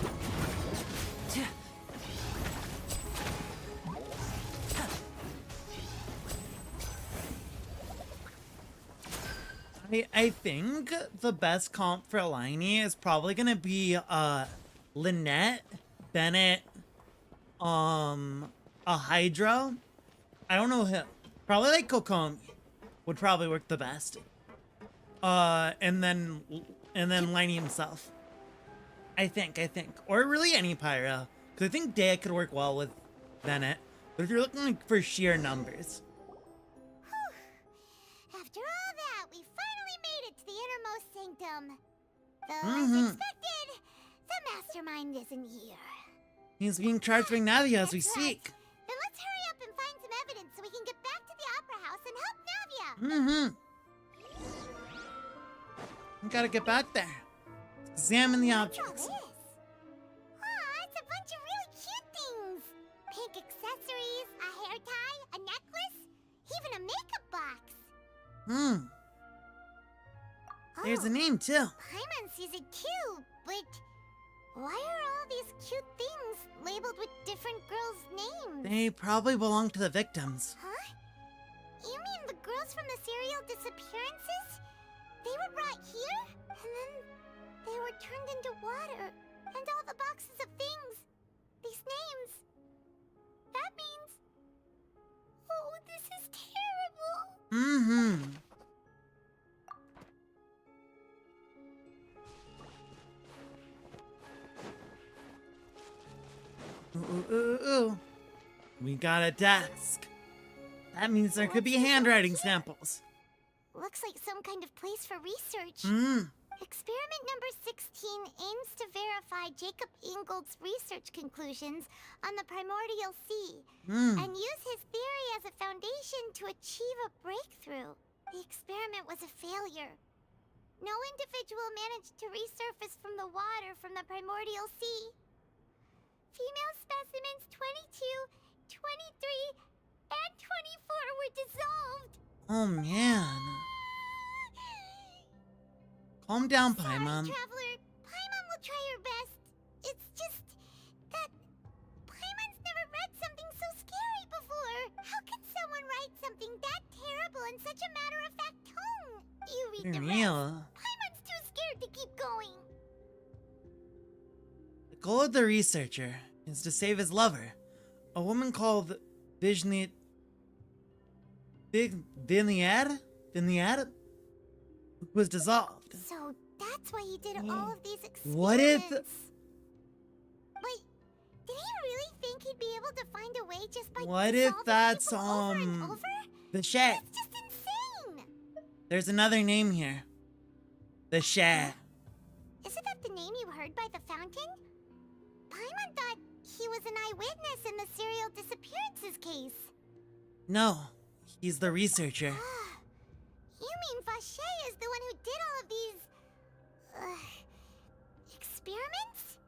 I think the best comp for Liney is probably gonna be Lynette, Bennett, a Hydro. I don't know who. Probably like Kokomi would probably work the best. And then Liney himself. I think. Or really any Pyro. Because I think Dea could work well with Bennett. But if you're looking for sheer numbers. After all that, we finally made it to the innermost sanctum. Though, as expected, the mastermind isn't here. He's being charged by Navia as we speak. Then let's hurry up and find some evidence so we can get back to the Opera House and help Navia. We gotta get back there. Examine the objects. Aw, it's a bunch of really cute things. Pink accessories, a hair tie, a necklace, even a makeup box. There's a name too. Paimon sees it too, but why are all these cute things labeled with different girls' names? They probably belong to the victims. Huh? You mean the girls from the serial disappearances? They were brought here, and then they were turned into water, and all the boxes of things, these names. That means... Oh, this is terrible. Ooh. We got a desk. That means there could be handwriting samples. Looks like some kind of place for research. Experiment number 16 aims to verify Jacob Ingold's research conclusions on the primordial sea and use his theory as a foundation to achieve a breakthrough. The experiment was a failure. No individual managed to resurface from the water from the primordial sea. Female specimens 22, 23, and 24 were dissolved. Oh man. Calm down, Paimon. Sorry, Traveler. Paimon will try her best. It's just that Paimon's never read something so scary before. How can someone write something that terrible in such a matter-of-fact tone? You read the rest. Paimon's too scared to keep going. The goal of the researcher is to save his lover, a woman called Viniad, who was dissolved. So that's why he did all of these experiments. What if... Wait, did he really think he'd be able to find a way just by What if dissolving that's, people over and over? the Shed? That's just insane! There's another name here. The Shed. Isn't that the name you heard by the fountain? Paimon thought he was an eyewitness in the serial disappearances case. No, he's the researcher. You mean Vache is the one who did all of these... experiments?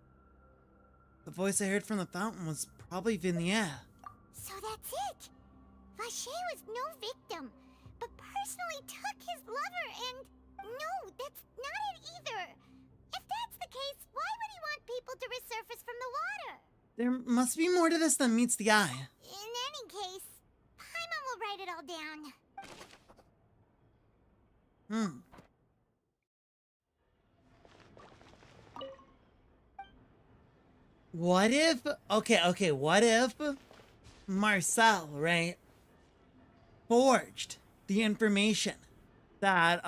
The voice I heard from the fountain was probably Vignette. So that's it! Vache was no victim, but personally took his lover and... No, that's not it either! If that's the case, why would he want people to resurface from the water? There must be more to this than meets the eye. In any case, Paimon will write it all down. What if... Okay, what if Marcel, right, forged the information that,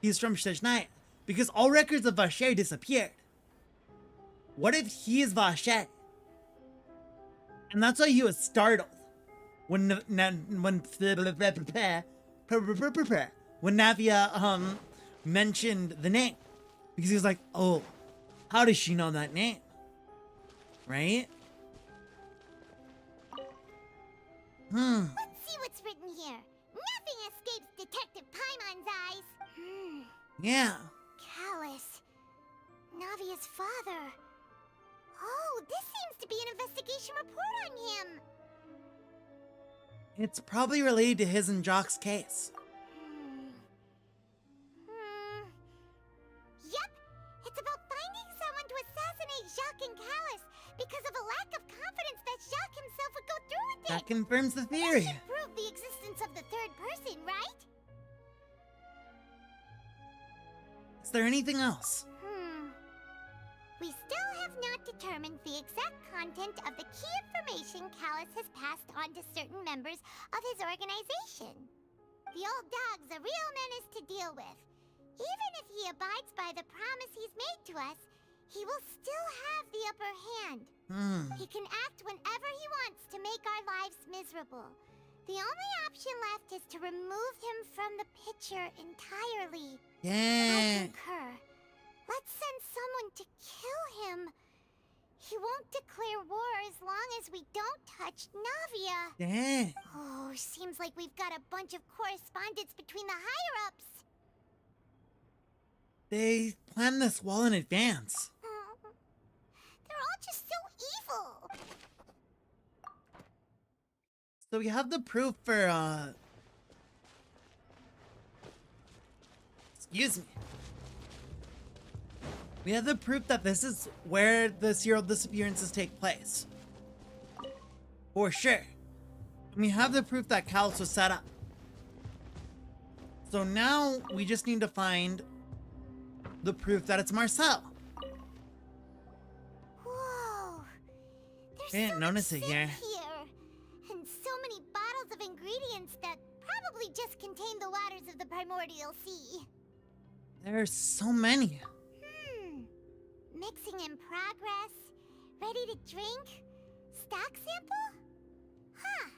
he's from Shizhnaya? Because all records of Vache disappeared. What if he is Vache? And that's why he was startled when Navia mentioned the name, because he was like, oh, how does she know that name? Right? Let's see what's written here. Nothing escapes Detective Paimon's eyes. Yeah. Callus. Navia's father. Oh, this seems to be an investigation report on him. It's probably related to his and Jock's case. Yep, it's about finding someone to assassinate Jacques and Callus because of a lack of confidence that Jacques himself would go through with it. That confirms the theory. That should prove the existence of the third person, right? Is there anything else? We still have not determined the exact content of the key information Callus has passed on to certain members of his organization. The old dog's a real menace to deal with. Even if he abides by the promise he's made to us, he will still have the upper hand. He can act whenever he wants to make our lives miserable. The only option left is to remove him from the picture entirely. Yeah. I concur. Let's send someone to kill him. He won't declare war as long as we don't touch Navia. Dang. Oh, seems like we've got a bunch of correspondence between the higher-ups. They planned this well in advance. They're all just so evil. So we have the proof for, excuse me. We have the proof that this is where the serial disappearances take place. For sure. And we have the proof that Callus was set up. So now we just need to find the proof that it's Marcel. Whoa. There's I didn't notice it here. And so many bottles of ingredients that probably just contain the waters of the primordial sea. There's so many. Mixing in progress, ready to drink, stock sample? Huh.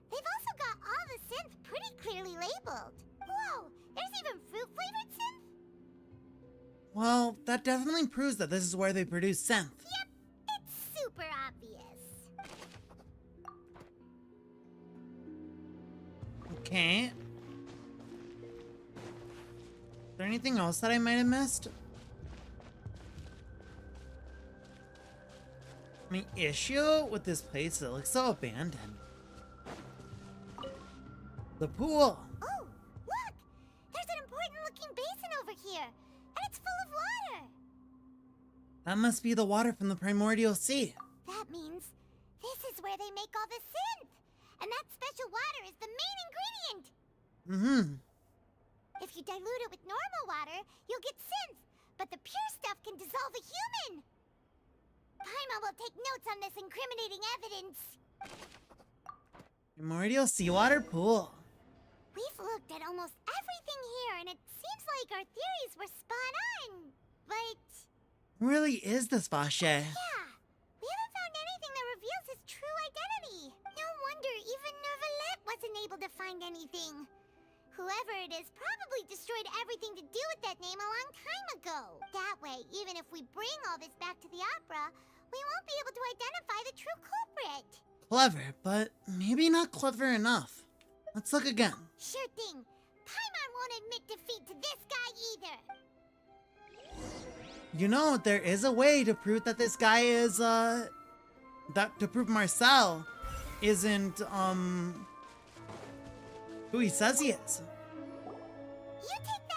They've also got all the synth pretty clearly labeled. Whoa, there's even fruit-flavored synth? Well, that definitely proves that this is where they produce synth. Yep, it's super obvious. Okay. Is there anything else that I might have missed? My issue with this place is it looks so abandoned. The pool. Oh, look! There's an important-looking basin over here, and it's full of water. That must be the water from the primordial sea. That means this is where they make all the synth, and that special water is the main ingredient. If you dilute it with normal water, you'll get synth, but the pure stuff can dissolve a human. Paimon will take notes on this incriminating evidence. Primordial seawater pool. We've looked at almost everything here, and it seems like our theories were spot on, but... Really is this Vache? Yeah, we haven't found anything that reveals his true identity. No wonder even Neuvillette wasn't able to find anything. Whoever it is probably destroyed everything to do with that name a long time ago. That way, even if we bring all this back to the opera, we won't be able to identify the true culprit. Clever, but maybe not clever enough. Let's look again. Sure thing. Paimon won't admit defeat to this guy either. You know, there is a way to prove that this guy is, to prove Marcel isn't, who he says he is.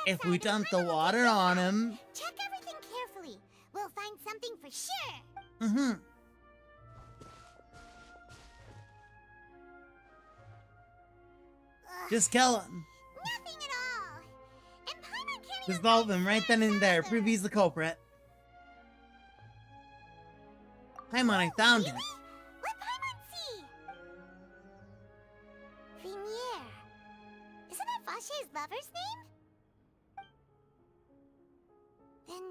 If we dump the water on him. Check everything carefully. We'll find something for sure. Mm-hmm. Just kill him. Nothing at all. And Paimon can't even Dissolve him right then and there. Prove he's the culprit. Paimon, I found him. Let Paimon see. Vinier. Isn't that Vache's lover's name? Then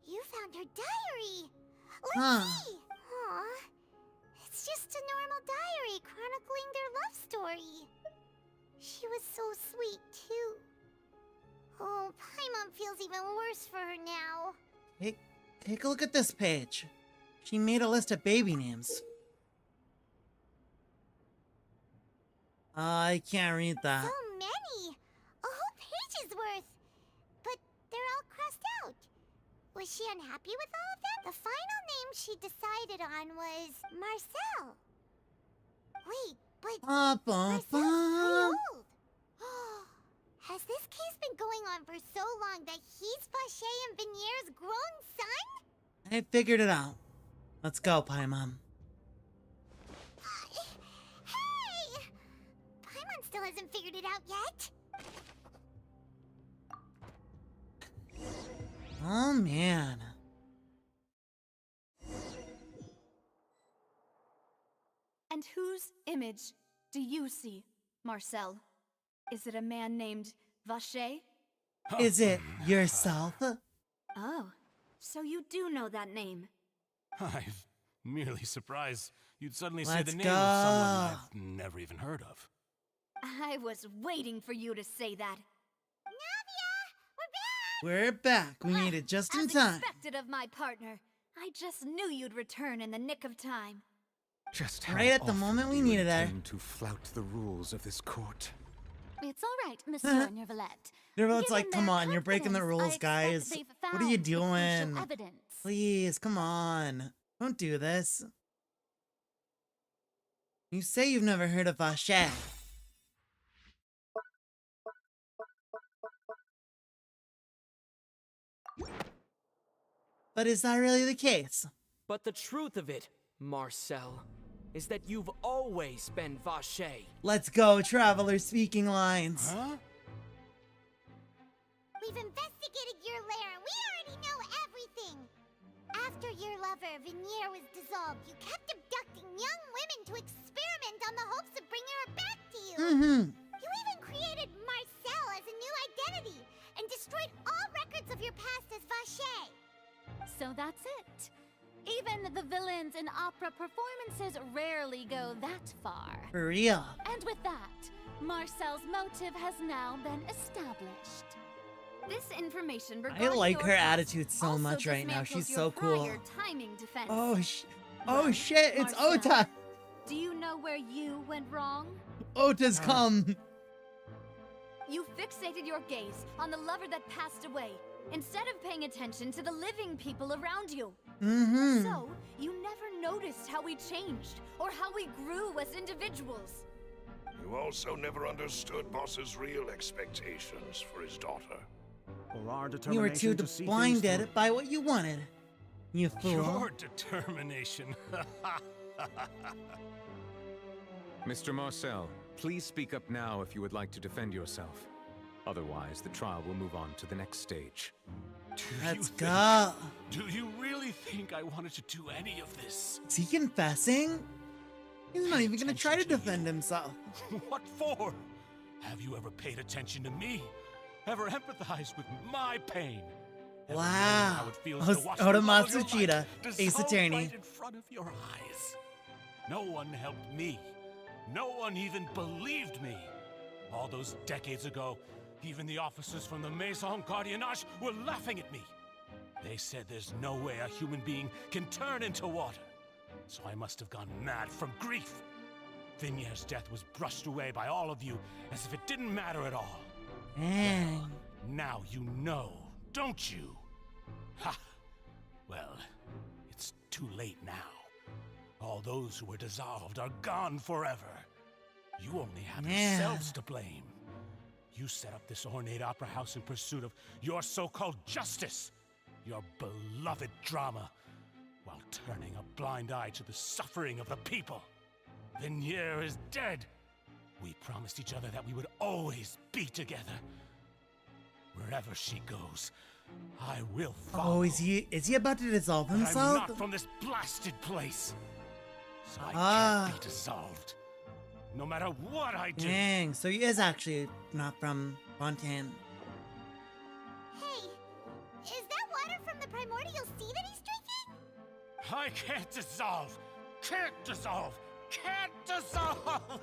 you found her diary. Let's see. Aw. It's just a normal diary chronicling their love story. She was so sweet, too. Oh, Paimon feels even worse for her now. Hey, take a look at this page. She made a list of baby names. I can't read that. So many! A whole page's worth! But they're all crossed out. Was she unhappy with all of them? The final name she decided on was Marcel. Wait, but Marcel's pretty old. Has this case been going on for so long that he's Vache and Vinier's grown son? I figured it out. Let's go, Paimon. Hey! Paimon still hasn't figured it out yet. Oh, man. And whose image do you see, Marcel? Is it a man named Vache? Is it yourself? Oh, so you do know that name. I'm merely surprised you'd suddenly say Let's the name go. of someone I've never even heard of. I was waiting for you to say that. We're back. We made it just in As time. expected of my partner. I just knew you'd return in the nick of time. Just how Right at the often moment we do you needed her. intend to flout the rules of this court? It's all right, Monsieur Neuvillette. Neuvillette's like, Given come their on, you're breaking the confidence, rules, I guys. expect they've What are you found the crucial doing? evidence. Please, come on. Don't do this. You say you've never heard of Vache. But is that really the case? But the truth of it, Marcel, is that you've always been Vache. Let's go, traveler speaking lines. Huh? We've investigated your lair and we already know everything. After your lover, Vinier, was dissolved, you kept abducting young women to experiment on the hopes of bringing her back to you. You even created Marcel as a new identity and destroyed all records of your past as Vache. So that's it. Even the villains in opera performances rarely go that far. For real. And with that, Marcel's motive has now been established. This information I regarding like your her past attitude so also much right now. dismantles She's your so cool. prior timing defense. Oh, Well, shit, it's Marcel, Ota. Do you know where you went wrong? Ota's come. You fixated your gaze on the lover that passed away, instead of paying attention to the living people around you. So, you never noticed how we changed, or how we grew as individuals. You also never understood Boss's real expectations for his daughter. Or our You were too determination to see things blinded through. by what you wanted. You fool. Your determination. Mr. Marcel, please speak up now if you would like to defend yourself. Otherwise, the trial will move on to the next stage. Let's go. Do you really think I wanted to do any of this? Is he confessing? He's not even gonna try to defend himself. What for? Have you ever paid attention to me? ever empathized with my pain. Ever known Wow. how it feels to watch the Oda love of your Matsushita, life Ace dissolve Attorney. right in front of your eyes. No one helped me. No one even believed me. All those decades ago, even the officers from the Maison Gardiennage were laughing at me. They said there's no way a human being can turn into water. So I must have gone mad from grief. Vignier's death was brushed away by all of you as if it didn't matter at all. Dang. Now you know, don't you? Ha! Well, it's too late now. All those who were dissolved are gone forever. You only have yourselves to blame. You set up this ornate opera house in pursuit of your so-called justice, your beloved drama, while turning a blind eye to the suffering of the people. Vignier is dead. We promised each other that we would always be together. Wherever she goes, I will follow. Oh, is he about to dissolve But himself? I'm not from this blasted place. So I can't be dissolved. No matter what I do. Dang, so he is actually not from Fontaine. Hey, is that water from the primordial sea that he's drinking? I can't dissolve. Can't dissolve. Can't dissolve.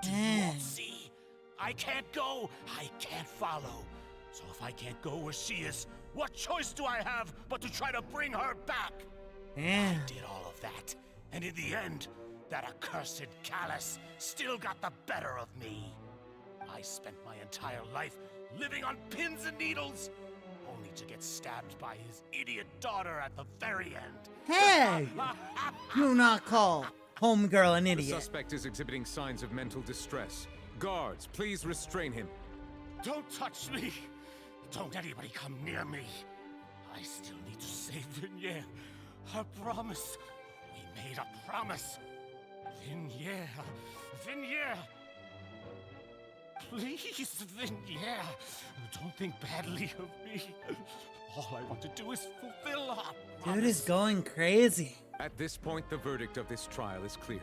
Do you all see? I can't go. I can't follow. So if I can't go where she is, what choice do I have but to try to bring her back? I did all of that, and in the end, that accursed Callus still got the better of me. I spent my entire life living on pins and needles, only to get stabbed by his idiot daughter at the very end. Hey! Do not call homegirl an The idiot. suspect is exhibiting signs of mental distress. Guards, please restrain him. Don't touch me! Don't anybody come near me. I still need to save Vignier. I promise. We made a promise. Vignier. Vignier. Please, Vignier. Don't think badly of me. All I want to do is fulfill our promise. Dude is going crazy. At this point, the verdict of this trial is clear.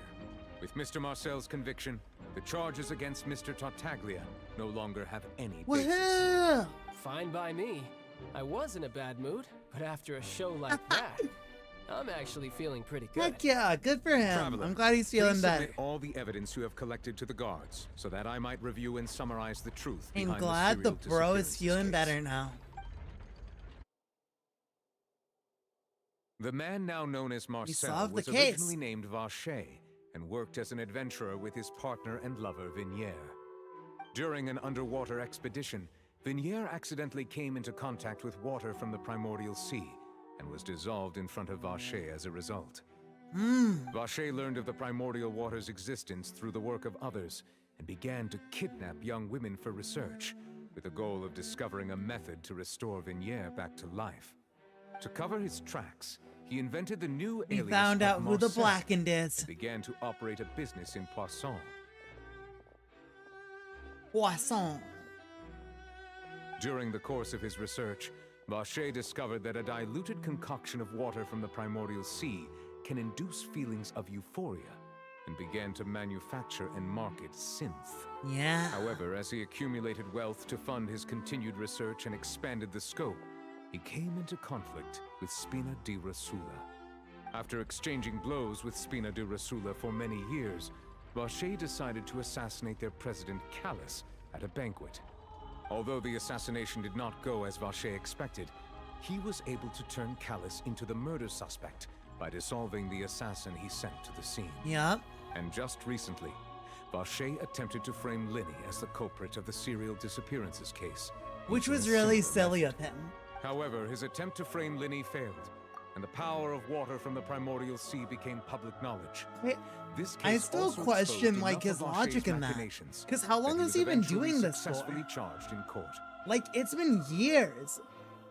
With Mr. Marcel's conviction, the charges against Mr. Tartaglia no longer have any basis. Woohoo! Fine by me. I was in a bad mood, but after a show like that, I'm actually feeling pretty good. Heck yeah, good for him. Traveler, I'm glad he's feeling please better. submit all the evidence you have collected to the guards, so that I might review and summarize the truth I'm behind glad the serial bro is disappearances feeling case. better now. The man now known as Marcel solved the was case. originally named Vacher and worked as an adventurer with his partner and lover Vignier. During an underwater expedition, Vignier accidentally came into contact with water from the primordial sea and was dissolved in front of Vacher as a result. Vacher learned of the primordial water's existence through the work of others and began to kidnap young women for research, with the goal of discovering a method to restore Vignier back to life. To cover his tracks, he invented the new He alias found of out who the Marcel Blackened is. and began to operate a business in Poisson. Poisson. During the course of his research, Vacher discovered that a diluted concoction of water from the primordial sea can induce feelings of euphoria, and began to manufacture and market synth. Yeah. However, as he accumulated wealth to fund his continued research and expanded the scope, he came into conflict with Spina di Rosula. After exchanging blows with Spina di Rosula for many years, Vacher decided to assassinate their president Callus at a banquet. Although the assassination did not go as Vacher expected, he was able to turn Callus into the murder suspect by dissolving the assassin he sent to the scene. Yep. And just recently, Vacher attempted to frame Linny as the culprit of the serial disappearances case. Which using was a really similar silly method. of him. However, his attempt to frame Linny failed, and the power of water from the primordial sea became public knowledge. Wait, This I case still also question exposed like enough his of Vacher's logic in that. machinations Because how long that has he he been eventually doing this successfully for? charged in court. Like, it's been years.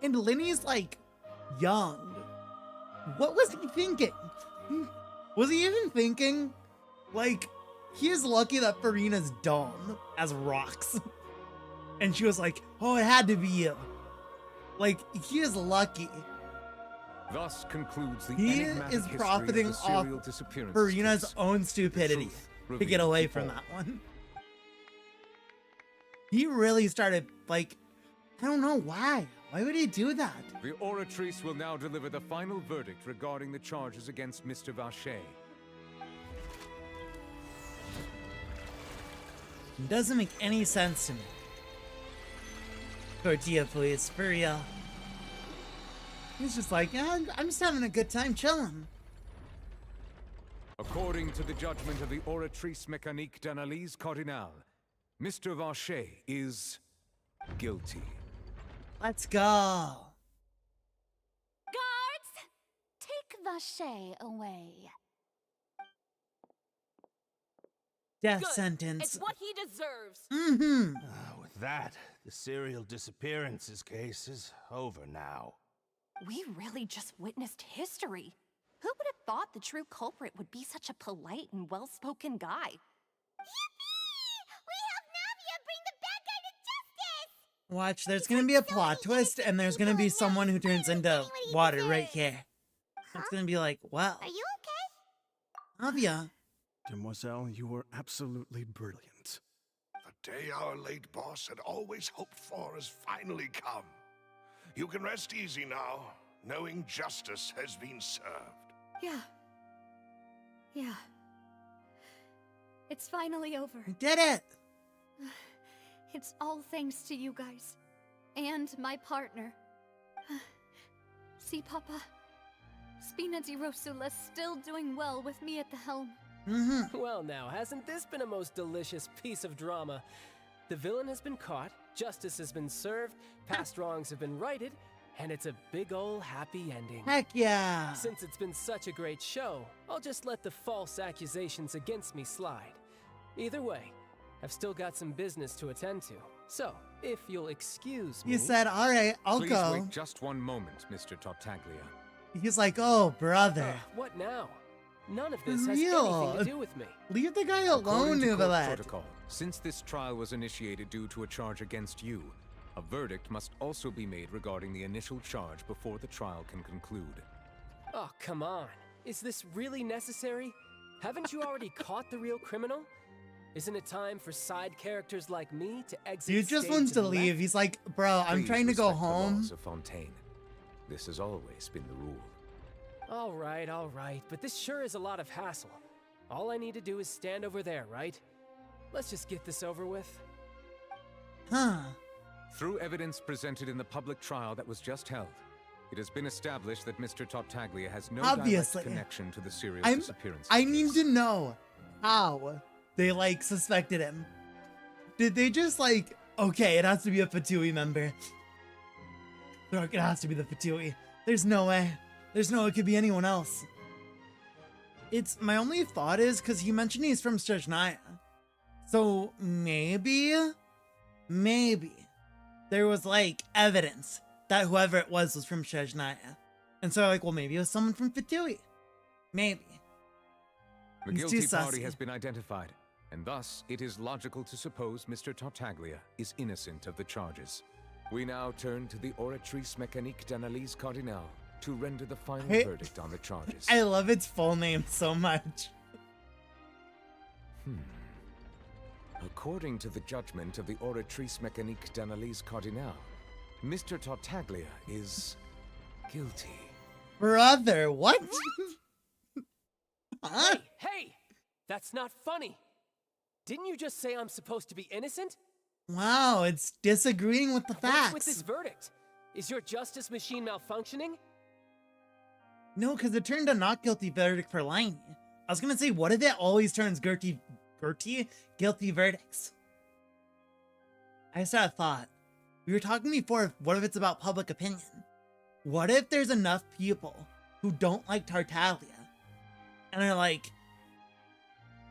And Linny's like young. What was he thinking? Was he even thinking? Like, he is lucky that Furina's dumb as rocks. And she was like, oh, it had to be you. Like, he is lucky. Thus concludes the He enigmatic is history profiting of the off serial disappearances Furina's case. own stupidity truth to get revealed away to from all. that one. He really started, like, I don't know why. Why would he do that? The Oratrice will now deliver the final verdict regarding the charges against Mr. Vacher. It doesn't make any sense to me. Tortilla, please, for real. He's just like, yeah, I'm just having a good time chilling. According to the judgment of the Oratrice Mécanique d'Analyse Cardinale, Mr. Vacher is guilty. Let's go. Guards, take Vacher away. Death Good. sentence. It's what he deserves. Mm-hmm. With that, the serial disappearances case is over now. We really just witnessed history. Who would have thought the true culprit would be such a polite and well-spoken guy? Watch, there's gonna be a plot twist, and there's gonna be someone who turns into water right here. It's gonna be like, wow. Are you okay? Navia. Demoiselle, you were absolutely brilliant. The day our late boss had always hoped for has finally come. You can rest easy now, knowing justice has been served. Yeah. Yeah. It's finally over. We did it! It's all thanks to you guys. And my partner. See, Papa? Spina di Rosula's still doing well with me at the helm. Mm-hmm. Well now, hasn't this been a most delicious piece of drama? The villain has been caught, justice has been served, past wrongs have been righted, and it's a big ol' happy ending. Heck yeah! Since it's been such a great show, I'll just let the false accusations against me slide. Either way, I've still got some business to attend to. So, if you'll excuse me... You said, alright, I'll Please go. wait just one moment, Mr. Tartaglia. He's like, oh, brother. What now? None of this has Real. anything to do with me. Leave the guy alone, According to court Neuvillette. protocol, since this trial was initiated due to a charge against you, a verdict must also be made regarding the initial charge before the trial can conclude. Oh, come on. Is this really necessary? Haven't you already caught the real criminal? Isn't it time for side characters like me to exit Dude just stage wants to and leave. left? He's like, bro, I'm Please trying to go respect the home. laws of Fontaine. This has always been the rule. All right, but this sure is a lot of hassle. All I need to do is stand over there, right? Let's just get this over with. Huh. Through evidence presented in the public trial that was just held, it has been established that Mr. Tartaglia has no Obviously. direct connection to the serial I disappearance. need to know how they, like, suspected him. Did they just, like, okay, it has to be a Fatui member. It has to be the Fatui. There's no way. There's no way it could be anyone else. It's, my only thought is, because he mentioned he's from Strazhnaya. So, maybe there was, like, evidence that whoever it was from Strazhnaya. And so, like, well, maybe it was someone from Fatui. Maybe. The He's guilty too party sussy. has been identified, and thus it is logical to suppose Mr. Tartaglia is innocent of the charges. We now turn to the Oratrice Mécanique d'Analyse Cardinale to render the final verdict on the charges. I love its full name so much. According to the judgment of the Oratrice Mécanique d'Analyse Cardinale, Mr. Tartaglia is guilty. Brother, what? Huh? Hey! That's not funny! Didn't you just say I'm supposed to be innocent? Wow, it's disagreeing with the What's facts. with this verdict? Is your justice machine malfunctioning? No, because it turned a not guilty verdict for lying. I was gonna say, what if it always turns guilty verdicts? I just had a thought. We were talking before, what if it's about public opinion? What if there's enough people who don't like Tartaglia and are like,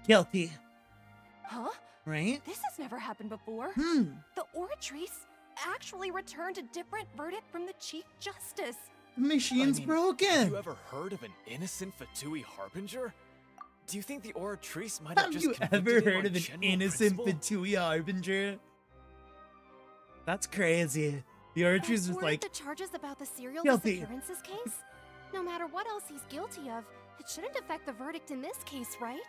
guilty, Huh? right? This has never happened before. The Oratrice actually returned a different verdict from the Chief Justice. The machine's broken. Have you ever heard of an innocent Fatui harbinger? Do you think the Oratrice might have Have just you convicted ever him heard on of an general innocent principle? Fatui harbinger? That's crazy. The Oratrice was Weren't like, the charges about the serial guilty. disappearances case? No matter what else he's guilty of, it shouldn't affect the verdict in this case, right?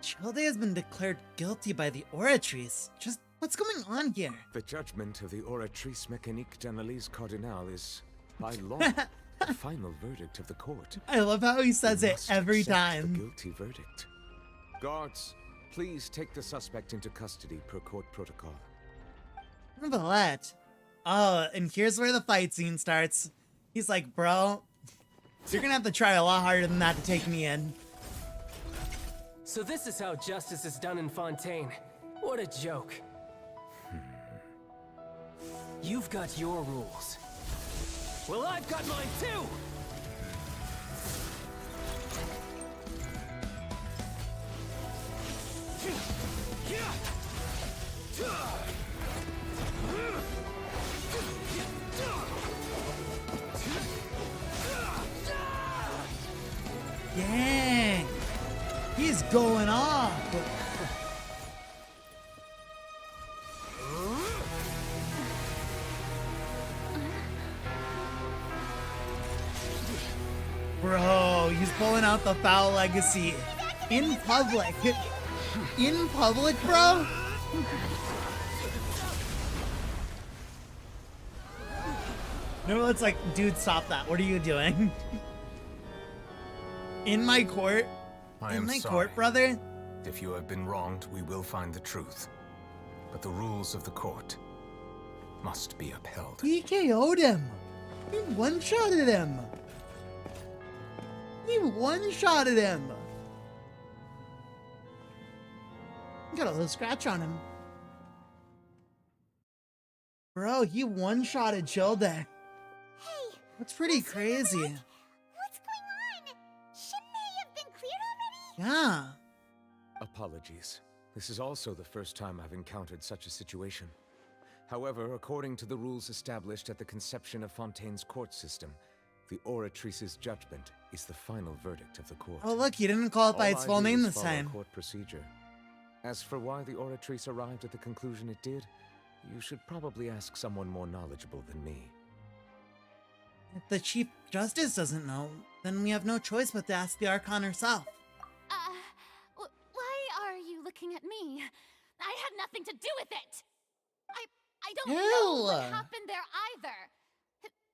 Childe has been declared guilty by the Oratrice. Just What's going on here? The judgment of the Oratrice Mécanique d'Analyse Cardinal is, by law, the final verdict of the court. I love how he says We it must every accept time. The guilty verdict. Guards, please take the suspect into custody per court protocol. Neuvillette. Oh, and here's where the fight scene starts. He's like, bro, you're gonna have to try a lot harder than that to take me in. So this is how justice is done in Fontaine. What a joke. You've got your rules. Well, I've got mine too! Dang! He's going off! Bro, he's pulling out the foul legacy in public. In public, bro? No, it's like, dude, stop that. What are you doing? In my court? In my court, brother? If you have been wronged, we will find the truth. But the rules of the court must be upheld. He KO'd him. He one-shotted him. He one-shotted him. Got a little scratch on him. Bro, he one-shotted Childe. Hey, that's pretty crazy. what's going on? Shouldn't they have been cleared already? Yeah. Apologies. This is also the first time I've encountered such a situation. However, according to the rules established at the conception of Fontaine's court system, the Oratrice's judgment is the final verdict of the court. Oh look, he didn't call it by its full name this follow time. Court procedure. As for why the Oratrice arrived at the conclusion it did, you should probably ask someone more knowledgeable than me. If the Chief Justice doesn't know, then we have no choice but to ask the Archon herself. Why are you looking at me? I had nothing to do with it! I don't know Ew. what happened there either!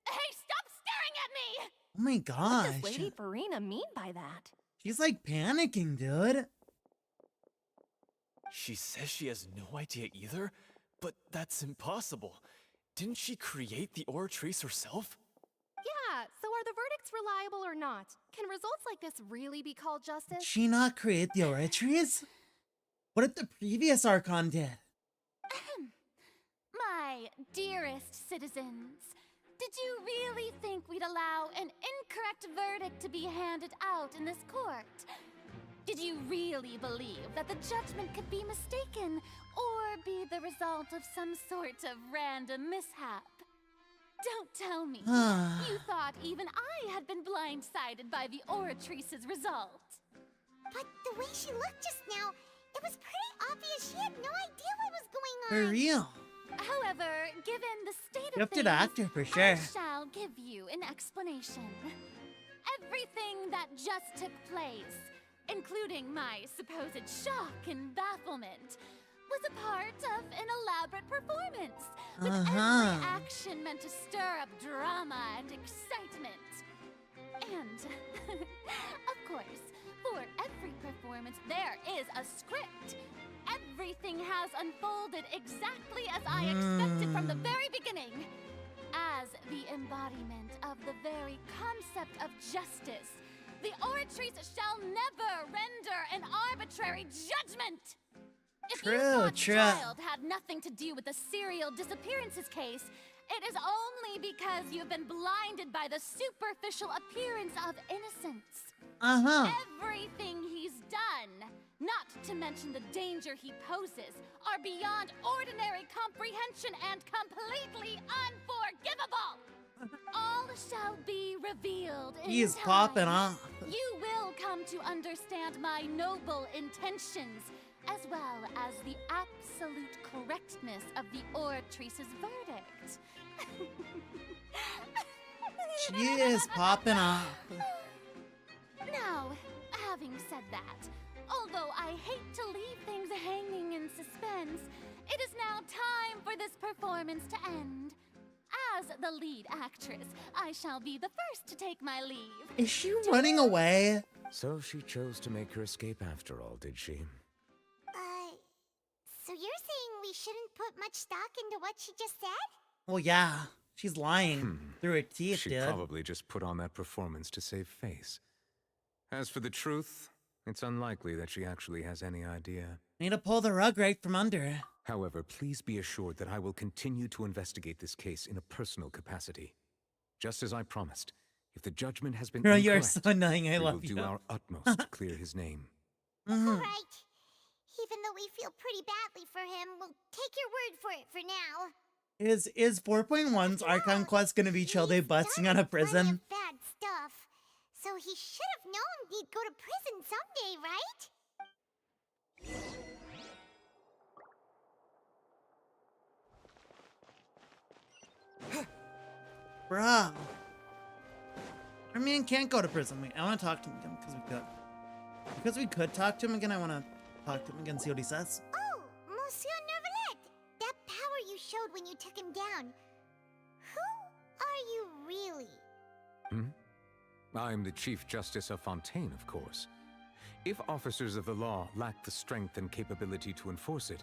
Hey, stop staring at me! Oh my gosh. What does Lady Furina mean by that? She's like panicking, dude. She says she has no idea either, but that's impossible. Didn't she create the Oratrice herself? Yeah, so are the verdicts reliable or not? Can results like this really be called justice? Did she not create the Oratrice? What if the previous Archon did? My dearest citizens, did you really think we'd allow an incorrect verdict to be handed out in this court? Did you really believe that the judgment could be mistaken or be the result of some sort of random mishap? Don't tell me you thought even I had been blindsided by the Oratrice's result. But the way she looked just now, it was pretty obvious she had no idea what was going on. For real. However, given the state You of have to things, the actor for sure. I shall give you an explanation. Everything that just took place, including my supposed shock and bafflement, was a part of an elaborate performance, with every action meant to stir up drama and excitement. And, of course, for every performance there is a script. Everything has unfolded exactly as I expected from the very beginning. As the embodiment of the very concept of justice, the Oratrice shall never render an arbitrary judgment! If you thought the child had nothing to do with the serial disappearances case, it is only because you've been blinded by the superficial appearance of innocence. Everything he's done, not to mention the danger he poses, are beyond ordinary comprehension and completely unforgivable! All shall be revealed in He's time. popping off. You will come to understand my noble intentions, as well as the absolute correctness of the Oratrice's verdict. She is popping off. Now, having said that, although I hate to leave things hanging in suspense, it is now performance to end. As the lead actress, I shall be the first to take my leave. Is she running away? So she chose to make her escape after all, did she? So you're saying we shouldn't put much stock into what she just said? Well, yeah. She's lying through her teeth, She dude. probably just put on that performance to save face. As for the truth, it's unlikely that she actually has any idea. Need to pull the rug right from under her. However, please be assured that I will continue to investigate this case in a personal capacity. Just as I promised, if the judgment has been Girl, incorrect, you're so annoying. I we love will you. do our utmost to clear his name. Alright. Even though we feel pretty badly for him, we'll take your word for it for now. Is 4.1's Archon Quest gonna be chill day busting out of prison? Bad stuff. So he should have known he'd go to prison someday, right? Bro. Our man can't go to prison. Wait, I want to talk to him again because we could. Because we could talk to him again, I want to talk to him again, see what he says. Oh, Monsieur Neuvillette! That power you showed when you took him down. Who are you really? I'm the Chief Justice of Fontaine, of course. If officers of the law lack the strength and capability to enforce it,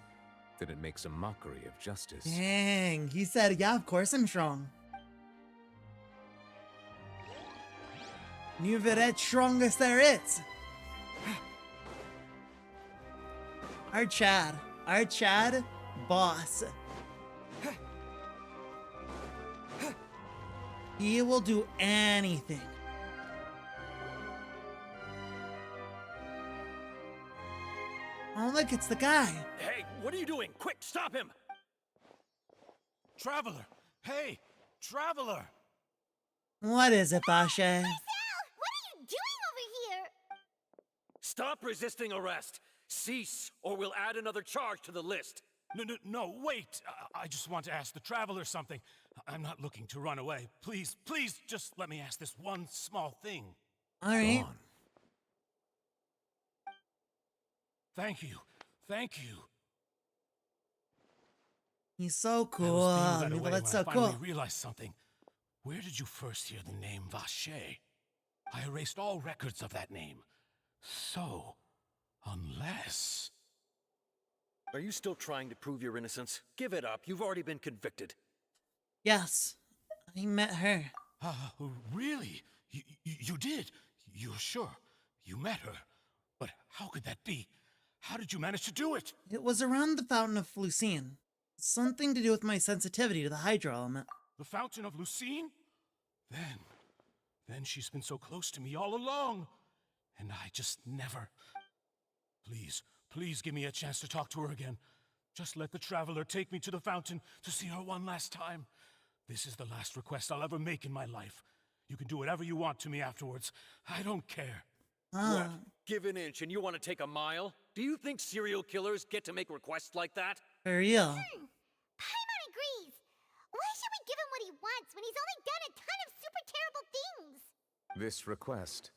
then it makes a mockery of justice. Dang, he said, yeah, of course I'm strong. Neuvillette strongest there is. Our Chad, boss. He will do anything. Oh, look, it's the guy. Hey, what are you doing? Quick, stop him! Traveler! Hey, Traveler! What is it, Bashe? What are you doing over here? Stop resisting arrest! Cease, or we'll add another charge to the list. No, wait! I just want to ask the Traveler something. I'm not looking to run away. Please, just let me ask this one small thing. All right. Thank you. He's so cool. Neuvillette's so I cool. finally realized something. Where did you first hear the name Vache? I erased all records of that name. So, unless... Are you still trying to prove your innocence? Give it up. You've already been convicted. Yes, I met her. Really? You did? You're sure? You met her? But how could that be? How did you manage to do it? It was around the Fountain of Lucine. Something to do with my sensitivity to the Hydro element. The Fountain of Lucine? Then she's been so close to me all along. And I just never... Please give me a chance to talk to her again. Just let the Traveler take me to the fountain to see her one last time. This is the last request I'll ever make in my life. You can do whatever you want to me afterwards. I don't care. What? Give an inch and you want to take a mile? Do you think serial killers get to make requests like that? For real. Paimon agrees. Why should we give him what he wants when he's only done a ton of super terrible things? This request,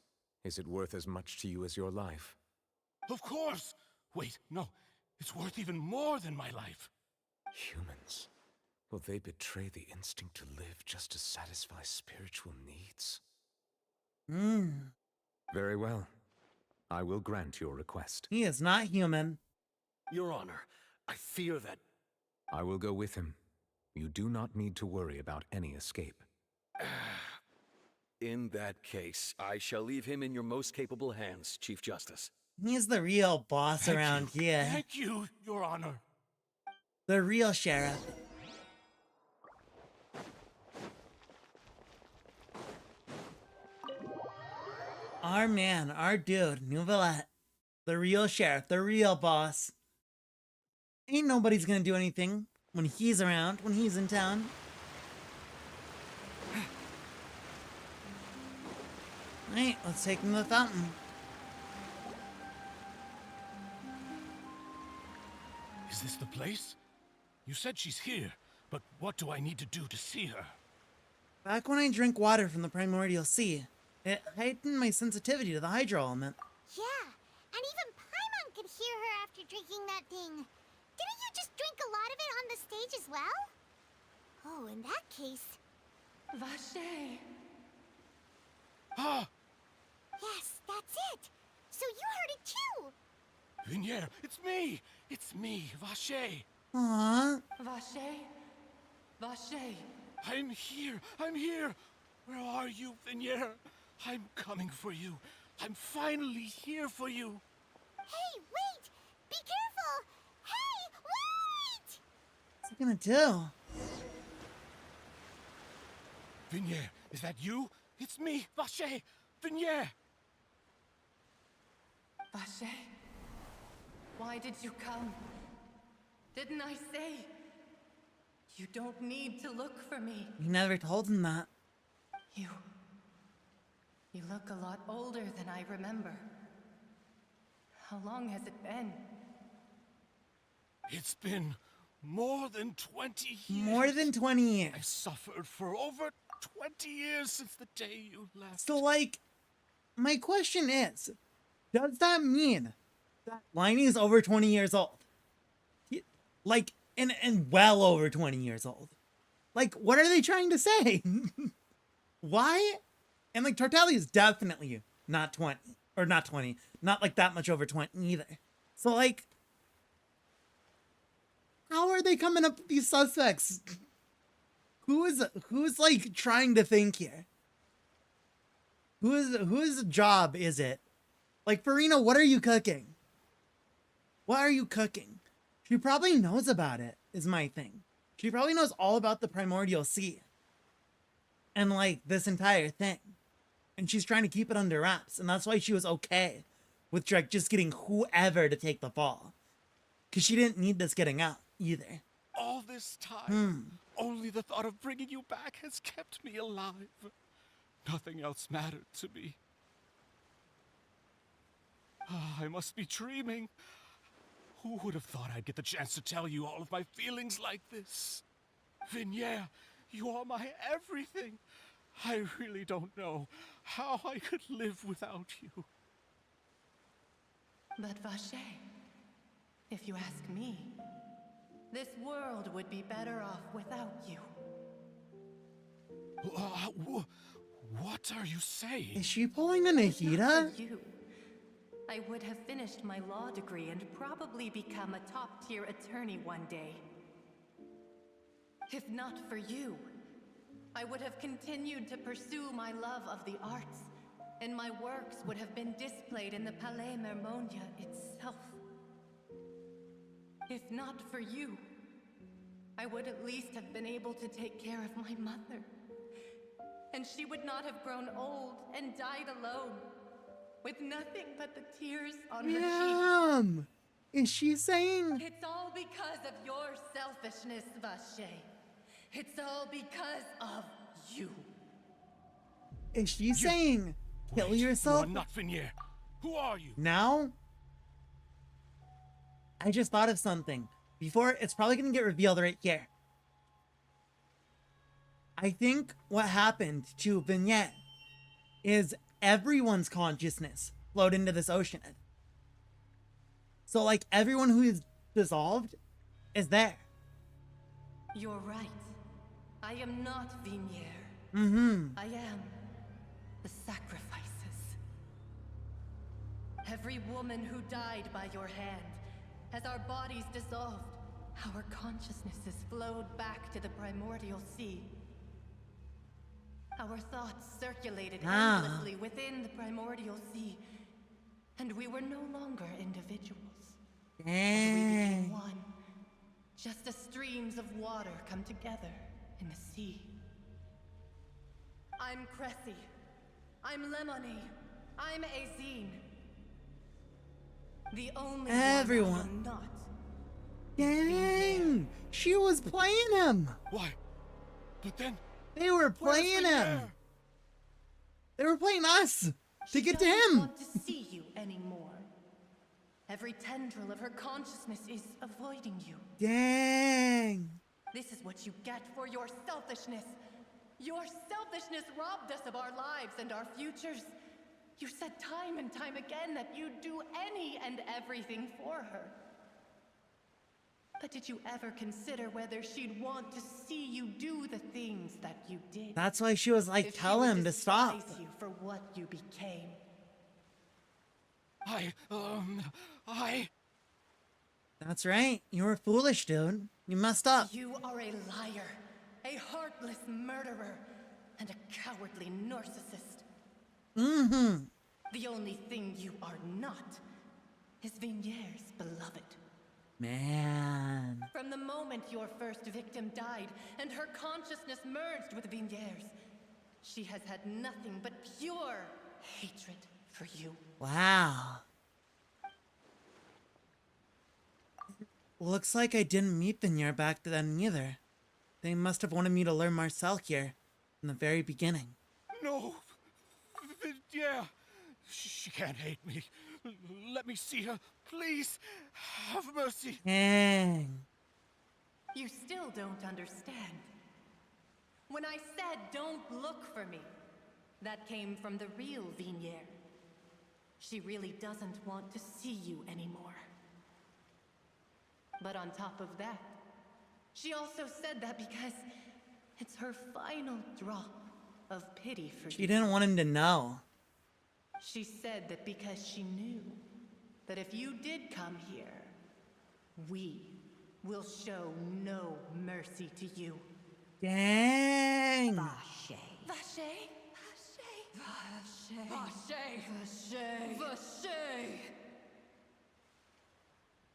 is it worth as much to you as your life? Of course! Wait, no. It's worth even more than my life. Humans. Will they betray the instinct to live just to satisfy spiritual needs? Very well. I will grant your request. He is not human. Your Honor, I fear that... I will go with him. You do not need to worry about any escape. In that case, I shall leave him in your most capable hands, Chief Justice. He's the real boss around here. Thank you, Your Honor. The real sheriff. Our man, our dude, Neuvillette. The real sheriff, the real boss. Ain't nobody's gonna do anything when he's around, when he's in town. Alright, let's take him to the fountain. Is this the place? You said she's here, but what do I need to do to see her? Back when I drank water from the primordial sea, it heightened my sensitivity to the Hydro element. Yeah, and even Paimon could hear her after drinking that thing. Didn't you just drink a lot of it on the stage as well? Oh, in that case... Vache! Ah! Yes, that's it! So you heard it too! Vinier, it's me! It's me, Vache! Aww. Vache? Vache! I'm here! I'm here! Where are you, Vinier? I'm coming for you. I'm finally here for you. Hey, wait! Be careful! Hey, wait! What's he gonna do? Vinier, is that you? It's me, Vache! Vinier! Vache? Why did you come? Didn't I say? You don't need to look for me. You never told him that. You look a lot older than I remember. How long has it been? It's been more than 20 years. More than 20 years. I've suffered for over 20 years since the day you left. So, like, my question is, does that mean that Liney is over 20 years old? Like, and well over 20 years old. Like, what are they trying to say? Why? And, like, Tortelli is definitely not 20. Or not 20. Not, like, that much over 20 either. So, like, how are they coming up with these suspects? Who's like, trying to think here? Whose job is it? Like, Furina, what are you cooking? What are you cooking? She probably knows about it, is my thing. She probably knows all about the Primordial Sea. And, like, this entire thing. And she's trying to keep it under wraps. And that's why she was okay with Drake just getting whoever to take the fall. Because she didn't need this getting out, either. All this time, only the thought of bringing you back has kept me alive. Nothing else mattered to me. I must be dreaming. Who would have thought I'd get the chance to tell you all of my feelings like this? Vinier, you are my everything. I really don't know how I could live without you. But Vache, if you ask me, this world would be better off without you. What are you saying? Is she pulling a Nahida? For you, I would have finished my law degree and probably become a top-tier attorney one day. If not for you, I would have continued to pursue my love of the arts, and my works would have been displayed in the Palais Mermonia itself. If not for you, I would at least have been able to take care of my mother. And she would not have grown old and died alone, with nothing but the tears on her cheeks. Is she saying? It's all because of your selfishness, Vache. It's all because of you. Is she saying kill yourself? You are not Vinier. Who are you? Now? I just thought of something. Before, it's probably gonna get revealed right here. I think what happened to Vignette is everyone's consciousness flowed into this ocean. So, like, everyone who is dissolved is there. You're right. I am not Vinier. I am the sacrifices. Every woman who died by your hand, as our bodies dissolved, our consciousnesses flowed back to the primordial sea. Our thoughts circulated endlessly within the primordial sea, and we were no longer individuals. As we became one, just as streams of water come together in the sea. I'm Cressy. I'm Lemony. I'm Azine. The only Everyone. one I am not. Dang! She was playing him! Why? But then... They were playing him! They were playing us! To get to him! She doesn't want to see you anymore. Every tendril of her consciousness is avoiding you. Dang! This is what you get for your selfishness. Your selfishness robbed us of our lives and our futures. You said time and time again that you'd do any and everything for her. But did you ever consider whether she'd want to see you do the things that you did? That's why she was like, If she tell would him to stop. despise you for what you became. That's right. You were foolish, dude. You messed up. You are a liar, a heartless murderer, and a cowardly narcissist. Mm-hmm. The only thing you are not is Vigniere's beloved. Man. From the moment your first victim died and her consciousness merged with Vigniere's, she has had nothing but pure hatred for you. Wow. Looks like I didn't meet Vigniere back then either. They must have wanted me to learn Marcel here from the very beginning. No! Yeah! She can't hate me. Let me see her. Please! Have mercy! Dang. You still don't understand. When I said don't look for me, that came from the real Vigniere. She really doesn't want to see you anymore. But on top of that, she also said that because it's her final drop of pity for you. She didn't want him to know. She said that because she knew that if you did come here, we will show no mercy to you. Dang. Vache. Vache? Vache. Vache. Vache. Vache.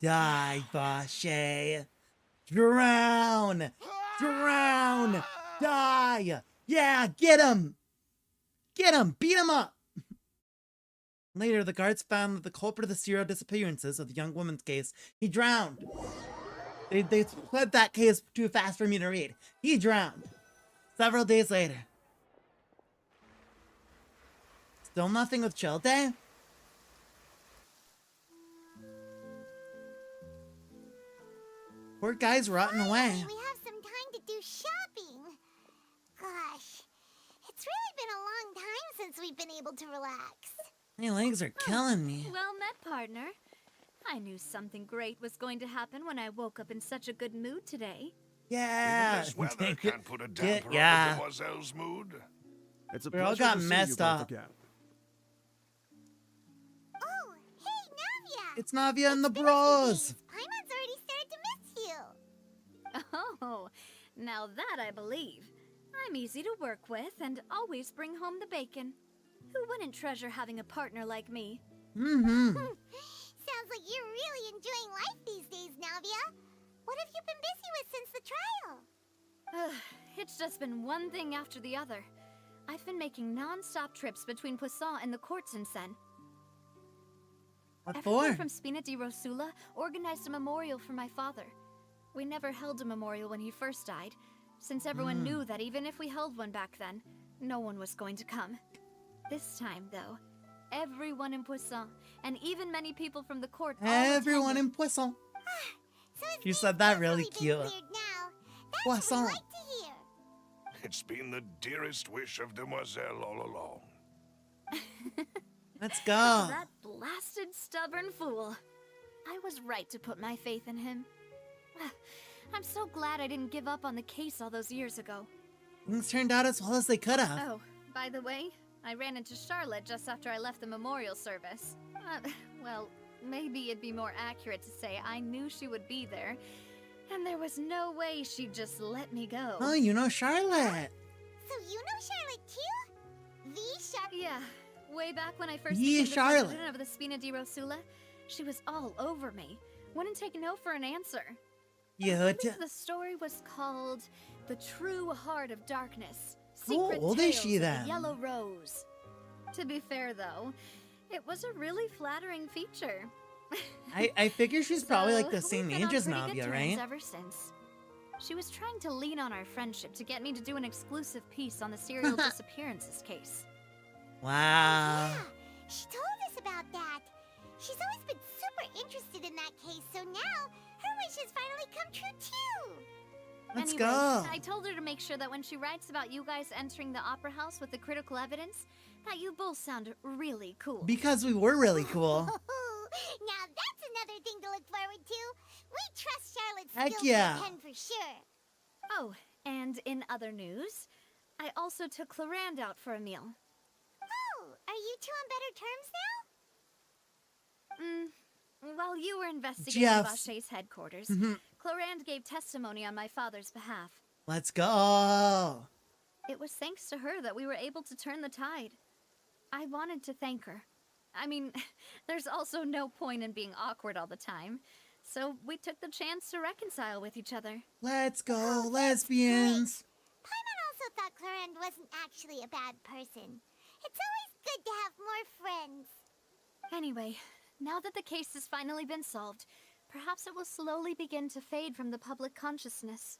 Die, Vache. Drown. Drown. Die. Yeah, get him. Get him. Beat him up. Later, the guards found that the culprit of the serial disappearances of the young woman's case, he drowned. They split that case too fast for me to read. He drowned. Several days later. Still nothing with Childe? Poor guy's rotting away. We have some time to do shopping. Gosh, it's really been a long time since we've been able to relax. My legs are killing me. Well met, partner. I knew something great was going to happen when I woke up in such a good mood today. Yeah. Even this weather can't put a damper on Mademoiselle's mood. It's a We all pleasure got to see messed you both up. again. Oh, hey, Navia! It's Navia and the bros. Paimon's already started to miss you. Oh, now that I believe. I'm easy to work with and always bring home the bacon. Who wouldn't treasure having a partner like me? Mm-hmm. Sounds like you're really enjoying life these days, Navia. What have you been busy with since the trial? It's just been one thing after the other. I've been making non-stop trips between Poisson and the courts in Seine. What Everyone for? from Spina di Rosula organized a memorial for my father. We never held a memorial when he first died, since everyone knew that even if we held one back then, no one was going to come. This time, though, everyone in Poisson, and even many people from the court, Everyone in Poisson. You said that really cute. Poisson. It's been the dearest wish of Demoiselle all along. Let's go. That blasted stubborn fool. I was right to put my faith in him. I'm so glad I didn't give up on the case all those years ago. Things turned out as well as they could have. Oh, by the way, I ran into Charlotte just after I left the memorial service. Well, maybe it'd be more accurate to say I knew she would be there, and there was no way she'd just let me go. Oh, you know Charlotte. So you know Charlotte too? The Charlotte? Yeah, way back when I first Yeah, became the Charlotte. president of the Spina di Rosula, she was all over me. Wouldn't take no for an answer. I Yeah. believe the story was called The True Heart of Darkness. Secret old Tales is she of the then? Yellow Rose. To be fair, though, it was a really flattering feature. I figure she's probably like the So, same we've been age as on pretty good Navia, terms right? Ever since. She was trying to lean on our friendship to get me to do an exclusive piece on the serial disappearances case. Wow. Yeah, she told us about that. She's always been super interested in that case, so now her wish has finally come true too. Let's Anyway, go. I told her to make sure that when she writes about you guys entering the opera house with the critical evidence, that you both sound really cool. Because we were really cool. Now that's another thing to look forward to. We trust Charlotte's Heck skills yeah. with pen for sure. Oh, and in other news, I also took Clarand out for a meal. Oh, are you two on better terms now? While you were investigating Jeffs. Vashay's headquarters, Mhm. Clarand gave testimony on my father's behalf. Let's go. It was thanks to her that we were able to turn the tide. I wanted to thank her. I mean, there's also no point in being awkward all the time, so we took the chance to reconcile with each other. Let's go, lesbians. Paimon also thought Clarend wasn't actually a bad person. It's always good to have more friends. Anyway, now that the case has finally been solved, perhaps it will slowly begin to fade from the public consciousness.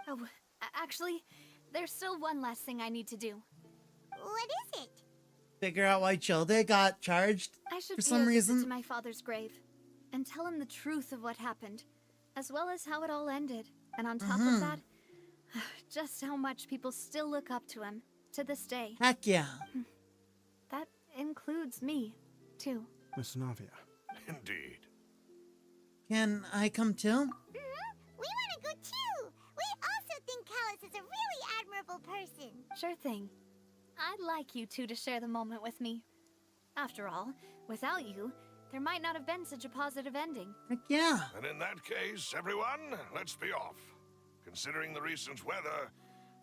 Oh, actually, there's still one last thing I need to do. What is it? Figure out why Childe got charged I should for pay some a visit reason. to my father's grave and tell him the truth of what happened, as well as how it all ended. And on top of that, just how much people still look up to him to this day. Heck yeah. That includes me, too. Miss Navia. Indeed. Can I come too? We want to go too. We also think Callus is a really admirable person. Sure thing. I'd like you two to share the moment with me. After all, without you, there might not have been such a positive ending. Heck yeah. And in that case, everyone, let's be off. Considering the recent weather,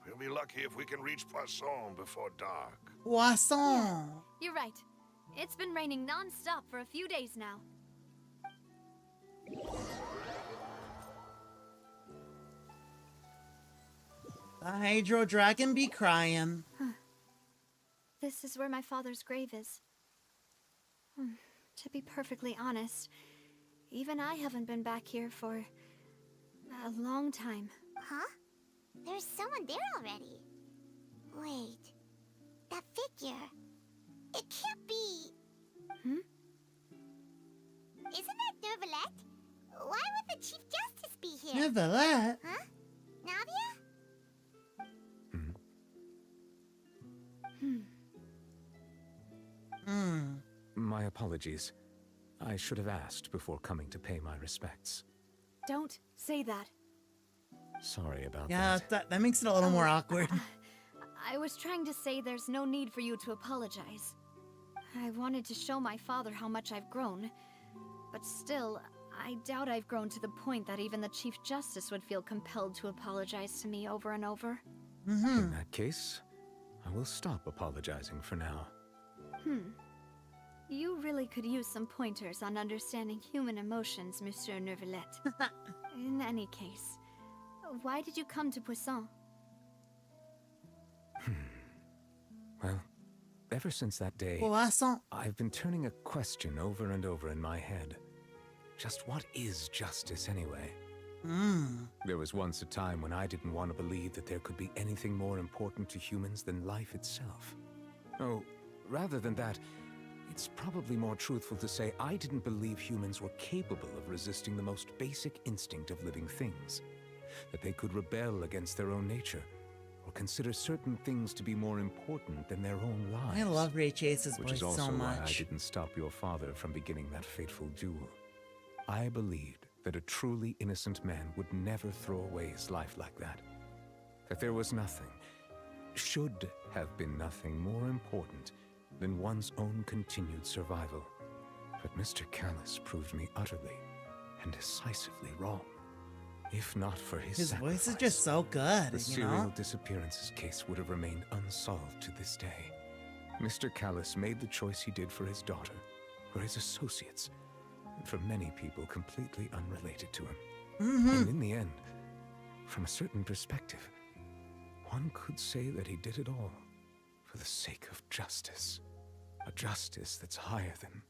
we'll be lucky if we can reach Poisson before dark. Poisson. You're right. It's been raining non-stop for a few days now. The Hydro Dragon be crying. This is where my father's grave is. To be perfectly honest, even I haven't been back here for a long time. Huh? There's someone there already. Wait. That figure. It can't be. Isn't that Neuvillette? Why would the Chief Justice be here? Neuvillette? Huh? Navia? My apologies. I should have asked before coming to pay my respects. Don't say that. Sorry about Yeah, that. that makes it a little more awkward. I was trying to say there's no need for you to apologize. I wanted to show my father how much I've grown, but still, I doubt I've grown to the point that even the Chief Justice would feel compelled to apologize to me over and over. In that case, I will stop apologizing for now. You really could use some pointers on understanding human emotions, Monsieur Neuvillette. In any case, why did you come to Poisson? Well, ever since that day, Poisson. I've been turning a question over and over in my head. Just what is justice anyway? There was once a time when I didn't want to believe that there could be anything more important to humans than life itself. Oh, rather than that, it's probably more truthful to say I didn't believe humans were capable of resisting the most basic instinct of living things. That they could rebel against their own nature, or consider certain things to be more important than their own lives. I love Ray Chase's Which voice is also so why I much. didn't stop your father from beginning that fateful duel. I believed that a truly innocent man would never throw away his life like that. That there was nothing, should have been nothing more important than one's own continued survival. But Mr. Callus proved me utterly and decisively wrong. If not for his voice is just so good, the you serial know? disappearances case would have remained unsolved to this day. Mr. Callus made the choice he did for his daughter, for his associates, and for many people completely unrelated to him. And in the end, from a certain perspective, one could say that he did it all for the sake of justice. A justice that's higher than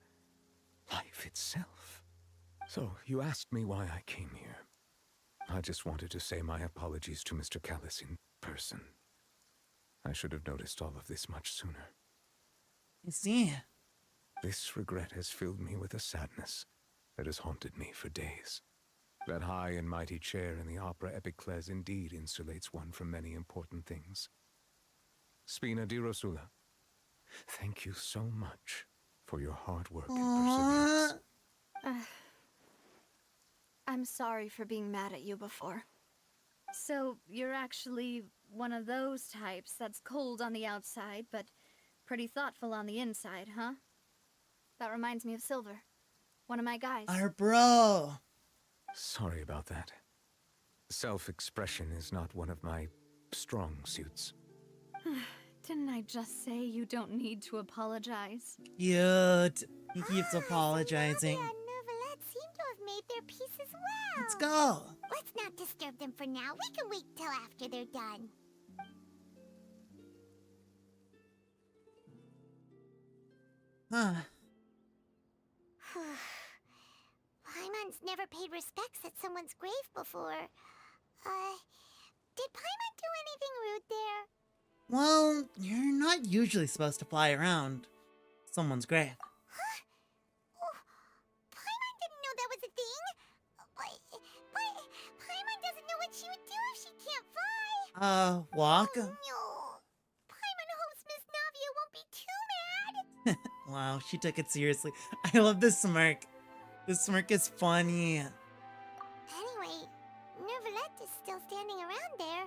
life itself. So, you asked me why I came here. I just wanted to say my apologies to Mr. Callus in person. I should have noticed all of this much sooner. You see? This regret has filled me with a sadness that has haunted me for days. That high and mighty chair in the opera Epiclese indeed insulates one from many important things. Spina di Rosula, thank you so much for your hard work and perseverance. I'm sorry for being mad at you before. So, you're actually one of those types that's cold on the outside, but pretty thoughtful on the inside, huh? That reminds me of Silver, one of my guys. Our bro! Sorry about that. Self-expression is not one of my strong suits. Didn't I just say you don't need to apologize? Cute. He keeps apologizing. Nauvia and Neuvillette seem to have made their peace as well. Let's go. Let's not disturb them for now. We can wait till after they're done. Huh. Paimon's never paid respects at someone's grave before. Did Paimon do anything rude there? Well, you're not usually supposed to fly around someone's grave. Huh? Oh, Paimon didn't know that was a thing. But Paimon doesn't know what she would do if she can't fly. Walk? Oh, no. Paimon hopes Miss Nauvia won't be too mad. Wow, she took it seriously. I love this smirk. This smirk is funny. Anyway, Neuvillette is still standing around there.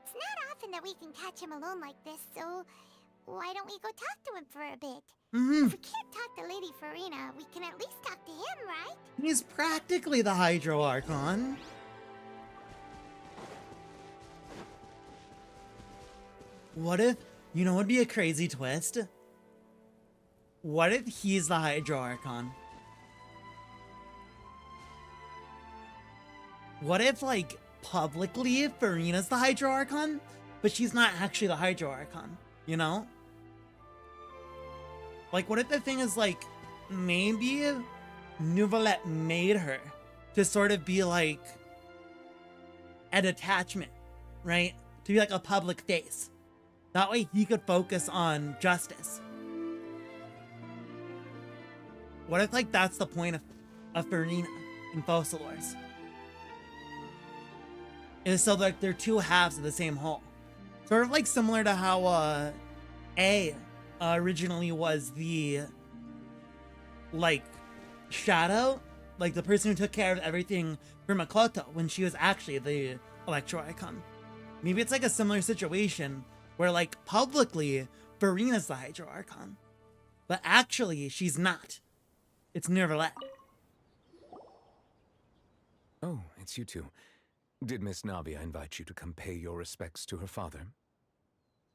It's not often that we can catch him alone like this, so why don't we go talk to him for a bit? If we can't talk to Lady Furina, we can at least talk to him, right? He's practically the Hydro Archon. What if, you know what would be a crazy twist? What if he's the Hydro Archon? What if, like, publicly Furina's the Hydro Archon, but she's not actually the Hydro Archon, you know? Like, what if the thing is, like, maybe Neuvillette made her to sort of be, like, a detachment, right? To be, like, a public face. That way he could focus on justice. What if, like, that's the point of Furina in Focalors? Is so like they're two halves of the same whole. Sort of like similar to how A originally was the like shadow, like the person who took care of everything for Makoto when she was actually the Electro Icon. Maybe it's like a similar situation where like publicly Furina's the Hydro Archon, but actually she's not. It's Neuvillette. Oh, it's you two. Did Miss Nauvia invite you to come pay your respects to her father?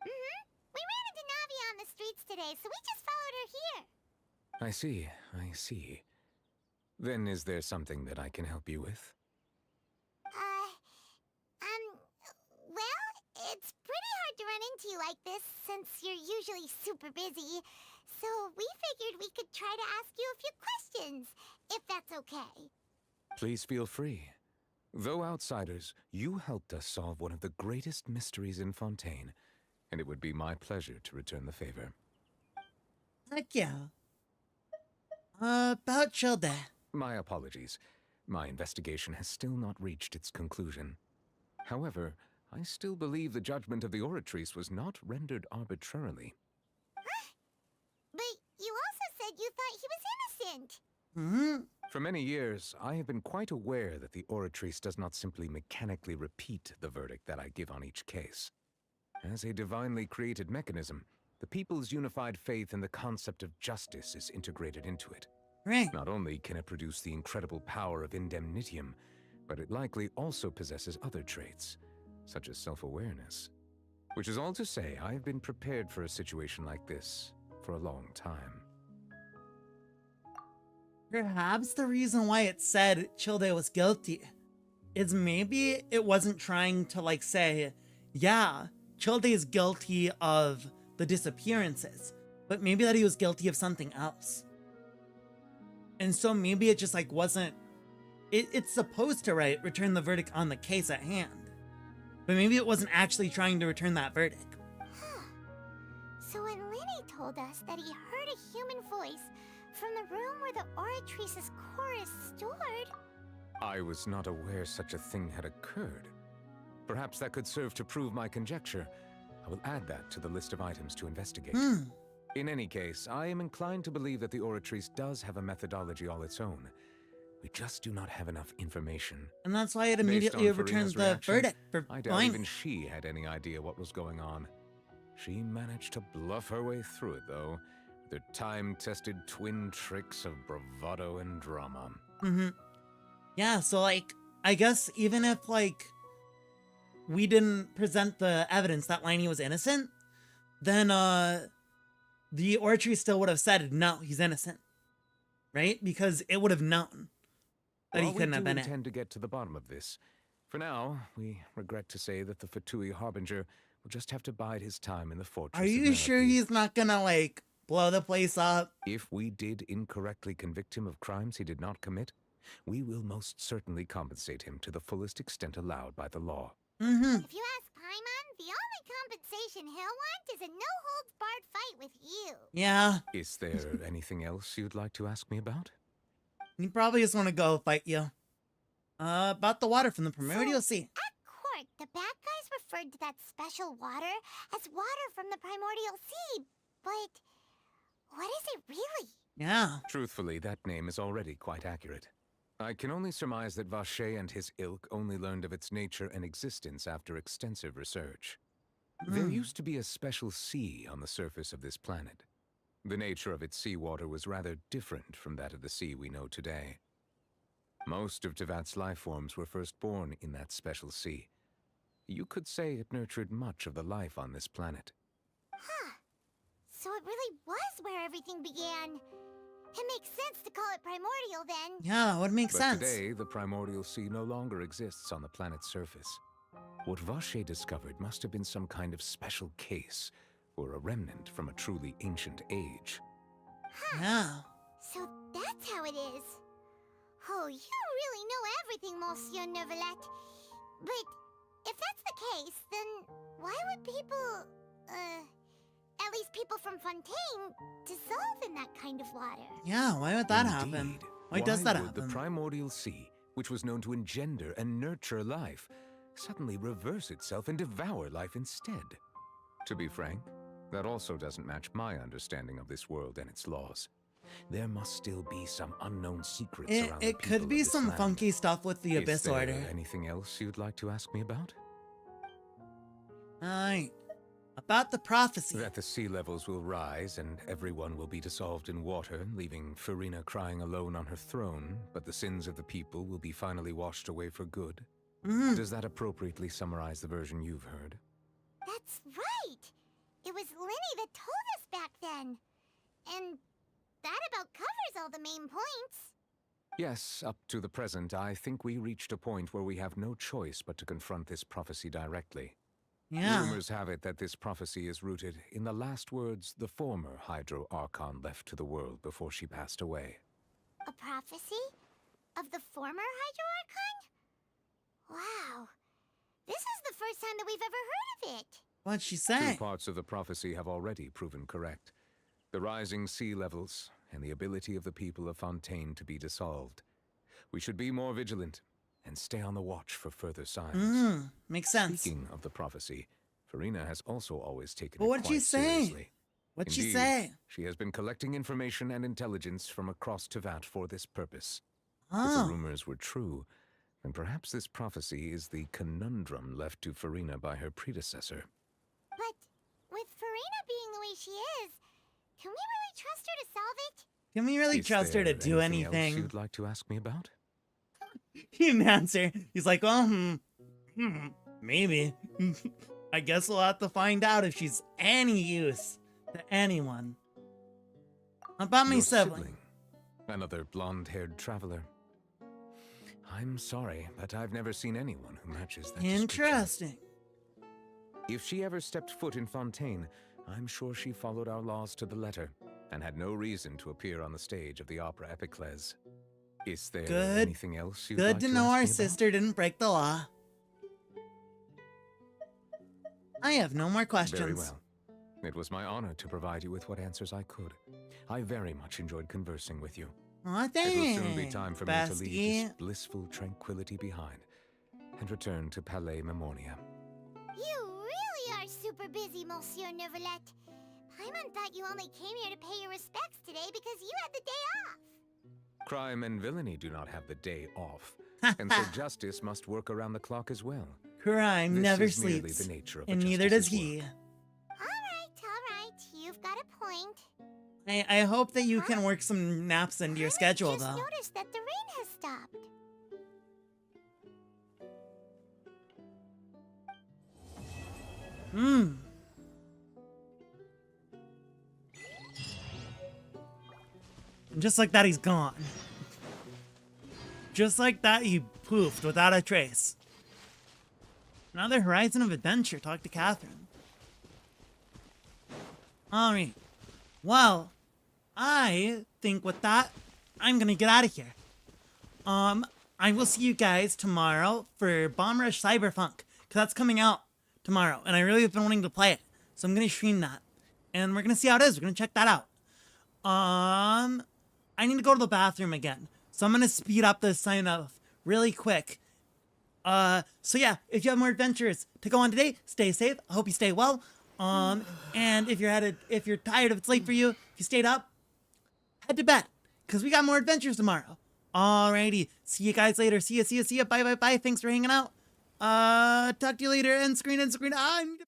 We ran into Nauvia on the streets today, so we just followed her here. I see. Then is there something that I can help you with? Well, it's pretty hard to run into you like this since you're usually super busy. So we figured we could try to ask you a few questions, if that's okay. Please feel free. Though outsiders, you helped us solve one of the greatest mysteries in Fontaine, and it would be my pleasure to return the favor. Heck yeah. About Childe. My apologies. My investigation has still not reached its conclusion. However, I still believe the judgment of the Oratrice was not rendered arbitrarily. But you also said you thought he was innocent. For many years, I have been quite aware that the Oratrice does not simply mechanically repeat the verdict that I give on each case. As a divinely created mechanism, the people's unified faith in the concept of justice is integrated into it. Right. Not only can it produce the incredible power of indemnitium, but it likely also possesses other traits, such as self-awareness. Which is all to say, I have been prepared for a situation like this for a long time. Perhaps the reason why it said Childe was guilty is maybe it wasn't trying to like say, yeah, Childe is guilty of the disappearances, but maybe that he was guilty of something else. And so maybe it just like wasn't, it's supposed to return the verdict on the case at hand, but maybe it wasn't actually trying to return that verdict. So when Lenny told us that he heard a human voice from the room where the Oratrice's core is stored... I was not aware such a thing had occurred. Perhaps that could serve to prove my conjecture. I will add that to the list of items to investigate. In any case, I am inclined to believe that the Oratrice does have a methodology all its own. We just do not have enough information. And that's why it Based immediately on overturns Furina's the reaction, verdict for I doubt Blimey. even she had any idea what was going on. She managed to bluff her way through it, though, with her time-tested twin tricks of bravado and drama. Mm-hmm. Yeah, so, like, I guess even if, like, we didn't present the evidence that Liney was innocent, then, the orchard still would have said, no, he's innocent. Right? Because it would have known that he couldn't have been We it. intend to get to the bottom of this. For now, we regret to say that the Fatui Harbinger will just have to bide his time in the fortress. Are of you sure Merope. he's not gonna, like, blow the place up? If we did incorrectly convict him of crimes he did not commit, we will most certainly compensate him to the fullest extent allowed by the law. Mm-hmm. If you ask Paimon, the only compensation he'll want is a no-holds-barred fight with you. Yeah. Is there anything else you'd like to ask me about? He probably just want to go fight you. About the water from the Primordial Sea. At court, the bad guys referred to that special water as water from the Primordial Sea, but what is it really? Yeah. Truthfully, that name is already quite accurate. I can only surmise that Vacher and his ilk only learned of its nature and existence after extensive research. There used to be a special sea on the surface of this planet. The nature of its seawater was rather different from that of the sea we know today. Most of Tevat's life forms were first born in that special sea. You could say it nurtured much of the life on this planet. Huh. So it really was where everything began. It makes sense to call it primordial then. Yeah, that would make But sense. today, the primordial sea no longer exists on the planet's surface. What Vacher discovered must have been some kind of special case, or a remnant from a truly ancient age. Huh. Yeah. So that's how it is. Oh, you really know everything, Monsieur Neuvillette. But if that's the case, then why would people, at least people from Fontaine, dissolve in that kind of water? Yeah, why would that happen? Indeed. Why does that would happen? The primordial sea, which was known to engender and nurture life, suddenly reverse itself and devour life instead? To be frank, that also doesn't match my understanding of this world and its laws. There must still be some unknown secrets around the It people could be of this some land. funky stuff with the Is Abyss there Order. anything else you'd like to ask me about? Alright. About the prophecy. That the sea levels will rise and everyone will be dissolved in water, leaving Furina crying alone on her throne, but the sins of the people will be finally washed away for good. Does that appropriately summarize the version you've heard? That's right! It was Linny that told us back then. And that about covers all the main points. Yes, up to the present, I think we reached a point where we have no choice but to confront this prophecy directly. Yeah. Rumors have it that this prophecy is rooted in the last words the former Hydro Archon left to the world before she passed away. A prophecy? Of the former Hydro Archon? Wow. This is the first time that we've ever heard of it. What'd she say? Two parts of the prophecy have already proven correct. The rising sea levels and the ability of the people of Fontaine to be dissolved. We should be more vigilant and stay on the watch for further signs. Makes sense. Speaking of the prophecy, Furina has also always taken But it what'd quite she say? seriously. What'd she Indeed, say? She has been collecting information and intelligence from across Tevat for this purpose. If Oh. the rumors were true, then perhaps this prophecy is the conundrum left to Furina by her predecessor. But with Furina being the way she is, can we really trust her to solve it? Can we really Is trust her to there do anything else anything? you'd like to ask me about? He didn't answer. He's like, well, maybe. I guess we'll have to find out if she's any use to anyone. About my Your sibling. Another blonde-haired traveler. I'm sorry, but I've never seen anyone who matches that description. Interesting. If she ever stepped foot in Fontaine, I'm sure she followed our laws to the letter, and had no reason to appear on the stage of the opera Epicles. Is there Good. anything else you'd Good like to to know ask our me about? sister didn't break the law. I have no more questions. Very well. It was my honor to provide you with what answers I could. I very much enjoyed conversing with you. Aw, It will soon be thanks, time for me to leave this bestie. blissful tranquility behind and return to Palais Memoria. You really are super busy, Monsieur Neuvillette. Paimon thought you only came here to pay your respects today because you had the day off. Crime and villainy do not have the day off, and so justice must work around the clock as well. Crime This never is merely sleeps, the nature of and a neither does justice's he. work. All right, you've got a point. I hope that you can work some naps into your schedule, I just though. noticed that the rain has stopped. And just like that, he's gone. Just like that, he poofed without a trace. Another horizon of adventure. Talk to Catherine. Alright. Well, I think with that, I'm gonna get out of here. I will see you guys tomorrow for Bomb Rush Cyberpunk, because that's coming out tomorrow, and I really have been wanting to play it, so I'm gonna stream that. And we're gonna see how it is. We're gonna check that out. I need to go to the bathroom again, so I'm gonna speed up this sign off really quick. So yeah, if you have more adventures to go on today, stay safe. I hope you stay well. And if you're tired, if it's late for you, if you stayed up, head to bed, because we got more adventures tomorrow. Alrighty, see you guys later. See ya. Bye. Thanks for hanging out. Talk to you later. End screen. I need to